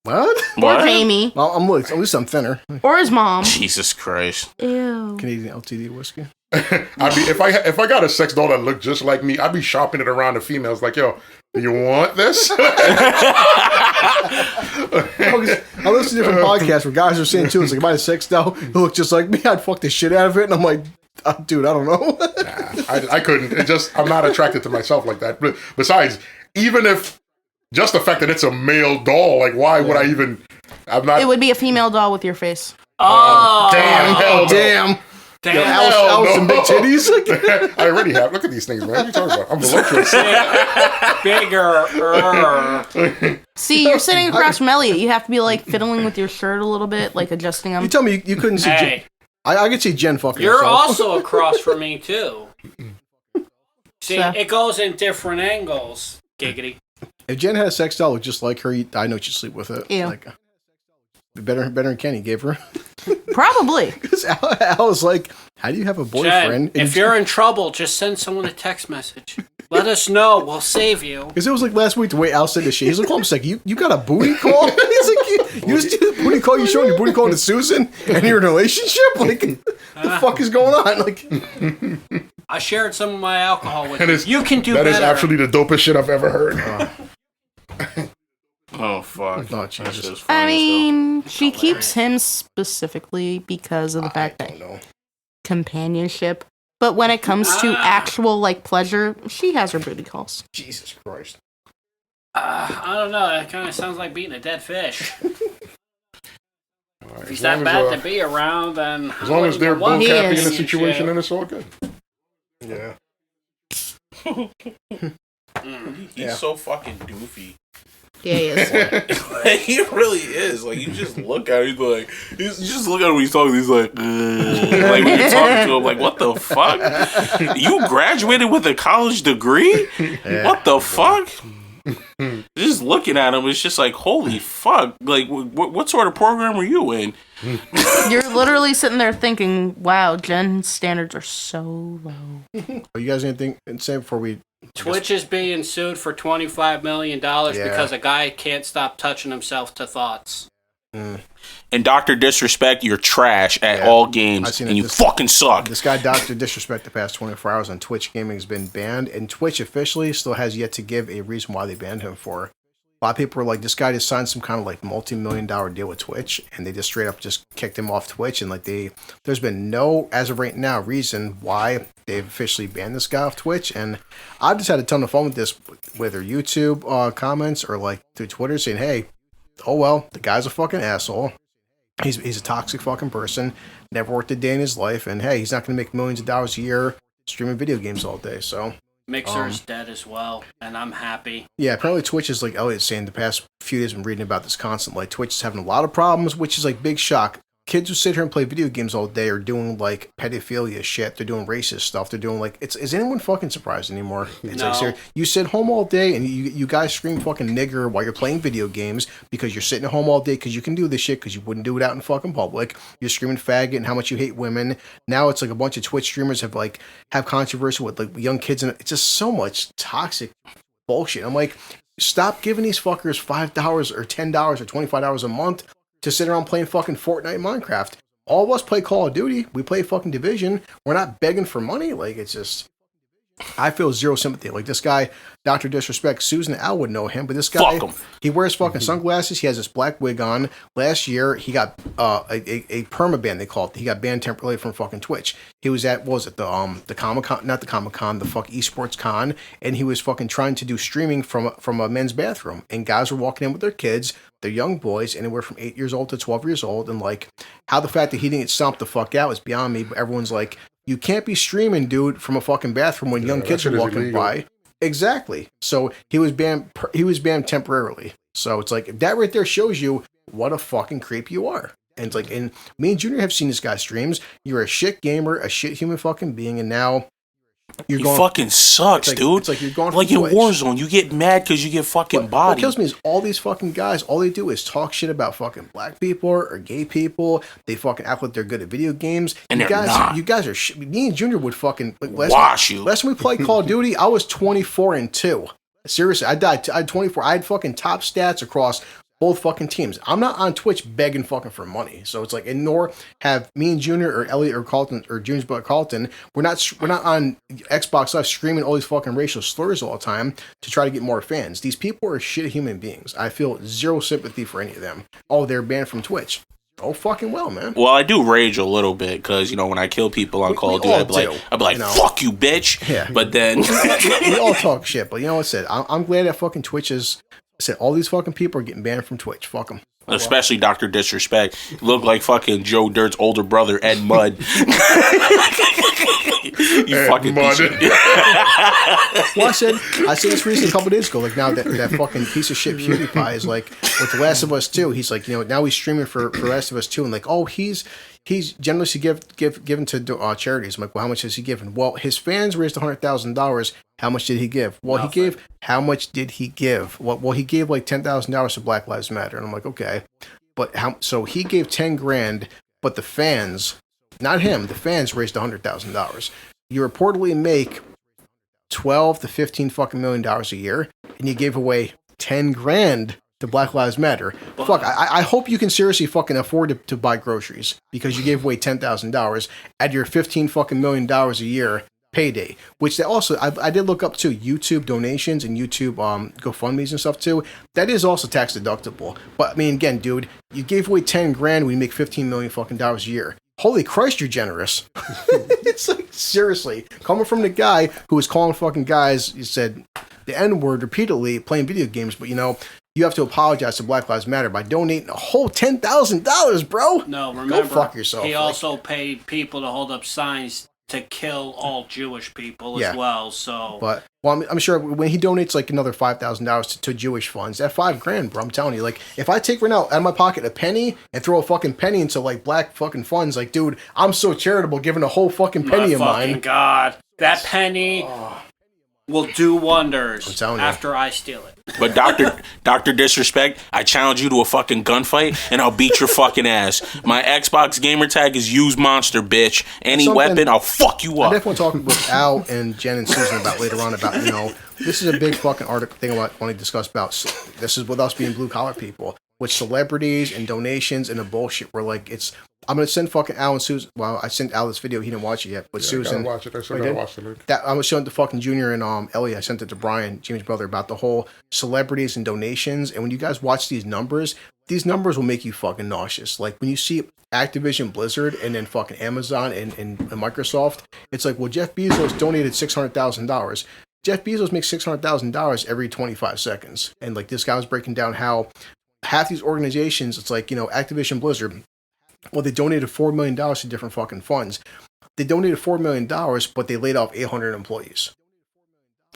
What? Or Jamie. Well, at least I'm thinner. Or his mom. Jesus Christ. Ew. Canadian LTD whiskey. I'd be if I got a sex doll that looked just like me, I'd be shopping it around the females. Like, yo, do you want this? I listen to different podcasts where guys are saying too, it's like, if I had a sex doll who looked just like me, I'd fuck the shit out of it. And I'm like, dude, I don't know. I couldn't. It just I'm not attracted to myself like that. But besides, even if just the fact that it's a male doll, like why would I even? I'm not. It would be a female doll with your face. Oh, Damn, hell no. Damn. damn. Alice and big titties. I already have. Look at these things, man. What are you talking about? I'm voluptuous. Bigger. See, you're sitting across from Elliot. You have to be like fiddling with your shirt a little bit, like adjusting them. You tell me you couldn't see Jen. Hey, I could see Jen fucking you're herself. also across from me, too. See, So- it goes in different angles. Giggity. If Jen had a sex doll look just like her, I know she'd sleep with it. Ew. Like, better than Kenny gave her. Probably. Because Al was like, how do you have a boyfriend? Jen, if you're in trouble, just send someone a text message. Let us know. We'll save you. Because it was like last week, the way Al said this shit. He's like, "Holmes, like you got a booty call?" He's like, "You just did a booty call. You showing your booty call to Susan, and you're in a relationship? Like, the fuck is going on?" Like, I shared some of my alcohol with you. You can do that better. That is actually the dopest shit I've ever heard. Oh fuck! Oh, Jesus. I mean, she keeps him specifically because of the fact that companionship. But when it comes to actual like pleasure, she has her booty calls. Jesus Christ. I don't know. That kind of sounds like beating a dead fish. Right, if he's that bad to be around, then as long as they're both happy in the situation, shit. then it's all good. Yeah. He's so fucking doofy. Yeah, he is. He really is. Like, you just look at him, you just look at him when he's talking, he's like when you're talking to him, like, what the fuck? You graduated with a college degree? Yeah. What the fuck? Just looking at him, it's just like, holy fuck. Like, what sort of program were you in? You're literally sitting there thinking, wow, Jen's standards are so low. Are you guys anything say before we... Twitch is being sued for $25 million because a guy can't stop touching himself to thoughts. And Dr. Disrespect, you're trash at all games, and you fucking suck. This guy, Dr. Disrespect, the past 24 hours on Twitch gaming has been banned, and Twitch officially still has yet to give a reason why they banned him for. A lot of people were like, this guy just signed some kind of like multi-million-dollar deal with Twitch, and they just straight up just kicked him off Twitch, and like there's been no, as of right now, reason why they've officially banned this guy off Twitch. And I've just had a ton of fun with this, whether YouTube comments or like through Twitter saying, hey, oh well, the guy's a fucking asshole. He's a toxic fucking person. Never worked a day in his life, and hey, he's not going to make millions of dollars a year streaming video games all day. So Mixer's dead as well, and I'm happy. yeah, apparently Twitch is like Elliot's saying. The past few days, I've been reading about this constantly. Like, Twitch is having a lot of problems, which is like big shock. Kids who sit here and play video games all day are doing like pedophilia shit. They're doing racist stuff. They're doing like, is anyone fucking surprised anymore? It's No. like, seriously, you sit home all day and you guys scream fucking nigger while you're playing video games because you're sitting at home all day because you can do this shit because you wouldn't do it out in fucking public. You're screaming faggot and how much you hate women. Now it's like a bunch of Twitch streamers have controversy with like young kids, and it's just so much toxic bullshit. I'm like, stop giving these fuckers $5 or $10 or $25 a month to sit around playing fucking Fortnite and Minecraft. All of us play Call of Duty. We play fucking Division. We're not begging for money. Like, it's just... I feel zero sympathy. Like, this guy, Dr. Disrespect, Susan and Al would know him, but this guy... Fuck him. He wears fucking sunglasses. He has this black wig on. Last year, he got a perma-ban, they call it. He got banned temporarily from fucking Twitch. He was at, what was it, the Comic-Con, not the Comic-Con, the fuck esports con, and he was fucking trying to do streaming from a men's bathroom, and guys were walking in with their kids, their young boys, anywhere from 8 years old to 12 years old, and like, how the fact that he didn't get stomped the fuck out is beyond me, but everyone's like, you can't be streaming, dude, from a fucking bathroom when young kids are walking by. Exactly. So he was banned. He was banned temporarily. So it's like, that right there shows you what a fucking creep you are. And it's like, and me and Junior have seen this guy's streams. You're a shit gamer, a shit human fucking being, and now He fucking sucks, dude. It's like you're going like in Warzone. You get mad because you get fucking bodied. What kills me is all these fucking guys, all they do is talk shit about fucking black people or gay people. They fucking act like they're good at video games. And you they're guys, not. you guys are me and Junior would fucking like, wash you. Last time we played Call of Duty, I was 24-2. Seriously, I died. I had 24. I had fucking top stats across both fucking teams. I'm not on Twitch begging fucking for money. So it's like, and nor have me and Junior or Elliot or Carlton or Junior's brother Carlton. We're not on Xbox Live screaming all these fucking racial slurs all the time to try to get more fans. These people are shit human beings. I feel zero sympathy for any of them. Oh, they're banned from Twitch. Oh, fucking well, man. Well, I do rage a little bit because, you know, when I kill people on Call of Duty, I'd be like, fuck you, bitch. Yeah. But then we all talk shit. But you know what I said? I'm glad that fucking Twitch is. I said all these fucking people are getting banned from Twitch. Fuck them. Especially Dr. Disrespect. Look like fucking Joe Dirt's older brother, Ed Mudd. You Ed fucking Mudd. piece of Well, I said this recently a couple days ago. Like, now that fucking piece of shit PewDiePie is like with The Last of Us 2. He's like, you know, now he's streaming for The Last of Us 2, and like, oh, he's generously given to charities. I'm like, well, how much has he given? Well, his fans raised $100,000. How much did he give? Well, Nothing. he gave. How much did he give? Well, he gave like $10,000 to Black Lives Matter, and I'm like, okay, but how? So he gave $10,000, but the fans, not him, the fans raised $100,000. You reportedly make 12 to 15 fucking $1 million a year, and you gave away 10 grand to Black Lives Matter. Fuck, I hope you can seriously fucking afford to buy groceries because you gave away $10,000 at your 15 fucking $1 million a year payday, which they also, I did look up too, YouTube donations and YouTube GoFundMe's and stuff too. That is also tax deductible. But I mean, again, dude, you gave away 10 grand when you make 15 million fucking dollars a year. Holy Christ, you're generous. It's like, seriously, coming from the guy who was calling fucking guys, you said the N-word repeatedly playing video games, but you know, you have to apologize to Black Lives Matter by donating a whole $10,000, bro. No, remember, go fuck yourself. He also paid people to hold up signs to kill all Jewish people as well. So, but I'm sure when he donates like another $5,000 to Jewish funds, that $5,000, bro, I'm telling you, like if I take right now out of my pocket a penny and throw a fucking penny into like black fucking funds, like dude, I'm so charitable giving a whole fucking penny of mine. My God, that penny will do wonders after I steal it. But Dr. Disrespect, I challenge you to a fucking gunfight and I'll beat your fucking ass. My Xbox gamer tag is use monster, bitch. Any weapon, I'll fuck you up. I definitely want to talk with Al and Jen and Susan about later on about, you know, this is a big fucking article thing I want to discuss about. This is with us being blue collar people. With celebrities and donations and the bullshit where like I'm gonna send fucking Al and Susan. Well, I sent Al this video. He didn't watch it yet, but Susan. I gotta watch it. I still gotta watch it. That I was showing it to fucking Junior and Ellie. I sent it to Brian, Jamie's brother, about the whole celebrities and donations. And when you guys watch these numbers will make you fucking nauseous. Like when you see Activision Blizzard and then fucking Amazon and Microsoft, it's like, well, Jeff Bezos donated $600,000. Jeff Bezos makes $600,000 every 25 seconds, and like this guy was breaking down how half these organizations, it's like, you know, Activision Blizzard, well, they donated $4 million to different fucking funds. They donated $4 million, but they laid off 800 employees.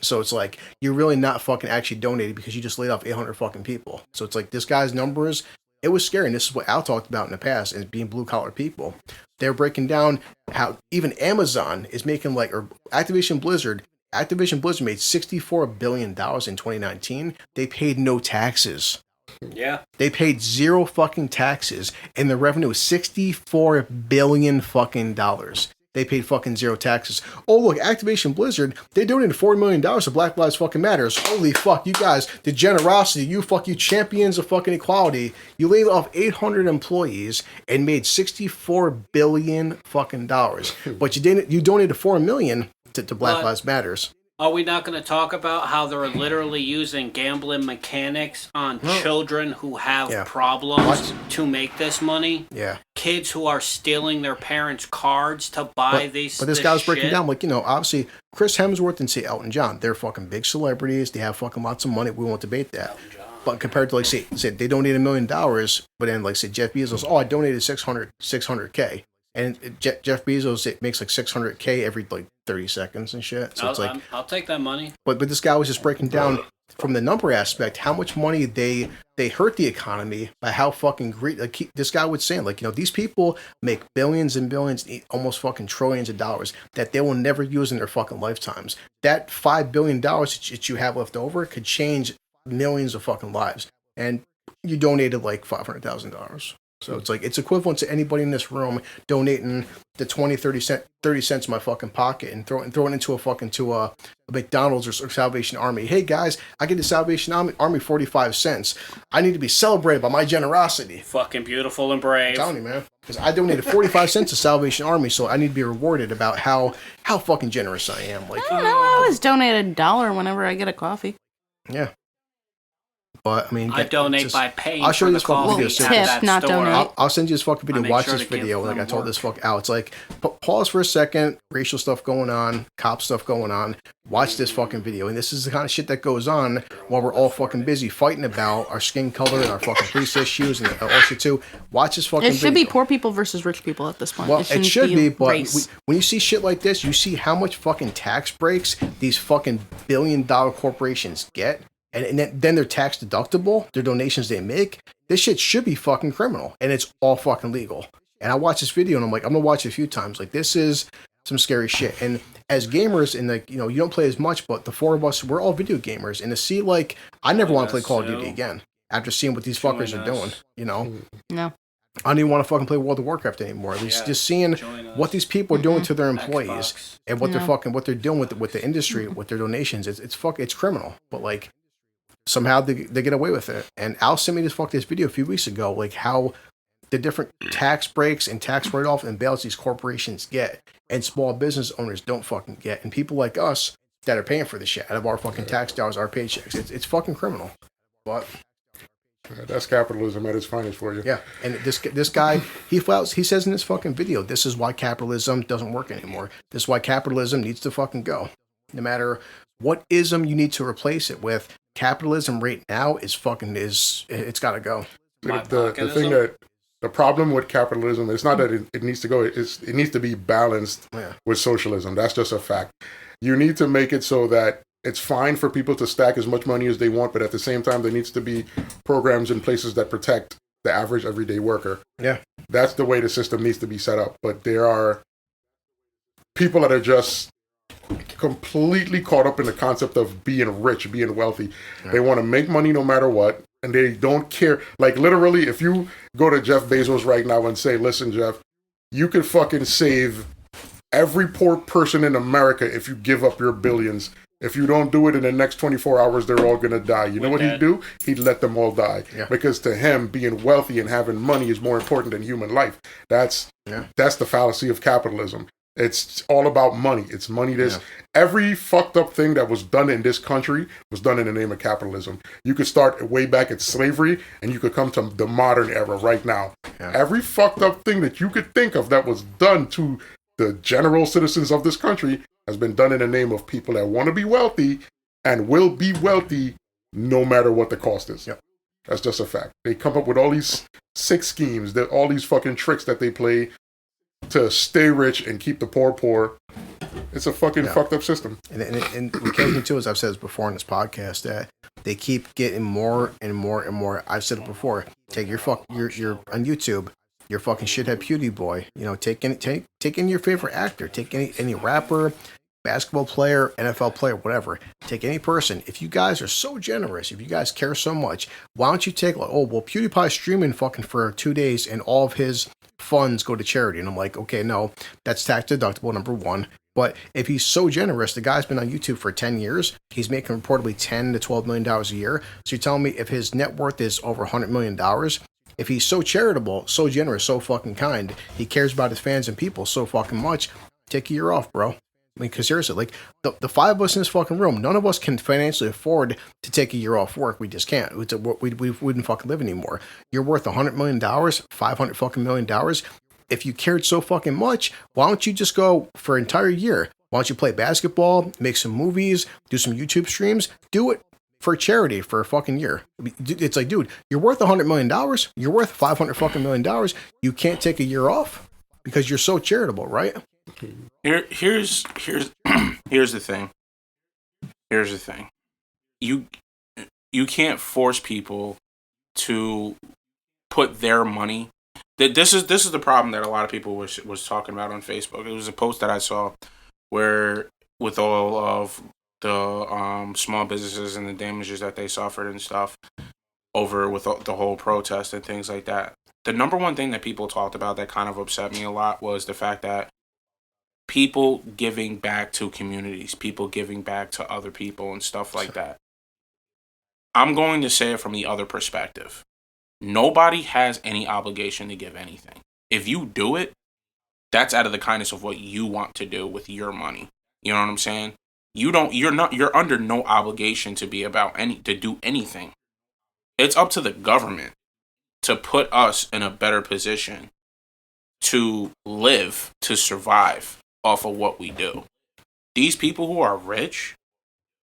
So it's like, you're really not fucking actually donating because you just laid off 800 fucking people. So it's like, this guy's numbers, it was scary. And this is what Al talked about in the past, and being blue collar people. They're breaking down how even Amazon is making like, or Activision Blizzard made $64 billion in 2019. They paid no taxes. Yeah. They paid zero fucking taxes, and the revenue was $64 billion fucking dollars. They paid fucking zero taxes. Oh, look, Activision Blizzard, they donated $4 million to Black Lives fucking Matters. Holy fuck, you guys, the generosity, you champions of fucking equality. You laid off 800 employees and made $64 billion fucking dollars. But you donated $4 million to Black Lives Matters. Are we not going to talk about how they're literally using gambling mechanics on children who have problems to make this money? Yeah. Kids who are stealing their parents' cards to buy these. But this guy was breaking down, like, you know, obviously Chris Hemsworth and say Elton John, they're fucking big celebrities. They have fucking lots of money. We won't debate that. But compared to, like, say they donated $1 million, but then, like, say Jeff Bezos, I donated $600K. And Jeff Bezos, it makes like $600K every like 30 seconds and shit. So it's like, I'll take that money. But this guy was just breaking down from the number aspect how much money they hurt the economy by how fucking great. Like this guy was saying, like, you know, these people make billions and billions, almost fucking trillions of dollars that they will never use in their fucking lifetimes. That $5 billion that you have left over could change millions of fucking lives, and you donated like $500,000. So it's like, it's equivalent to anybody in this room donating the 30 cents in my fucking pocket and throwing it into a McDonald's or Salvation Army. Hey guys, I get the Salvation Army 45 cents. I need to be celebrated by my generosity. Fucking beautiful and brave. I'm telling you, man. Because I donated 45 cents to Salvation Army, so I need to be rewarded about how fucking generous I am. Like, I don't know, I always donate $1 whenever I get a coffee. Yeah. But I mean, I donate by paying. I'll show you this fucking video. Tip, not donate. I'll send you this fucking video. Watch this video. Like I told this fuck out. It's like, pause for a second. Racial stuff going on. Cop stuff going on. Watch this fucking video. And this is the kind of shit that goes on while we're all fucking busy fighting about our skin color and our fucking police issues and all shit too. Watch this fucking video. It should be poor people versus rich people at this point. Well, it should be, but when you see shit like this, you see how much fucking tax breaks these fucking billion-dollar corporations get. And then they're tax deductible, their donations they make. This shit should be fucking criminal, and it's all fucking legal. And I watched this video, and I'm like, I'm gonna watch it a few times. Like, this is some scary shit. And as gamers, and like, you know, you don't play as much, but the four of us, we're all video gamers. And to see, like, I never want to play Call of Duty again after seeing what these fuckers are doing. You know? No. I don't even want to fucking play World of Warcraft anymore. Just seeing what these people are doing to their employees Xbox. and what they're doing with the industry, with their donations. It's criminal. But like somehow they get away with it. And Al sent me this video a few weeks ago, like how the different tax breaks and tax write-off and bailouts these corporations get and small business owners don't fucking get. And people like us that are paying for this shit out of our fucking tax dollars, our paychecks. It's fucking criminal. But that's capitalism at its finest for you. yeah, and this guy, he says in this fucking video, this is why capitalism doesn't work anymore. This is why capitalism needs to fucking go. No matter what ism you need to replace it with, capitalism right now it's got to go. The problem with capitalism is not that it needs to go. It needs to be balanced with socialism. That's just a fact. You need to make it so that it's fine for people to stack as much money as they want, but at the same time, there needs to be programs in places that protect the average everyday worker. Yeah. That's the way the system needs to be set up. But there are people that are just completely caught up in the concept of being rich, being wealthy. Yeah. They want to make money no matter what, and they don't care. Like, literally, if you go to Jeff Bezos right now and say, listen, Jeff, you could fucking save every poor person in America if you give up your billions. If you don't do it in the next 24 hours, they're all going to die. You know what he'd do? He'd let them all die. Yeah. Because to him, being wealthy and having money is more important than human life. That's the fallacy of capitalism. It's all about money. It's money. Every fucked up thing that was done in this country was done in the name of capitalism. You could start way back at slavery and you could come to the modern era right now. Yeah. Every fucked up thing that you could think of that was done to the general citizens of this country has been done in the name of people that want to be wealthy and will be wealthy no matter what the cost is. Yep. That's just a fact. They come up with all these sick schemes, all these fucking tricks that they play to stay rich and keep the poor. It's a fucking fucked up system. And what kills me too, as I've said this before in this podcast, that they keep getting more and more and more. I've said it before. Take you're on YouTube. Your fucking shithead Pewdie boy, take in your favorite actor, take any rapper, basketball player, NFL player, whatever. Take any person. If you guys are so generous, if you guys care so much, why don't you take PewDiePie's streaming fucking for 2 days and all of his funds go to charity? And I'm like, okay, no, that's tax deductible, number one. But if he's so generous, the guy's been on YouTube for 10 years. He's making reportedly $10 to $12 million a year. So you're telling me if his net worth is over $100 million, if he's so charitable, so generous, so fucking kind, he cares about his fans and people so fucking much, take a year off, bro. I mean, because seriously, like, the five of us in this fucking room, none of us can financially afford to take a year off work. We just can't. We wouldn't fucking live anymore. You're worth $100 million, $500 fucking million. If you cared so fucking much, why don't you just go for an entire year? Why don't you play basketball, make some movies, do some YouTube streams, do it for charity for a fucking year. It's like, dude, you're worth $100 million. You're worth $500 fucking million. You can't take a year off because you're so charitable, right? Here's the thing. Here's the thing. You can't force people to put their money. This is the problem that a lot of people was talking about on Facebook. It was a post that I saw where with all of the small businesses and the damages that they suffered and stuff over with the whole protest and things like that. The number one thing that people talked about that kind of upset me a lot was the fact that people giving back to communities, people giving back to other people and stuff like that. I'm going to say it from the other perspective. Nobody has any obligation to give anything. If you do it, that's out of the kindness of what you want to do with your money. You know what I'm saying? You're under no obligation to do anything. It's up to the government to put us in a better position to live, to survive off of what we do. These people who are rich,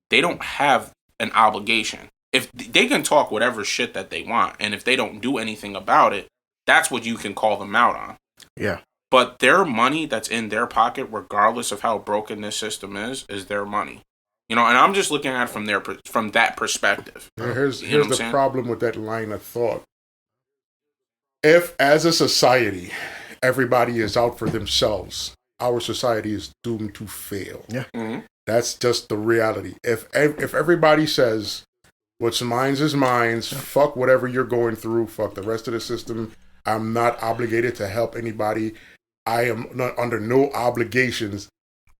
they don't have an obligation. If they can talk whatever shit that they want, and if they don't do anything about it, that's what you can call them out on. Yeah. But their money that's in their pocket, regardless of how broken this system is their money. And I'm just looking at it from that perspective. Here's the problem with that line of thought. If, as a society, everybody is out for themselves, our society is doomed to fail. Yeah. Mm-hmm. That's just the reality. If everybody says, what's mine's is mine's, fuck whatever you're going through, fuck the rest of the system, I'm not obligated to help anybody. I am not under no obligations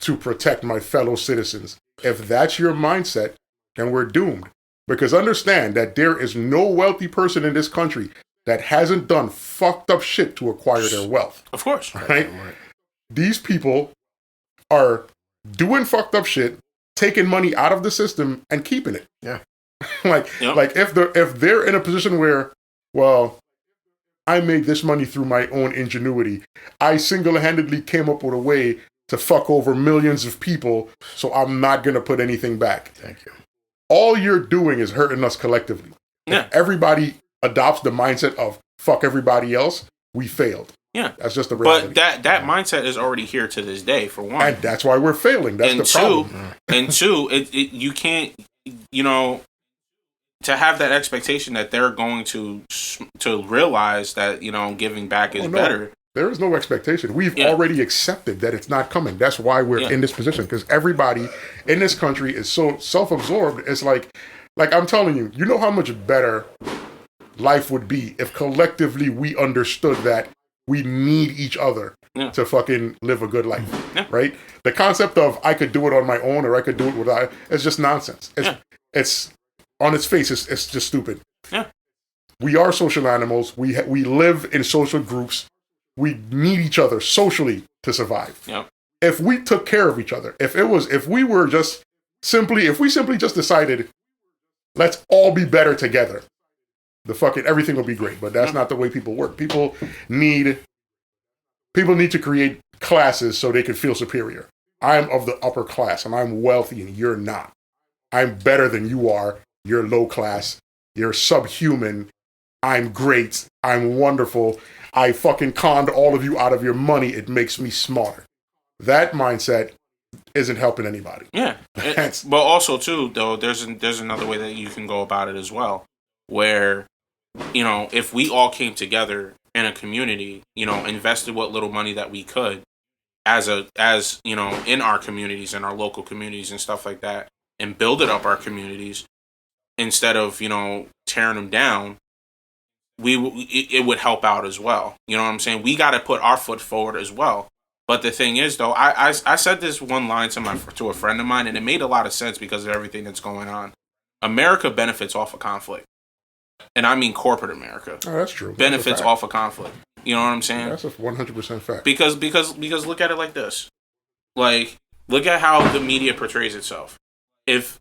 to protect my fellow citizens. If that's your mindset, then we're doomed. Because understand that there is no wealthy person in this country that hasn't done fucked up shit to acquire their wealth. Of course. Right? These people are doing fucked up shit, taking money out of the system and keeping it. Yeah. like if they're in a position where, well, I made this money through my own ingenuity. I single-handedly came up with a way to fuck over millions of people, so I'm not going to put anything back. Thank you. All you're doing is hurting us collectively. Yeah. If everybody adopts the mindset of fuck everybody else, we failed. Yeah. That's just the reality. But that mindset is already here to this day, for one. And that's why we're failing. That's and the problem. And two, you can't, to have that expectation that they're going to realize that, giving back is better. There is no expectation. We've already accepted that it's not coming. That's why we're in this position, because everybody in this country is so self-absorbed. It's like I'm telling you, you know how much better life would be if collectively we understood that we need each other to fucking live a good life, right? The concept of I could do it on my own or I could do it without, it's just nonsense. It's on its face, it's just stupid. Yeah. We are social animals. We live in social groups. We need each other socially to survive. Yep. If we took care of each other, if we simply just decided, let's all be better together, everything will be great. But that's not the way people work. People need to create classes so they can feel superior. I'm of the upper class and I'm wealthy and you're not. I'm better than you are. You're low class. You're subhuman. I'm great. I'm wonderful. I fucking conned all of you out of your money. It makes me smarter. That mindset isn't helping anybody. Yeah. But also, too, though, there's another way that you can go about it as well, where, if we all came together in a community, invested what little money that we could as in our communities, in our local communities and stuff like that, and builded up our communities instead of, tearing them down, it would help out as well. You know what I'm saying? We got to put our foot forward as well. But the thing is, though, I said this one line to a friend of mine, and it made a lot of sense because of everything that's going on. America benefits off of conflict. And I mean corporate America. Oh, that's true. Benefits off of conflict. You know what I'm saying? That's a 100% fact. Because look at it like this. Like, look at how the media portrays itself. If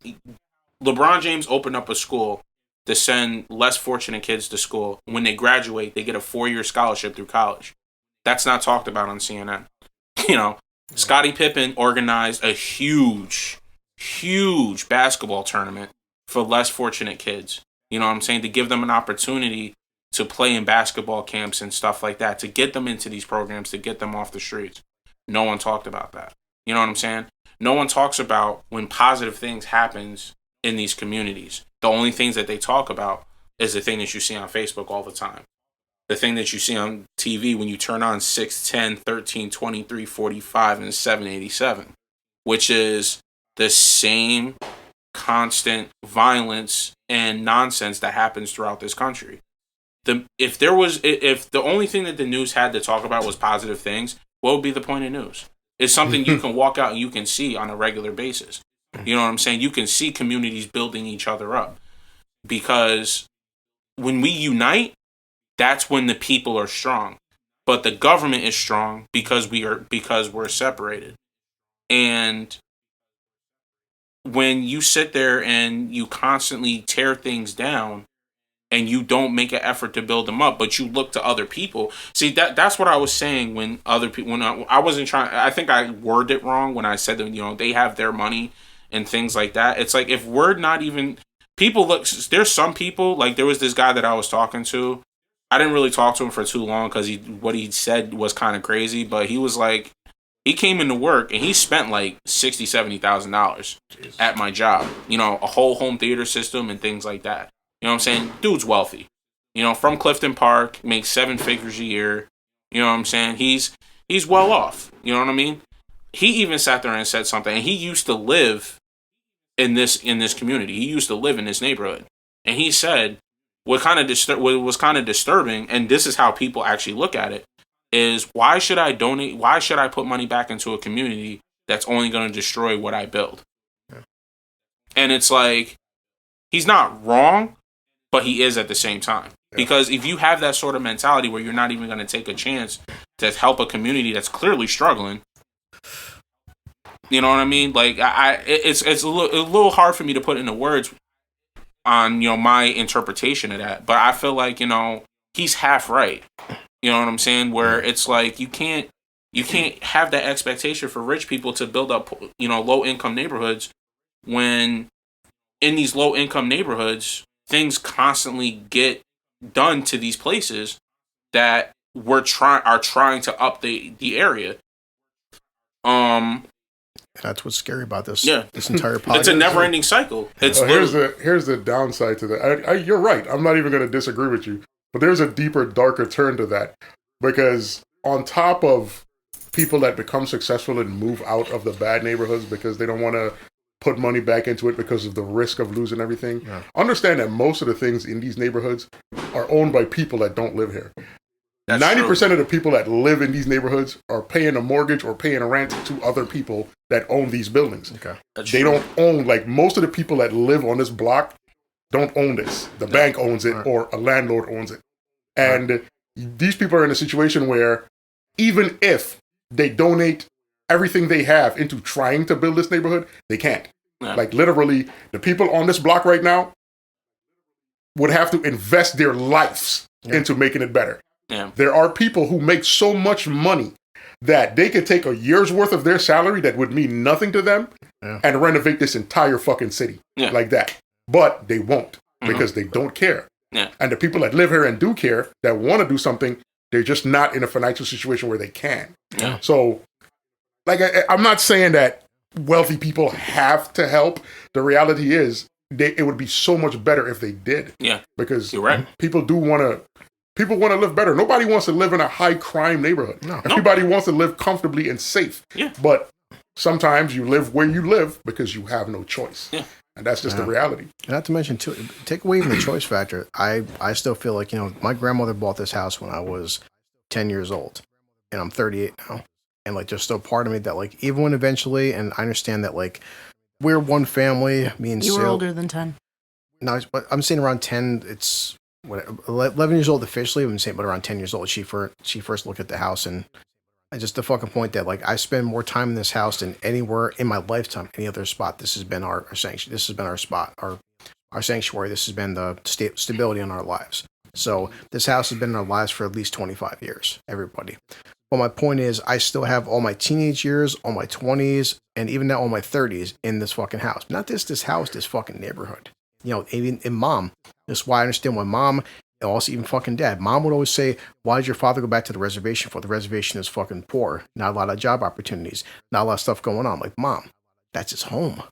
LeBron James opened up a school to send less fortunate kids to school, when they graduate, they get a 4-year scholarship through college. That's not talked about on CNN. Scottie Pippen organized a huge basketball tournament for less fortunate kids. You know what I'm saying? To give them an opportunity to play in basketball camps and stuff like that, to get them into these programs, to get them off the streets. No one talked about that. You know what I'm saying? No one talks about when positive things happens in these communities. The only things that they talk about is the thing that you see on Facebook all the time. The thing that you see on TV when you turn on 6, 10, 13, 23, 45, and 787, which is the same constant violence and nonsense that happens throughout this country. If the only thing that the news had to talk about was positive things, what would be the point of news? It's something you can walk out and you can see on a regular basis. You know what I'm saying? You can see communities building each other up. Because when we unite, that's when the people are strong. But the government is strong because we're separated. And when you sit there and you constantly tear things down and you don't make an effort to build them up, but you look to other people. See, that's what I was saying when other people, I wasn't trying, I think I worded it wrong when I said that, they have their money and things like that. It's like, if we're not even, people look, there's some people, like there was this guy that I was talking to. I didn't really talk to him for too long because what he said was kind of crazy, but he was like, he came into work and he spent like $60,000, $70,000 at my job. A whole home theater system and things like that. You know what I'm saying? Dude's wealthy. From Clifton Park, makes 7 figures a year. You know what I'm saying? He's well off. You know what I mean? He even sat there and said something. And he used to live in this community. He used to live in this neighborhood. And he said, what was kind of disturbing, and this is how people actually look at it, is why should I donate? Why should I put money back into a community that's only going to destroy what I build? Yeah. And it's like, he's not wrong, but he is at the same time. Yeah. Because if you have that sort of mentality where you're not even going to take a chance to help a community that's clearly struggling, you know what I mean? Like, it's a little hard for me to put into words on, you know, my interpretation of that. But I feel like, you know, he's half right. You know what I'm saying? Where it's like, you can't have that expectation for rich people to build up, you know, low income neighborhoods when in these low income neighborhoods things constantly get done to these places that are trying to up the area. That's what's scary about this. Yeah. This entire podcast. It's a never-ending cycle. It's here's the downside to that. You're right. I'm not even going to disagree with you. But there's a deeper, darker turn to that. Because on top of people that become successful and move out of the bad neighborhoods because they don't want to put money back into it because of the risk of losing everything, understand that most of the things in these neighborhoods are owned by people that don't live here. 90% of the people that live in these neighborhoods are paying a mortgage or paying a rent to other people that own these buildings. Okay. They don't own, like most of the people that live on this block don't own this. The bank owns it or a landlord owns it. And these people are in a situation where even if they donate everything they have into trying to build this neighborhood, they can't. Yeah. Like literally, the people on this block right now would have to invest their lives into making it better. Yeah. There are people who make so much money that they could take a year's worth of their salary that would mean nothing to them and renovate this entire fucking city like that. But they won't because they don't care. Yeah. And the people that live here and do care, that want to do something, they're just not in a financial situation where they can. Yeah. So, like, I'm not saying that wealthy people have to help. The reality is, it would be so much better if they did. Yeah. Because people do want to. People want to live better. Nobody wants to live in a high crime neighborhood. No. Everybody wants to live comfortably and safe. Yeah. But sometimes you live where you live because you have no choice. Yeah. And that's just the reality. Not to mention, too, take away from the choice factor, I still feel like, you know, my grandmother bought this house when I was 10 years old. And I'm 38 now. And, like, there's still part of me that, like, even when eventually, and I understand that, like, we're one family, me and You were older than 10. No, I'm saying around 10, it's... 11 years old officially, I'm saying, but around 10 years old, she first looked at the house, and just the fucking point that, like, I spend more time in this house than anywhere in my lifetime, any other spot. This has been our sanctuary. This has been our spot, our sanctuary. This has been the stability in our lives. So this house has been in our lives for at least 25 years, everybody. But my point is, I still have all my teenage years, all my 20s, and even now all my 30s in this fucking house. Not this house, this fucking neighborhood. You know, even in mom. That's why I understand why mom, and also even fucking dad. Mom would always say, why did your father go back to the reservation for? The reservation is fucking poor. Not a lot of job opportunities. Not a lot of stuff going on. Like, mom, that's his home.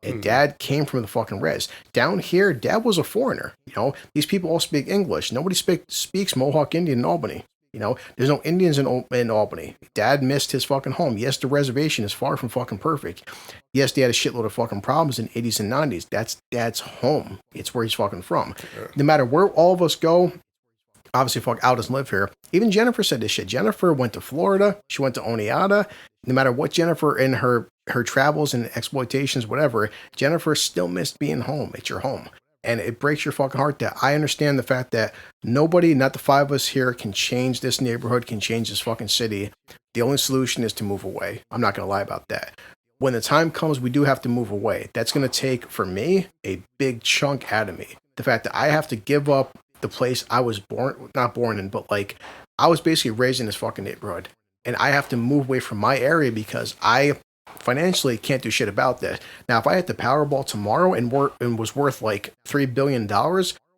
And dad came from the fucking res. Down here, dad was a foreigner. You know, these people all speak English. Nobody speaks Mohawk Indian in Albany. You know, there's no Indians in Albany. Dad missed his fucking home. Yes, the reservation is far from fucking perfect. Yes, they had a shitload of fucking problems in the 80s and 90s. That's dad's home. It's where he's fucking from. No matter where all of us go, obviously Al doesn't live here. Even Jennifer said this shit. Jennifer went to Florida. She went to Oneida. No matter what Jennifer in her travels and exploitations, whatever, Jennifer still missed being home. It's your home. And it breaks your fucking heart that I understand the fact that nobody, not the five of us here, can change this neighborhood, can change this fucking city. The only solution is to move away. I'm not going to lie about that. When the time comes, we do have to move away. That's going to take, for me, a big chunk out of me. The fact that I have to give up the place I was not born in, but like, I was basically raised in this fucking neighborhood. And I have to move away from my area because I financially can't do shit about that. Now, if I had the Powerball tomorrow and was worth like $3 billion,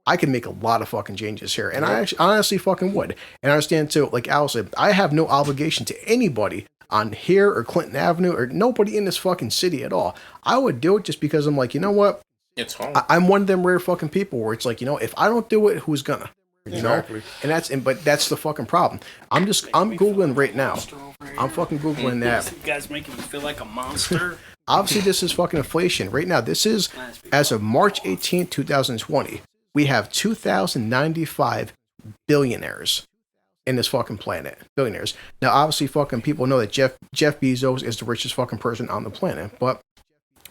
I could make a lot of fucking changes here. And I actually honestly fucking would. And I understand too, like Al said, I have no obligation to anybody on here or Clinton Avenue or nobody in this fucking city at all. I would do it just because I'm like, you know what? It's home. I'm one of them rare fucking people where it's like, you know, if I don't do it, who's gonna? You know? But that's the fucking problem. I'm Googling right now. I'm fucking Googling that. You guys making me feel like a monster. Obviously, this is fucking inflation. Right now, this is as of March 18th, 2020. we have 2,095 billionaires in this fucking planet. Billionaires. Now, obviously, fucking people know that Jeff Bezos is the richest fucking person on the planet. But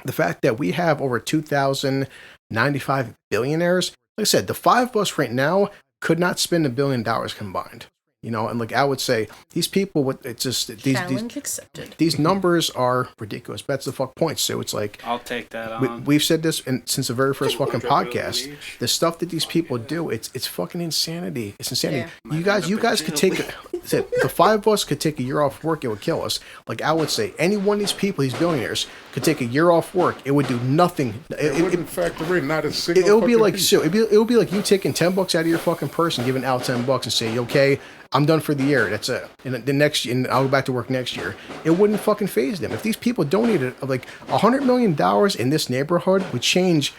the fact that we have over 2,095 billionaires, like I said, the five of us right now could not spend $1 billion combined. You know, and like I would say, these people with it's just Challenge accepted. These numbers are ridiculous. That's the fuck point. So it's like I'll take that on. we've said this since the very first fucking podcast. The stuff that these people do, it's fucking insanity. It's insanity. Yeah. You guys could take the five of us could take a year off work. It would kill us. Like I would say, any one of these people, these billionaires, could take a year off work. It would do nothing. It wouldn't factor in not a single. It would be like piece. so. It would be like you taking $10 out of your fucking purse and giving Al $10 and say, okay, I'm done for the year. That's it. And the next, and I'll go back to work next year. It wouldn't fucking phase them. If these people donated like $100 million in this neighborhood, would change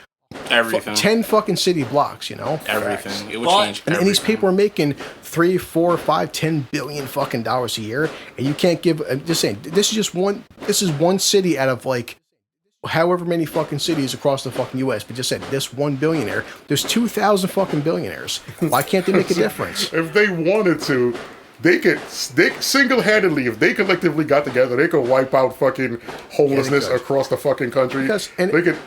Everything. 10 fucking city blocks. You know, Everything. It would But- change. and these everything. people are making $3, $4, $5, $10 billion fucking dollars a year, and you can't give. I'm just saying, this is just one. This is one city out of like however many fucking cities across the fucking U.S. But just said this one billionaire. There's 2,000 fucking billionaires. Why can't they make a difference? If they wanted to, they single-handedly, if they collectively got together, they could wipe out fucking homelessness could. across the fucking country. Because- and- they could.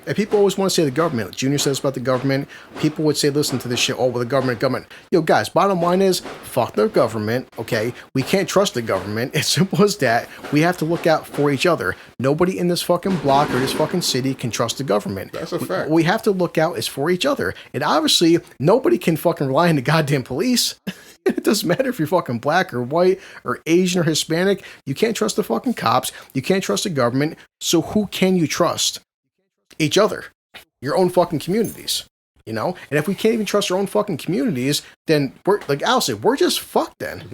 And people always want to say the government. Junior says about the government. People would say, listen to this shit. Oh, well, the government. Yo, guys, bottom line is, fuck the government, okay? We can't trust the government. It's simple as that. We have to look out for each other. Nobody in this fucking block or this fucking city can trust the government. That's a fact. What we have to look out is for each other. And obviously, nobody can fucking rely on the goddamn police. It doesn't matter if you're fucking black or white or Asian or Hispanic. You can't trust the fucking cops. You can't trust the government. So who can you trust? Each other, your own fucking communities, you know. And if we can't even trust our own fucking communities, then we're like Al said, we're just fucked. Then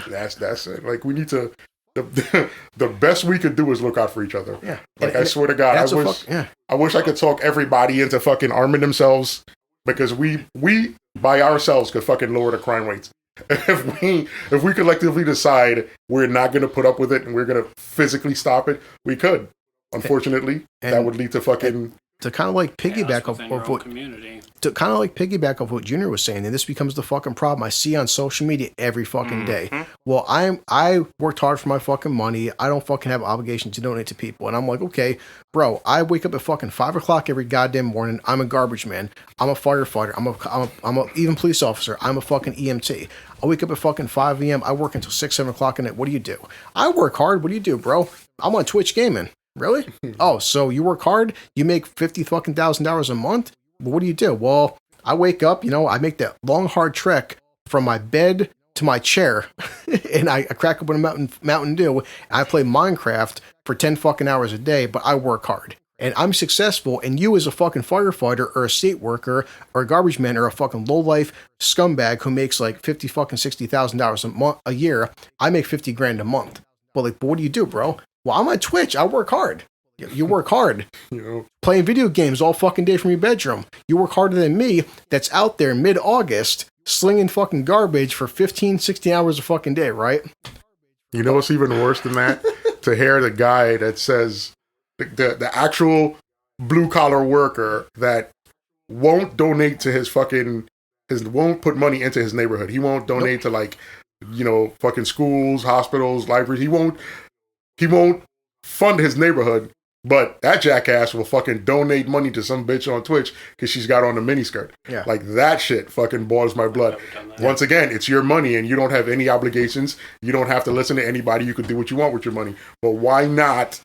That's it. Like we need to. The best we could do is look out for each other. yeah. Like I swear to God, I wish I could talk everybody into fucking arming themselves, because we by ourselves could fucking lower the crime rates. If we collectively decide we're not going to put up with it and we're going to physically stop it, we could. Unfortunately, that would lead to fucking. To kind of like piggyback within your off own what community. to kind of like piggyback off what Junior was saying, and this becomes the fucking problem I see on social media every fucking day. Well, I worked hard for my fucking money. I don't fucking have obligation to donate to people, and I'm like, okay, bro, I wake up at fucking 5 o'clock every goddamn morning. I'm a garbage man. I'm a firefighter. I'm a even police officer. I'm a fucking EMT. I wake up at fucking 5 a.m. I work until 6, 7 o'clock at night. What do you do? I work hard. What do you do, bro? I'm on Twitch gaming. Really? Oh, so you work hard? You make $50,000 a month? Well, what do you do? Well, I wake up, you know, I make that long, hard trek from my bed to my chair, and I crack open a Mountain Dew, and I play Minecraft for 10 fucking hours a day, but I work hard. And I'm successful, and you as a fucking firefighter or a state worker or a garbage man or a fucking lowlife scumbag who makes like $60,000 a year, I make $50,000 a month. But what do you do, bro? Well, I'm on Twitch. I work hard. You work hard. You know, Playing video games all fucking day from your bedroom. You work harder than me that's out there mid-August slinging fucking garbage for 15, 16 hours a fucking day, right? you know what's even worse than that? To hear the guy that says the actual blue collar worker that won't donate to won't put money into his neighborhood. He won't donate to like, you know, fucking schools, hospitals, libraries. He won't fund his neighborhood, but that jackass will fucking donate money to some bitch on Twitch because she's got on a miniskirt. Yeah. Like that shit fucking boils my blood. Once again, it's your money and you don't have any obligations. You don't have to listen to anybody. You can do what you want with your money. But why not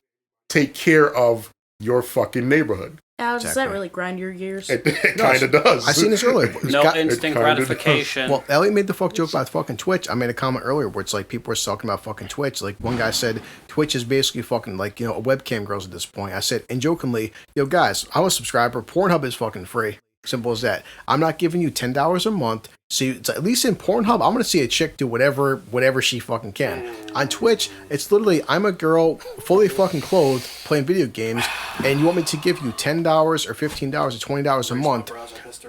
take care of your fucking neighborhood? Does that really grind your gears? It kind of does. I seen this earlier. No instant it kinda gratification. Well, Elliot made the fuck joke about fucking Twitch. I made a comment earlier where it's like people were talking about fucking Twitch. Like one guy said Twitch is basically fucking like, you know, a webcam girls at this point. I said, and jokingly, yo guys, I'm a subscriber. Pornhub is fucking free. Simple as that. I'm not giving you $10 a month. So it's at least in Pornhub, I'm gonna see a chick do whatever she fucking can. On Twitch, it's literally I'm a girl fully fucking clothed playing video games, and you want me to give you $10 or $15 or $20 a month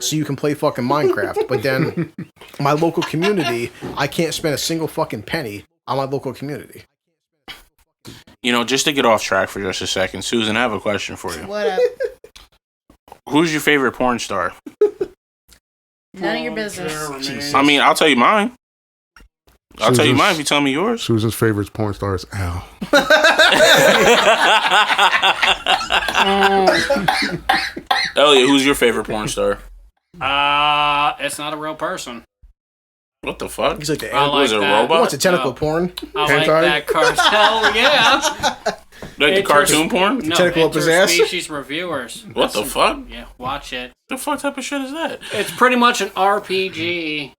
so you can play fucking Minecraft. But then my local community, I can't spend a single fucking penny on my local community. You know, just to get off track for just a second, Susan, I have a question for you. What up? Who's your favorite porn star? None of your business. I mean, I'll tell you mine. I'll tell you mine if you tell me yours. Susan's favorite porn star is Al. Elliot, who's your favorite porn star? It's not a real person. What the fuck? He's like the I like was it a that. robot? what's a tentacle porn? I like that cartel, yeah. Like the cartoon porn? No, Tentacle up his ass? interspecies reviewers. What the fuck? Yeah, watch it. The fuck type of shit is that? It's pretty much an RPG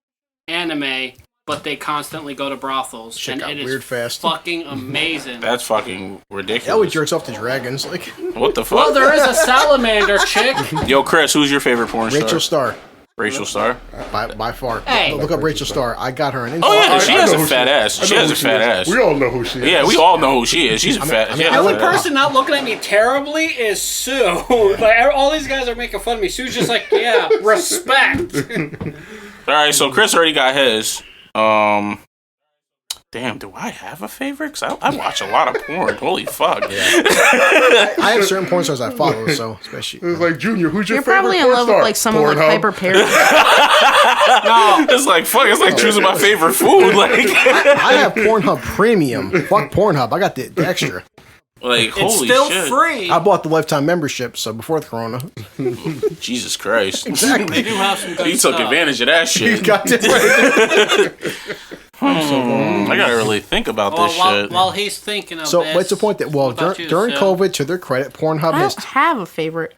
anime, but they constantly go to brothels. Shit and got it is weird fast. fucking amazing. That's fucking ridiculous. Ellie jerks off to dragons. Like What the fuck? Well, there is a salamander chick. Yo, Chris, who's your favorite porn star? Rachel Starr. Rachel Starr? By far. Hey. Look up Rachel Starr. I got her on Instagram. Oh, yeah, she I has know a who fat ass. I She know has who a fat is. ass. We all know who she is. Yeah, we all know who she is. She's a fat ass. The only person not looking at me terribly is Sue. Like all these guys are making fun of me. Sue's just like, yeah, respect. All right, so Chris already got his. Damn, do I have a favorite? Because I watch a lot of porn. Holy fuck. I have certain porn stars I follow, so especially. It's like, Junior, who's your You're favorite probably in porn love star? with like someone like Pornhub. Piper Perry. It's like, fuck, it's like choosing my favorite food. Like, I have Pornhub Premium. Fuck Pornhub. I got the extra. like It's holy still shit. free. I bought the lifetime membership, so before the corona. Jesus Christ. They do have some good He took stuff. advantage of that shit. Got it. I gotta really think about this shit. While he's thinking of So this, what's the point that what about you, during Sue? COVID, to their credit, Pornhub I has don't have a favorite.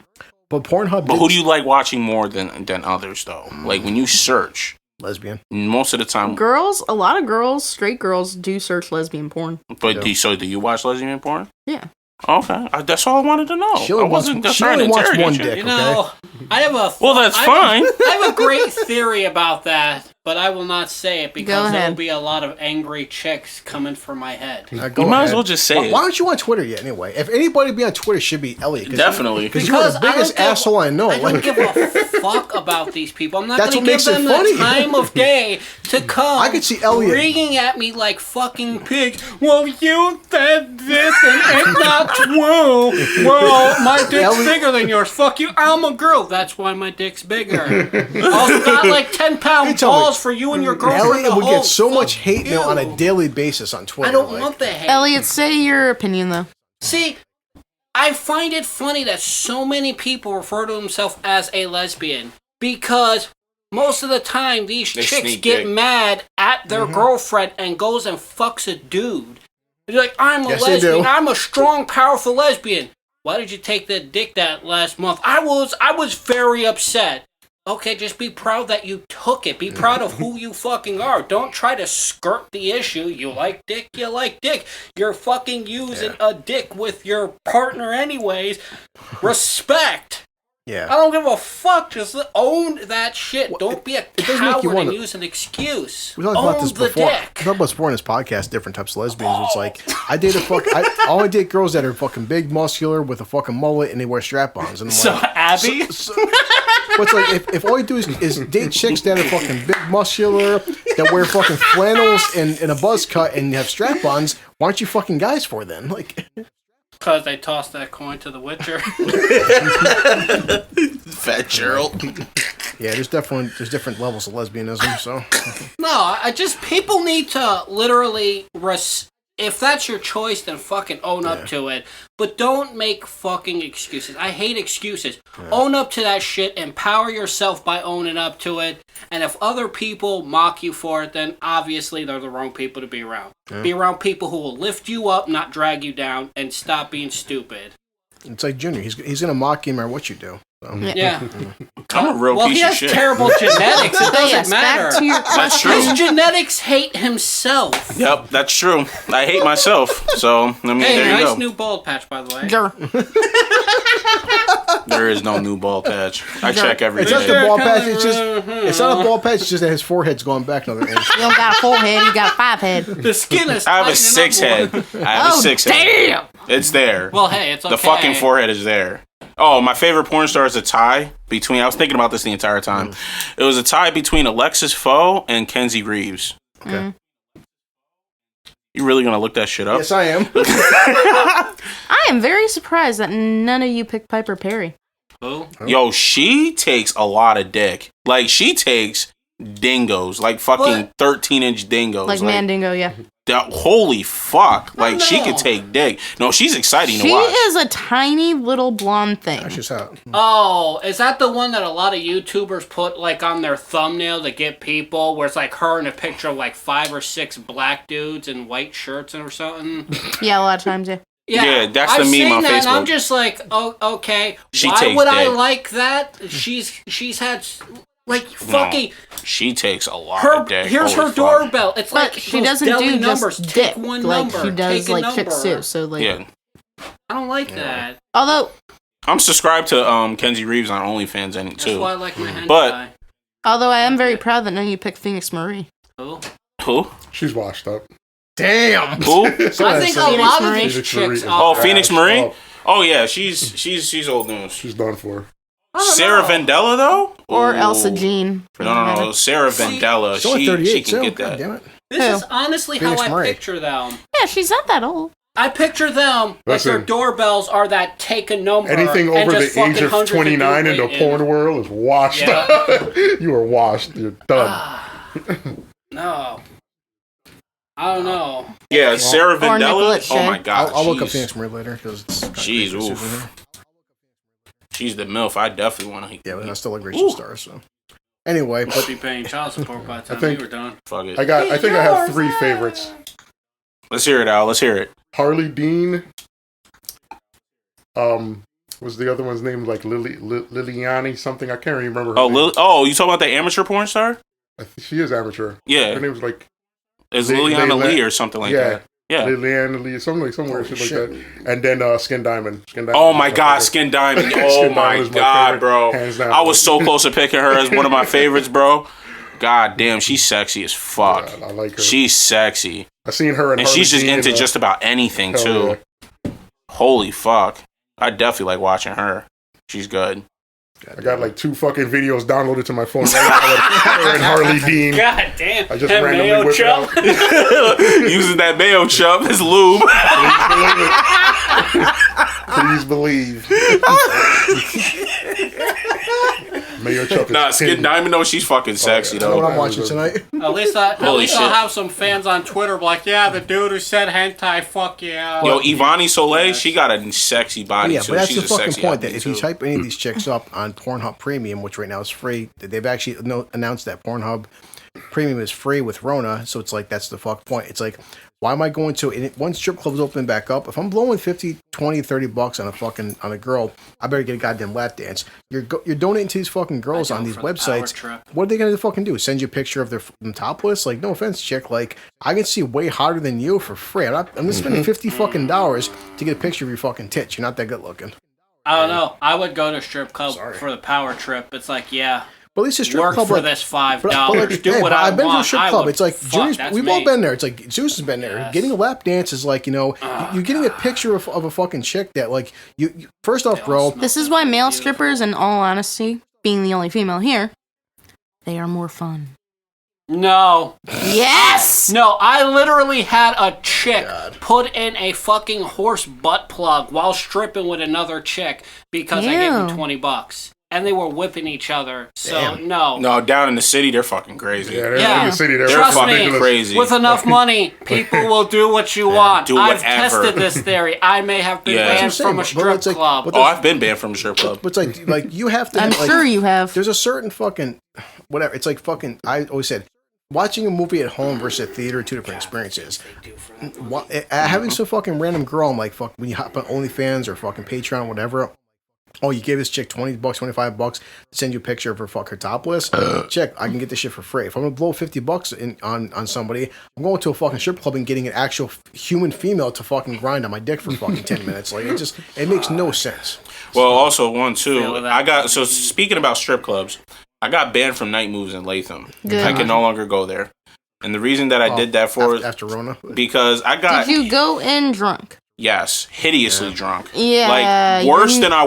but Pornhub But did- who do you like watching more than others, though? Like, when you search, lesbian. most of the time... Girls, a lot of girls, straight girls, do search lesbian porn. But do you watch lesbian porn? Yeah. Okay, that's all I wanted to know. She I only wasn't wants- just she trying to only wants interrogate one you. dick. You know, I have a Well, that's I fine. I have a great theory about that, but I will not say it Go because there ahead. will be a lot of angry chicks coming for my head. Go You might as ahead. well just say it. Why aren't you on Twitter yet? Anyway, if anybody be on Twitter, it should be Elliot. Definitely. because you're the biggest asshole I know. I don't Like, give a fuck about these people. I'm not That's going to what give makes it them funny. the time of day to come. I could see Elliot- ringing at me like fucking pigs. Well, you said this and it's not true. Well, my dick's Elliot- bigger than yours. Fuck you. I'm a girl. That's why my dick's bigger. Also got like 10-pound tell me, balls for you and your girlfriend. Elliot to would hold. get so much Fuck hate mail on a you. daily basis on Twitter. I don't like, want the hate. Elliot, say your opinion though. See, I find it funny that so many people refer to themselves as a lesbian because most of the time these They chicks sneak get dick. mad at their girlfriend and goes and fucks a dude. They're like, I'm a Yes, they do. lesbian. I'm a strong, powerful lesbian. Why did you take that dick that last month? I was very upset. Okay, just be proud that you took it. Be proud of who you fucking are. Don't try to skirt the issue. You like dick, you like dick. You're fucking using a dick with your partner anyways. Respect. I yeah. don't give a fuck. Just own that shit. Don't be a does make you coward and wanna- use an excuse. We talked Own about this the before. dick. We talked about this before in this podcast. Different types of lesbians. It's like I date girls that are fucking big, muscular, with a fucking mullet, and they wear strap-ons. And I'm So, like, Abby? but it's like if all you do is date chicks that are fucking big, muscular, that wear fucking flannels and a buzz cut and have strap-ons, why aren't you fucking guys for then? Like, Because they tossed that coin to the Witcher. Fat Gerald. yeah, there's different levels of lesbianism. So No, I just people need to literally if that's your choice, then fucking own up to it. But don't make fucking excuses. I hate excuses. Own up to that shit. Empower yourself by owning up to it. And if other people mock you for it, then obviously they're the wrong people to be around. Be around people who will lift you up, not drag you down, and stop being stupid. it's like Junior. He's gonna mock you no matter what you do. So. Yeah. I'm a real Well, piece he of has shit. terrible genetics. It doesn't Yes, matter. back to your That's question. true. His genetics hate himself. Yep, that's true. I hate myself. So, I mean, Hey, there you nice go. new bald patch, by the way. Grr. There is no new ball patch. I check every It's not the day. ball patch. It's not a ball patch. It's just that his forehead's going back another inch. You don't got a 4 head, you got a 5 head. The skin is I have a tightening 6 up head. more. I have a Oh, 6 head. damn! It's there. Well, hey, it's okay. The fucking forehead is there. Oh, my favorite porn star is a tie between. I was thinking about this the entire time. It was a tie between Alexis Foe and Kenzie Reeves. Okay. You really gonna look that shit up? Yes, I am. I am very surprised that none of you picked Piper Perry. Who? Yo, she takes a lot of dick. Like, she takes dingoes, like fucking 13-inch dingoes. Like Mandingo, yeah. Holy fuck. Like, no. she can take dick. No, she's exciting to She watch. is a tiny little blonde thing. That's just how. Oh, is that the one that a lot of YouTubers put like on their thumbnail to get people, where it's like her in a picture of like 5 or 6 black dudes in white shirts or something? Yeah, a lot of times, yeah. Yeah, that's I've the meme seen on that, Facebook. And I'm just like, oh, okay. She Why takes would I dick. like that? She's had like fucking She takes a lot her. of dick. Here's Holy her fuck. doorbell. It's But like she those doesn't deli do numbers. just Take dick. one Like, number. she does, take a like, chicks number. too. So, like... Yeah. I don't like that. Although I'm subscribed to Kenzie Reeves on OnlyFans and That's too. why I like my hentai. But- I am very proud that now you picked Phoenix Marie. Who? Who? She's washed up. Damn. Who? I think a Phoenix lot of Marie. these Phoenix chicks. Marie. Oh, Phoenix Marie? Oh, Oh yeah, she's old news. she's done for. Sarah Vandella though? Or Ooh. Elsa Jean. for that No, matter. Sarah See, Vandella. She's only She 38 can too. get God that. damn it. This is honestly Phoenix how I Marie. picture them. Yeah, she's not that old. I picture them like their Listen. doorbells are that take a number. Anything and over the just fucking age of hundreds 29 in the dudes porn world is washed Yeah. up. You are washed. You're done. No. I don't know. Yeah, Sarah Or Vandella. Nicolette Oh Shea. my god. I'll look up she's- Phoenix Marie later because it's. Jeez, oof. She's the MILF. I definitely want to. Yeah, but that's still a great star. So anyway, We'll but be paying child support by the time think- we were done. Fuck it. I think I have 3 favorites. Let's hear it, Al. Let's hear it. Harley Dean. Was the other one's name like Liliani something? I can't remember. Her Oh, name. you talking about the amateur porn star? I think she is amateur. Her Yeah, name was like it's Lil- Liliana Lil- Lee or something like that. Yeah. Liliana Lee, somewhere shit like shit. that. And then Skin Diamond. Oh my god, Skin Diamond. Oh Skin my Diamond is my god, favorite, bro. hands down. I was so close to picking her as one of my favorites, bro. God damn, she's sexy as fuck. Yeah, I like her. She's sexy. I seen her And Harley she's just Dean into in, just about anything, hell too. yeah. Holy fuck. I definitely like watching her. She's good. I got like 2 fucking videos downloaded to my phone right now with her and Harley Dean. God damn. I just And randomly Mayo whip it Chup. out. Using that mayo chup as lube. Please believe. Mayo Chuck is Nah, Skin hidden. Diamond, though, she's fucking sexy, you know what though. I'm watching tonight? At least I'll Holy shit. have some fans on Twitter be like, yeah, the dude who said hentai, fuck yeah. Yo, Ivani Soleil, she got a sexy body, Yeah, too. but that's She's the a fucking sexy point. That athlete, if you too. type any of these chicks up on Pornhub Premium, which right now is free, they've actually announced that Pornhub Premium is free with Rona. So it's like that's the fuck point. It's like, why am I going to? And once strip clubs open back up, if I'm blowing 50, 20, 30 bucks on a girl, I better get a goddamn lap dance. You're donating to these fucking girls on these websites. What are they gonna fucking do? Send you a picture of them topless? Like, no offense, chick. Like, I can see way hotter than you for free. I'm just spending $50 fucking dollars to get a picture of your fucking tits. You're not that good looking. I don't know. I would go to strip club for the power trip. It's like, yeah, But at least a strip work club for like, this $5. but like, Do hey, what but I I've been to a want. strip I club. would- It's like fuck, that's we've me. all been there. It's like Zeus has been there. Yes. Getting a lap dance is like, you're getting a picture of a fucking chick that like you first off, bro. This is why male strippers, in all honesty, being the only female here, they are more fun. No. Yes! No, I literally had a chick put in a fucking horse butt plug while stripping with another chick because I gave them Ew. $20. And they were whipping each other. So, Damn. no. No, down in the city, they're fucking crazy. Yeah, they're Yeah. in the city. They're Trust fucking me, ridiculous. crazy. With enough money, people will do what you want. do I've whatever. tested this theory. I may have been Yeah. banned That's what I'm from a saying, but strip it's like- club. but Oh, I've been banned from a strip club. But it's like you have to. I'm like, sure you have. There's a certain fucking whatever. It's like fucking. I always said, watching a movie at home versus at theater, are two different experiences. Having some fucking random girl, I'm like, fuck, when you hop on OnlyFans or fucking Patreon, whatever. Oh, you gave this chick $20, $25 to send you a picture of her topless. Check, I can get this shit for free. If I'm gonna blow $50 on somebody, I'm going to a fucking strip club and getting an actual human female to fucking grind on my dick for fucking 10 minutes. Like it makes no sense. Well, also, one, Feel too, that. so speaking about strip clubs, I got banned from Night Moves in Latham. Good. I can no longer go there. And the reason that I did that for after Rona. because I got, Did you go in drunk? yes, hideously drunk. Yeah. Like, worse you- than I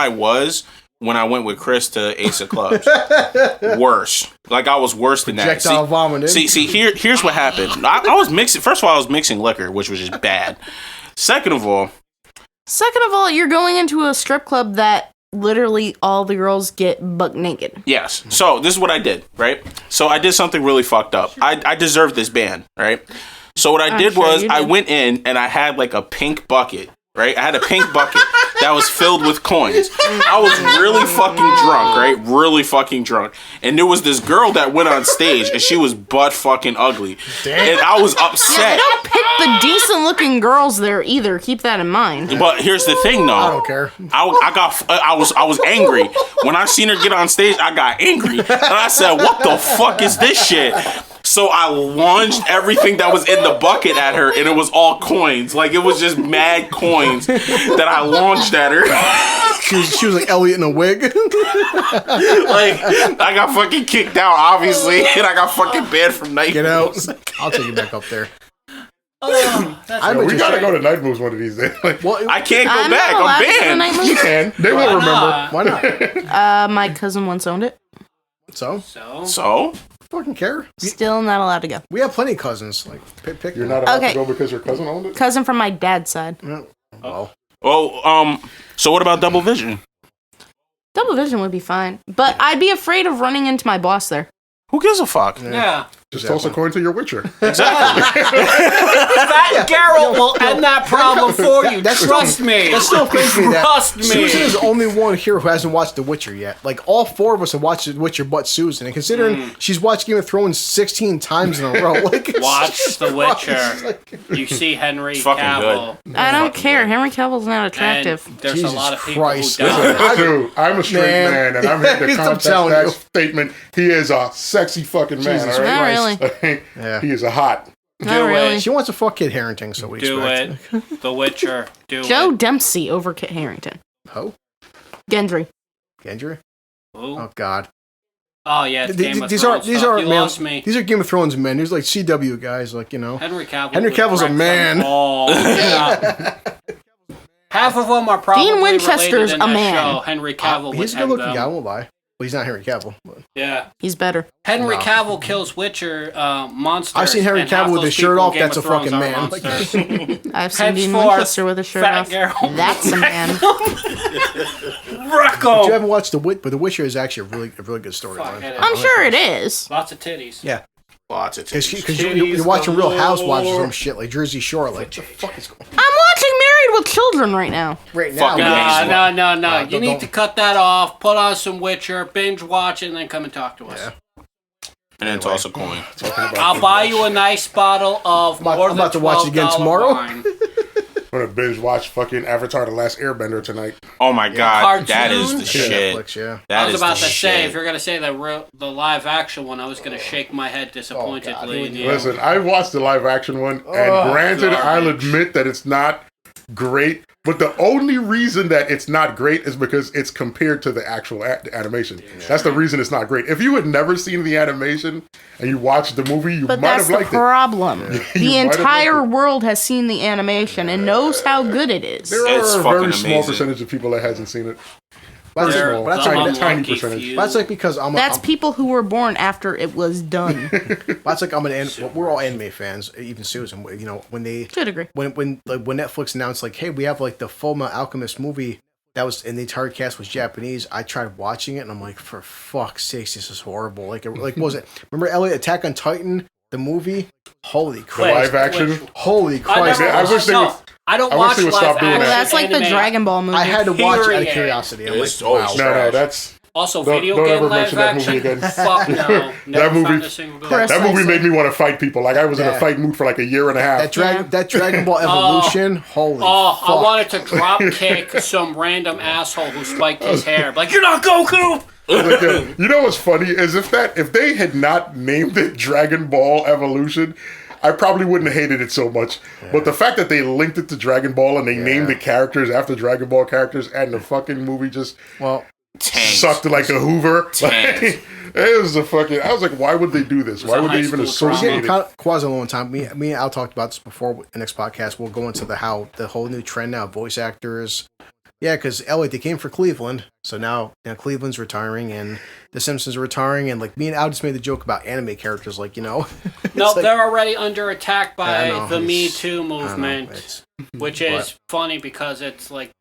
was when I went with Chris to Ace of Clubs. Worse. Like, I was worse than that. Projectile vomiting. Here's what happened. I was mixing, first of all, I was mixing liquor, which was just bad. Second of all, Second of all, you're going into a strip club that literally all the girls get buck naked. Yes. So this is what I did, right? So I did something really fucked up. I deserved this ban, right? So what I did was I went in and I had like a pink bucket, right? I had a pink bucket that was filled with coins. I was really fucking drunk, right? Really fucking drunk. And there was this girl that went on stage and she was butt fucking ugly. Damn. And I was upset. Yeah, they don't pick the decent looking girls there either. Keep that in mind. But here's the thing, though. I don't care. I was angry when I seen her get on stage. I got angry and I said, "What the fuck is this shit?" So I lunged everything that was in the bucket at her, and it was all coins. Like, it was just mad coins that I launched at her. She was like Elliot in a wig. Like, I got fucking kicked out, obviously, and I got fucking banned from night. Get out. I'll take you back up there. We gotta go to night moves one of these days. Like, Well, I can't go I'm back. not allowed I'm to go to banned. night moves. you can. They won't remember. why not? My cousin once owned it. So, So? fucking care. Still not allowed to go. We have plenty of cousins. Like, pick You're one. not allowed Okay. to go because your cousin owned it? Cousin from my dad's side. Well, Well, so what about double vision? Double vision would be fine, but I'd be afraid of running into my boss there. Who gives a fuck? Yeah. Just toss a coin to your Witcher. That Geralt will end that problem for you. Trust me. That still crazy that Trust me. Susan is the only one here who hasn't watched The Witcher yet. Like, all four of us have watched The Witcher but Susan. And considering she's watched Game of Thrones 16 times in a row. Like, Watch The Witcher. You see Henry It's fucking Cavill. I don't care. Henry Cavill's not And attractive. there's Jesus a lot of people Christ. who don't. Dude, I'm a straight man, and I'm here to I'm contest telling that you. statement. He is a sexy fucking man, Jesus all Not right? really. Yeah. He is a hot. Not really. She wants to fuck Kid Harington, so we Do expect. it. The Witcher. Do Joe it. Dempsey over Kit Harington. Ho? Gendry. Gendry? Ooh. Oh, God. Oh, yeah, it's Game of These Thrones aren't these stuff. aren't You man, lost me. These are Game of Thrones men. There's like CW guys, like, you know. Henry Cavill. Henry would Cavill's a wreck them man. all. Yeah. Half of them are probably Dean Winchester's related in a that man. show. Henry Cavill He's a would good looking end guy, I them. won't lie. Well, he's not Henry Cavill. But. Yeah. He's better. Henry No. Cavill kills Witcher monsters. I've seen Henry and half Cavill with those his shirt people in off. Game That's of a fucking Thrones are man. monsters. I've seen Dean Henceforth, Winchester with a shirt Fat off. Geralt. That's a man. You haven't watched The Witcher, but The Witcher is actually a really good storyline. Fuck, I'm sure it is. Lots of titties. Yeah. Lots of titties. Because you're watching Real Housewives or some shit, like Jersey Shore. Like, what the fuck is going on? I'm watching Married with Children right now. Right now? Fucking man. No. You need don't- to cut that off, put on some Witcher, binge watch it, and then come and talk to us. Yeah. And then toss a coin. I'll buy you a nice bottle of I'm more than about to watch it again $12 tomorrow. wine. I'm gonna binge watch fucking Avatar: The Last Airbender tonight. Oh my god, that is the Cartoons? shit. Netflix, yeah. That I was is about the to say, shit. if you're gonna say the live action one, I was gonna shake my head disappointedly. in you. Listen, I watched the live action one, and granted, I'll admit that it's not great. But the only reason that it's not great is because it's compared to the actual animation. That's the reason it's not great. If you had never seen the animation and you watched the movie, you But might that's have the liked it. problem. You The might have entire liked it. world has seen the animation and knows how good it is. There It's are a fucking very small amazing. percentage of people that hasn't seen it. That's, Very They're small. that's the like- tiny unlucky percentage. few. that's like because That's people who were born after it was done. that's like we're all anime fans, even Susan. You know, when they To a degree. when Netflix announced like, hey, we have like the Fullmetal Alchemist movie that was, and the entire cast was Japanese. I tried watching it and I'm like, for fuck's sakes, this is horrible. Like what was it? Remember Elliot, Attack on Titan, the movie? Holy Christ! Live action. Holy Christ! I wish they would- I don't I wish watch they would live stop doing action. that. That's like the anime. Dragon Ball movie. I had to watch it out of Period. curiosity. I'm It's like, always wow. No, that's Also, Don't- video don't game ever live mention that movie action. again. Fuck no. Never movie- found a single good. Chris- that movie Precisely. made me want to fight people. Like I was in a Yeah. fight mood for like a year and a half. That Dragon Ball Evolution. Holy Oh, fuck! I wanted to drop kick some random asshole who spiked his hair. Like, you're not Goku! Like, you know what's funny is if they had not named it Dragon Ball Evolution, I probably wouldn't have hated it so much. But the fact that they linked it to Dragon Ball and they named the characters after Dragon Ball characters and the fucking movie just Well, Tanked. sucked like a Hoover. Tanked. Like, it was a fucking. I was like, why would they do this? Why a would they high even school associate getting it? quasi alone time. Me and Al talked about this before in next podcast. We'll go into the whole new trend now. Voice actors Yeah, because Elliot, they came for Cleveland, so now Cleveland's retiring, and the Simpsons are retiring, and like me and Al just made the joke about anime characters, like No, like, they're already under attack by know, the Me it's- Too I don't know, movement, which is funny because it's like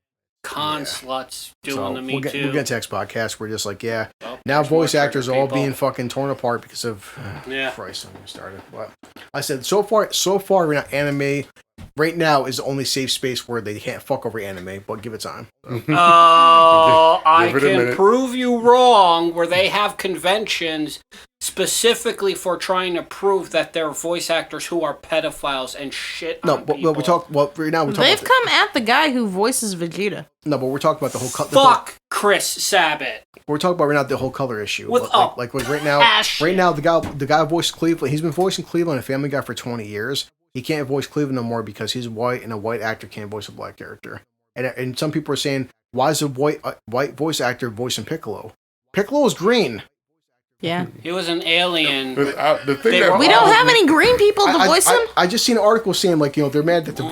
sluts doing the Me Too. We'll get to next podcast. We're just like, now there's voice more actors are trigger all people. being fucking torn apart because of Yeah. Christ. I'm gonna start it. But I said so far, right now, anime right now is the only safe space where they can't fuck over anime. But give it time. Oh, I Give it a can minute. prove you wrong. Where they have conventions specifically for trying to prove that they're voice actors who are pedophiles and shit. No, on but people. we talk. Well, right now we're talking. They've come at the guy who voices Vegeta. No, but we're talking about the whole. Fuck Chris Sabat. We're talking about right now the whole color issue. With- like right now, passion. right now the guy who voiced Cleveland. He's been voicing Cleveland and Family Guy for 20 years. He can't voice Cleveland no more because he's white and a white actor can't voice a black character. And some people are saying, why is a white voice actor voicing Piccolo? Piccolo is green. Yeah. He was an alien. The thing They that were- We don't have any green people to I- voice him. I just seen an article saying like they're mad that the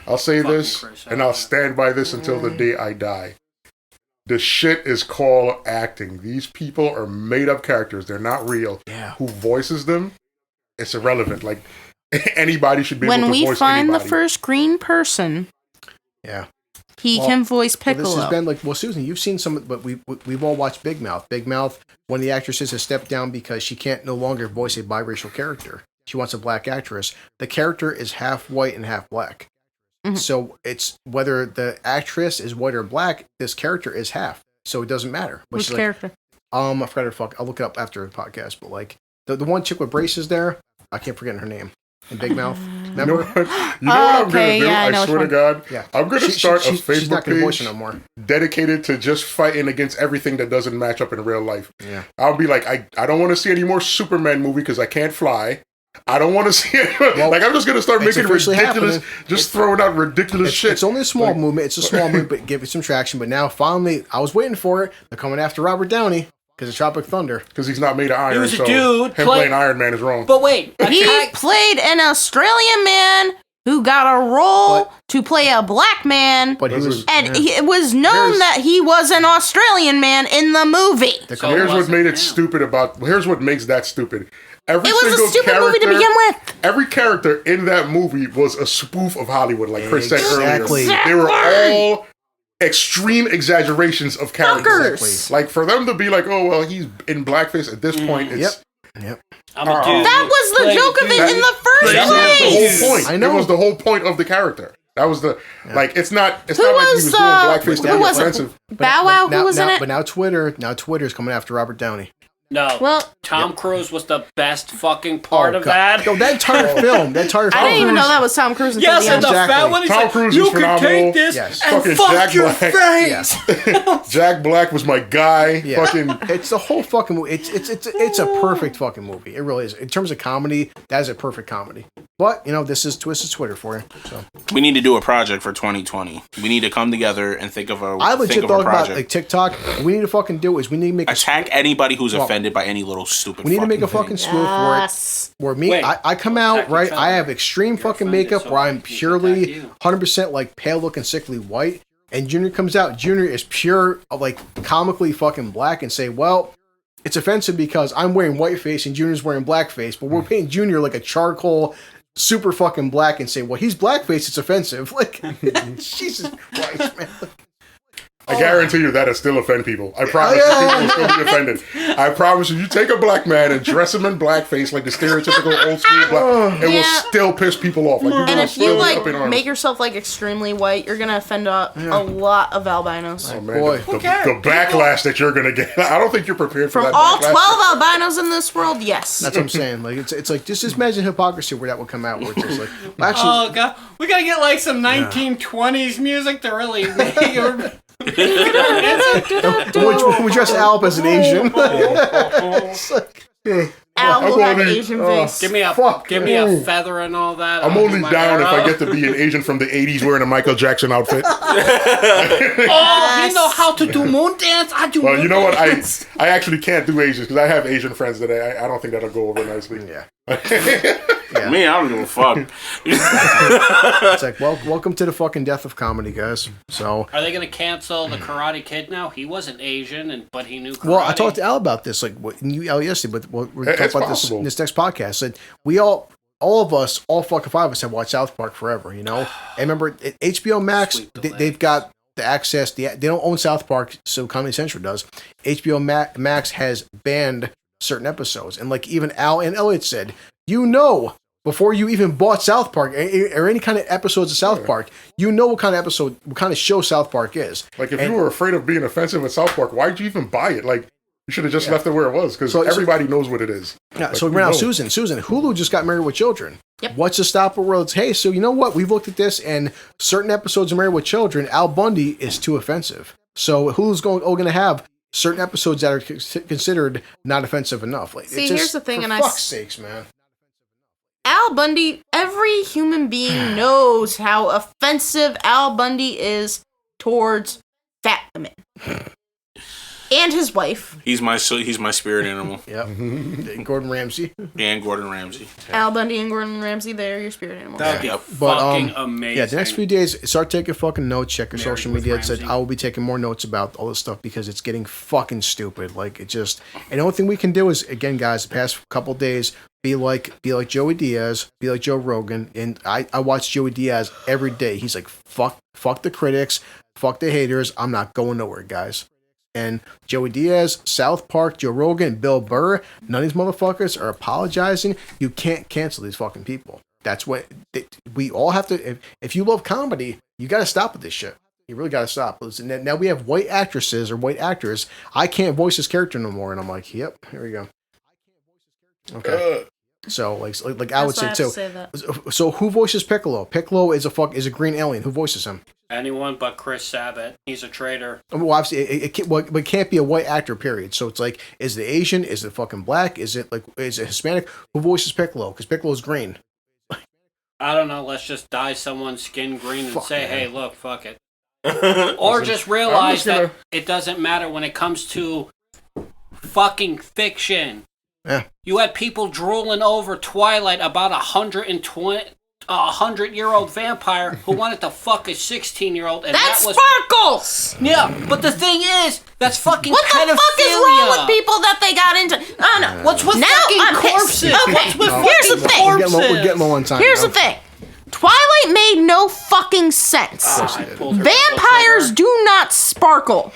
I'll say this, Chris, and I'll stand by this until the day I die. The shit is called acting. These people are made up characters. They're not real. Yeah. Who voices them? It's irrelevant. Like anybody should be able When to we voice find anybody. the first green person, yeah. he Well, can voice Well, Piccolo. this has been like, well, Susan, you've seen some, but we've all watched Big Mouth. Big Mouth, one of the actresses has stepped down because she can't no longer voice a biracial character. She wants a black actress. The character is half white and half black. Mhm. So it's whether the actress is white or black, this character is half. So it doesn't matter. But Which she's like, character? I forgot her fuck. I'll look it up after the podcast. But like the one chick with braces there, I can't forget her name. In Big Mouth. You know Remember? what? You know what I'm Okay, gonna do? yeah, I know I which swear to one. God, Yeah. I'm gonna She- start a she's not Facebook gonna voice page her no more. dedicated to just fighting against everything that doesn't match up in real life. Yeah. I'll be like, I don't want to see any more Superman movie because I can't fly. I don't want to see it. Like, I'm just going to start it's making officially ridiculous, happening. just throwing out ridiculous shit. It's only a small Like- movement. It's a small movement, but give it some traction. But now, finally, I was waiting for it. They're coming after Robert Downey because of Tropic Thunder. Because he's not made of iron, He was a so dude him playing Iron Man is wrong. But wait, He played an Australian man who got a role to play a black man, But he was. and it was known Here's- that he was an Australian man in the movie. So Here's what wasn't made it him. stupid about. Here's what makes that stupid. Every It was single a stupid character, movie to begin with. Every character in that movie was a spoof of Hollywood, like Chris said Exactly. earlier. They were all extreme exaggerations of characters. Fuckers. Like for them to be like, oh well, he's in blackface at this point. It's Yep. I'm a dude. That was the Played joke of dude. it in the first that was the place. whole point. I know. It was the whole point of the character. That was the like. It's not. It's Who not like he was, was doing blackface to who be was it? offensive. Bow Wow, now, who was in now, it? But now Twitter's coming after Robert Downey. No. Well, Tom Cruise was the best fucking part of that. No, that entire film. That entire film. I didn't even know that was Tom Cruise until Yes, the and end. the Exactly. fat one, he's Tom like, Cruise you is can phenomenal. take this Yes. and Fucking fuck Jack your Black. face. Jack Black was my guy. Yeah. Fucking. It's the whole fucking movie. It's a perfect fucking movie. It really is. In terms of comedy, that is a perfect comedy. But this is Twisted Twitter for you. So We need to do a project for 2020. We need to come together and think of a I legit think of thought a about project. like TikTok. What we need to fucking do is we need to make Attack anybody who's Well, offended by any little stupid. we need to make a thing. fucking spoof where me Wait. I come out Attack right. each I other. have extreme fucking offended, makeup so where I'm he can purely attack you. 100% like pale looking sickly white, and Junior comes out. Junior is pure like comically fucking black, and say, well, it's offensive because I'm wearing whiteface and Junior's wearing blackface, but we're painting Junior like a charcoal. Super fucking black and say, well, he's blackface, it's offensive. Like, Jesus Christ, man. I guarantee you that'll still offend people. I promise you, people will still be offended. I promise you, you take a black man and dress him in blackface like the stereotypical old school black, it will Yeah. still piss people off. Like, people And will if you still be up in like arms. make yourself like extremely white, you're gonna offend a lot of albinos. Oh, man, Boy. the backlash that you're gonna get. I don't think you're prepared for From that. all backlash. 12 albinos in this world, yes. That's what I'm saying. Like, it's like, just imagine hypocrisy where that would come out. Where it's just like, well, actually, Oh god, we gotta get like some 1920s music to really make it. we dress Alp as an Asian. It's like, Al I'm will have an only- Asian face. Give me a Fuck. feather and all that. I'm I'll only do my down if hair I up. get to be an Asian from the 80s wearing a Michael Jackson outfit. Oh, you know how to do moon dance? I do. Well, moon you know what? dance. I actually can't do Asians because I have Asian friends that I don't think that'll go over nicely. yeah. Yeah. Me, I don't give a fuck. It's like, well, welcome to the fucking death of comedy, guys. So, Are they going to cancel the Karate Kid now? He wasn't Asian, but he knew karate. well, I talked to Al about this, like what you yesterday, but we're talking about this in this next podcast. That we all of us, all fucking 5 of us, have watched South Park forever, you know. And remember, at HBO Max, they've got the access. They don't own South Park, so Comedy Central does. HBO Max has banned certain episodes, and like even Al and Elliot said, before you even bought South Park or any kind of episodes of South Park, what kind of show South Park is. Like, if you were afraid of being offensive in South Park, why'd you even buy it? Like, you should have just left it where it was, because everybody knows what it is. Yeah. Like, so right now, Susan, Hulu just got Married with Children. Yep. What's to stop it? World? Hey, so you know what? We've looked at this, and certain episodes of Married with Children, Al Bundy is too offensive. So Hulu's going to have certain episodes that are considered not offensive enough. Like, See, here's the thing, for and fuck's sakes, man. Al Bundy, every human being knows how offensive Al Bundy is towards fat women. And his wife. He's my spirit animal. Yep. Gordon Ramsay. And Gordon Ramsay. Al Bundy and Gordon Ramsay, they're your spirit animals. That'd be Yep. fucking amazing. Yeah, the next few days, start taking fucking notes. Check your Married social with media. It said Ramsay. I will be taking more notes about all this stuff because it's getting fucking stupid. Like, it just... And the only thing we can do is, again, guys, the past couple days, be like Joey Diaz, be like Joe Rogan. And I watch Joey Diaz every day. He's like, fuck the critics, fuck the haters. I'm not going nowhere, guys. And Joey Diaz, South Park, Joe Rogan, Bill Burr, none of these motherfuckers are apologizing. You can't cancel these fucking people. That's what we all have to. If you love comedy, you got to stop with this shit. You really got to stop. Listen, now we have white actresses or white actors. I can't voice this character no more, and I'm like, yep, here we go. Okay. So like I would say too. So who voices Piccolo? Piccolo is a green alien. Who voices him? Anyone but Chris Sabat. He's a traitor. Well, obviously, it can't be a white actor, period. So it's like, is it Asian? Is it fucking black? Is it Hispanic? Who voices Piccolo? Because Piccolo's green. I don't know. Let's just dye someone's skin green and say, man. hey, look, fuck it. Or just realize that it doesn't matter when it comes to fucking fiction. Yeah. You had people drooling over Twilight about a 100-year-old vampire who wanted to fuck a 16-year-old, and That's that was Sparkles! Yeah, but the thing is, that's fucking What the pedophilia. fuck is wrong with people that they got into? Oh no. What's with now fucking I'm corpses? pissed. Okay, What's with here's the fucking thing. corpses? We're getting low on time. Here's now. the thing. Twilight made no fucking sense. I pulled her Vampires trigger. do not sparkle.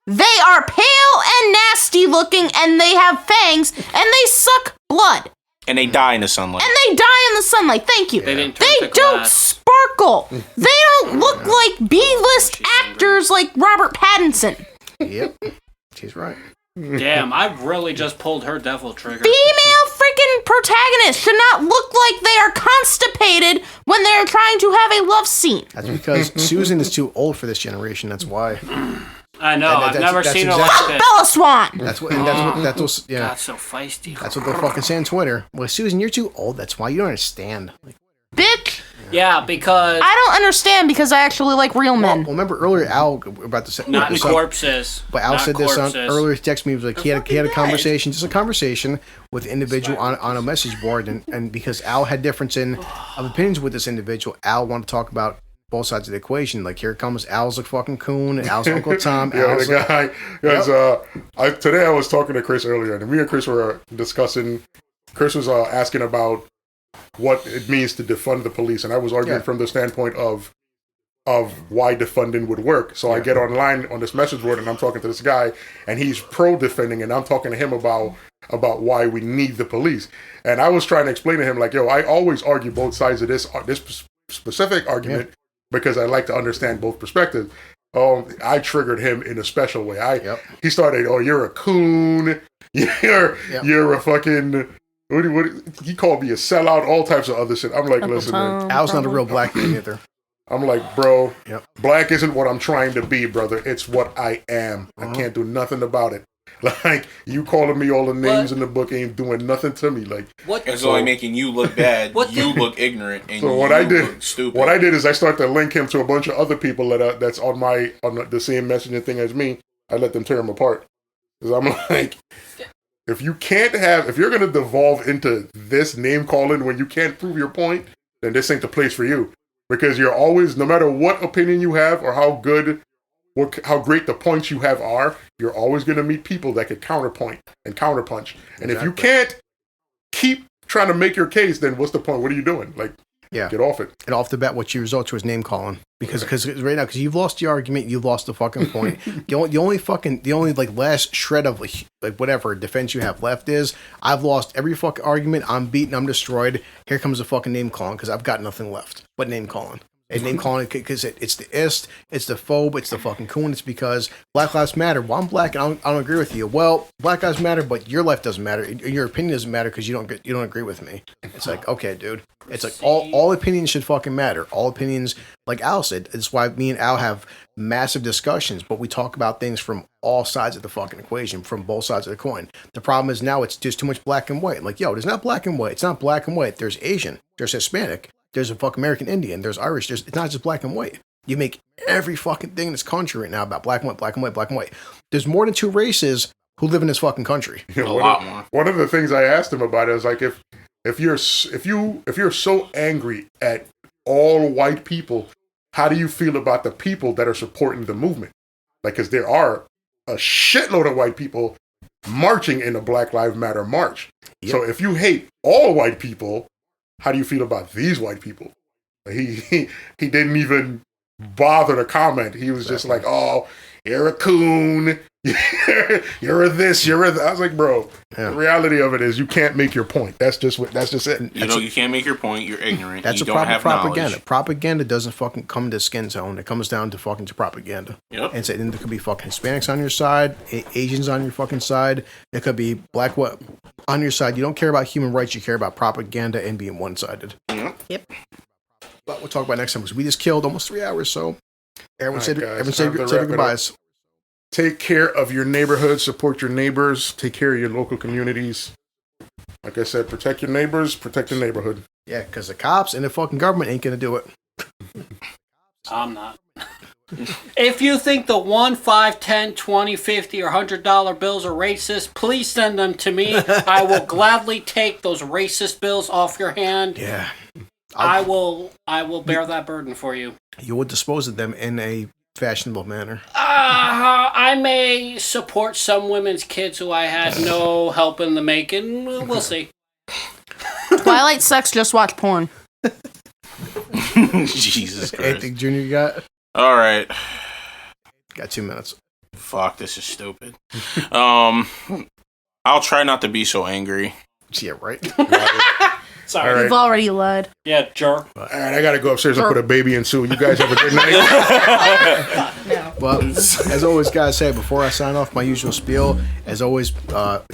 They are pale and nasty looking, and they have fangs, and they suck blood. And they die in the sunlight. And they die in the sunlight. Thank you. They didn't turn They to don't glass. sparkle. They don't look like B-list actors like Robert Pattinson. Yep, she's right. Damn, I really just pulled her devil trigger. Female freaking protagonists should not look like they are constipated when they're trying to have a love scene. That's because Susan is too old for this generation. That's why. I know, And I've that's- never that's seen her exactly- like this. Bella Swan. That's what. Yeah. That's so feisty. That's what they'll fucking say on Twitter. Well, Susan, you're too old. That's why you don't understand. Like, Bitch. Yeah, because I don't understand because I actually like real men. well, remember earlier, Al about to say. not this up, corpses. But Al Not said this on corpses. earlier. He texted me. He was like, he had a fucking conversation, just a conversation with an individual on a message board, and because Al had difference of opinions with this individual, Al wanted to talk about both sides of the equation. Like, here comes Al's a fucking coon, and Al's Uncle Tom. Yeah, Al's the guy. Because today I was talking to Chris earlier, and me and Chris were discussing. Chris was asking about what it means to defund the police, and I was arguing from the standpoint of why defunding would work. So I get online on this message board, and I'm talking to this guy, and he's pro defending, and I'm talking to him about why we need the police. And I was trying to explain to him, like, yo, I always argue both sides of this specific argument because I like to understand both perspectives. I triggered him in a special way. He started, oh, you're a coon, you're a fucking. What he called me a sellout, all types of other shit. I'm like, listen, man. Al's not a real black man either. I'm like, bro, black isn't what I'm trying to be, brother. It's what I am. I can't do nothing about it. Like, you calling me all the names in the book ain't doing nothing to me. Like, it's only making you look bad. You look ignorant, and so what I did, look stupid. What I did is I started to link him to a bunch of other people that's on the same messaging thing as me. I let them tear him apart because I'm like. if you're going to devolve into this name calling when you can't prove your point, then this ain't the place for you. Because you're always, no matter what opinion you have or how great the points you have are, you're always going to meet people that can counterpoint and counterpunch. And if you can't keep trying to make your case, then what's the point? What are you doing? Like, get off it. And off the bat, what you resort to is name calling. Because right now, because you've lost the argument, you've lost the fucking point. the only like last shred of like whatever defense you have left is, I've lost every fucking argument. I'm beaten. I'm destroyed. Here comes the fucking name calling because I've got nothing left but name calling. And name calling because it's the ist, it's the phobe, it's the fucking coon. It's because Black Lives Matter. Well, I'm black and I don't agree with you. Well, Black Lives Matter, but your life doesn't matter. Your opinion doesn't matter because you don't agree with me. It's like, okay, dude. It's like all opinions should fucking matter. All opinions, like Al said, it's why me and Al have massive discussions, but we talk about things from all sides of the fucking equation, from both sides of the coin. The problem is now it's just too much black and white. Like, yo, there's not black and white. It's not black and white. There's Asian. There's Hispanic. There's a fucking American Indian. There's Irish. It's not just black and white. You make every fucking thing in this country right now about black and white, black and white, black and white. There's more than 2 races who live in this fucking country. A lot more. One of the things I asked him about is like if you're so angry at all white people, how do you feel about the people that are supporting the movement? Like, because there are a shitload of white people marching in the Black Lives Matter march. Yep. So if you hate all white people, how do you feel about these white people? He didn't even bother to comment. He was just like, "Oh, you're a coon. You're a this. You're a that." I was like, "Bro, the reality of it is you can't make your point. That's just it. You can't make your point. You're ignorant. That's you a don't proper have propaganda. knowledge. Propaganda doesn't fucking come to skin tone. It comes down to fucking propaganda. Yep. And so then there could be fucking Hispanics on your side, Asians on your fucking side. It could be black on your side. You don't care about human rights. You care about propaganda and being one-sided. Yep. But we'll talk about next time because we just killed almost 3 hours. So everyone say their goodbyes. Take care of your neighborhood. Support your neighbors. Take care of your local communities. Like I said, protect your neighbors. Protect the neighborhood. Yeah, because the cops and the fucking government ain't gonna do it. I'm not. If you think the 1, 5, 10, 20, 50, or $100 bills are racist, please send them to me. I will gladly take those racist bills off your hand. Yeah. I will bear that burden for you. You will dispose of them in a fashionable manner. I may support some women's kids who I had no help in the making. We'll see. Twilight sucks, just watch porn. Jesus Christ. Anything Junior you got? All right. Got 2 minutes. Fuck, this is stupid. I'll try not to be so angry. Yeah, right. Sorry. Right. You've already lied. Yeah, jerk. All right, I gotta go upstairs and put a baby in Sue. You guys have a good night. Well, as always, guys, say before I sign off my usual spiel, as always,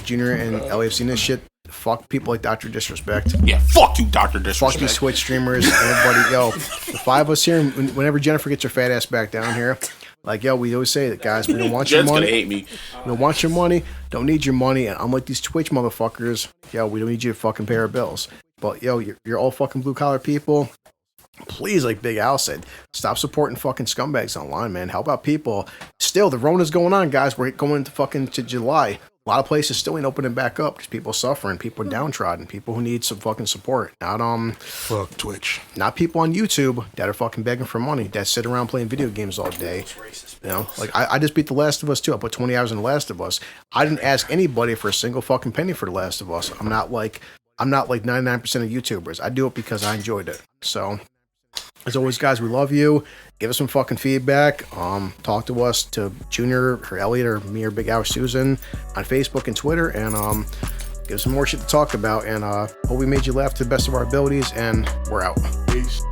Junior and Ellie have seen this shit. Fuck people like Dr. Disrespect. Yeah, fuck you, Dr. Disrespect. Fuck these Twitch streamers and everybody. Yo, the 5 of us here, whenever Jennifer gets her fat ass back down here, like, yo, we always say that, guys, we don't want your Jen's money. gonna hate me. We don't want your money. Don't need your money. And unlike these Twitch motherfuckers, yo, we don't need you to fucking pay our bills. But, yo, you're all fucking blue-collar people. Please, like Big Al said, stop supporting fucking scumbags online, man. Help out people. Still, the Rona's going on, guys. We're going to July. A lot of places still ain't opening back up. There's people suffering, people downtrodden, people who need some fucking support. Fuck Twitch. Not people on YouTube that are fucking begging for money, that sit around playing video games all day. You know, like I just beat The Last of Us too. I put 20 hours in The Last of Us. I didn't ask anybody for a single fucking penny for The Last of Us. I'm not like 99% of YouTubers. I do it because I enjoyed it. So, as always, guys, we love you. Give us some fucking feedback. Talk to us, to Junior or Elliot or me or Big Al or Susan on Facebook and Twitter, and give us some more shit to talk about. And hope we made you laugh to the best of our abilities. And we're out. Peace.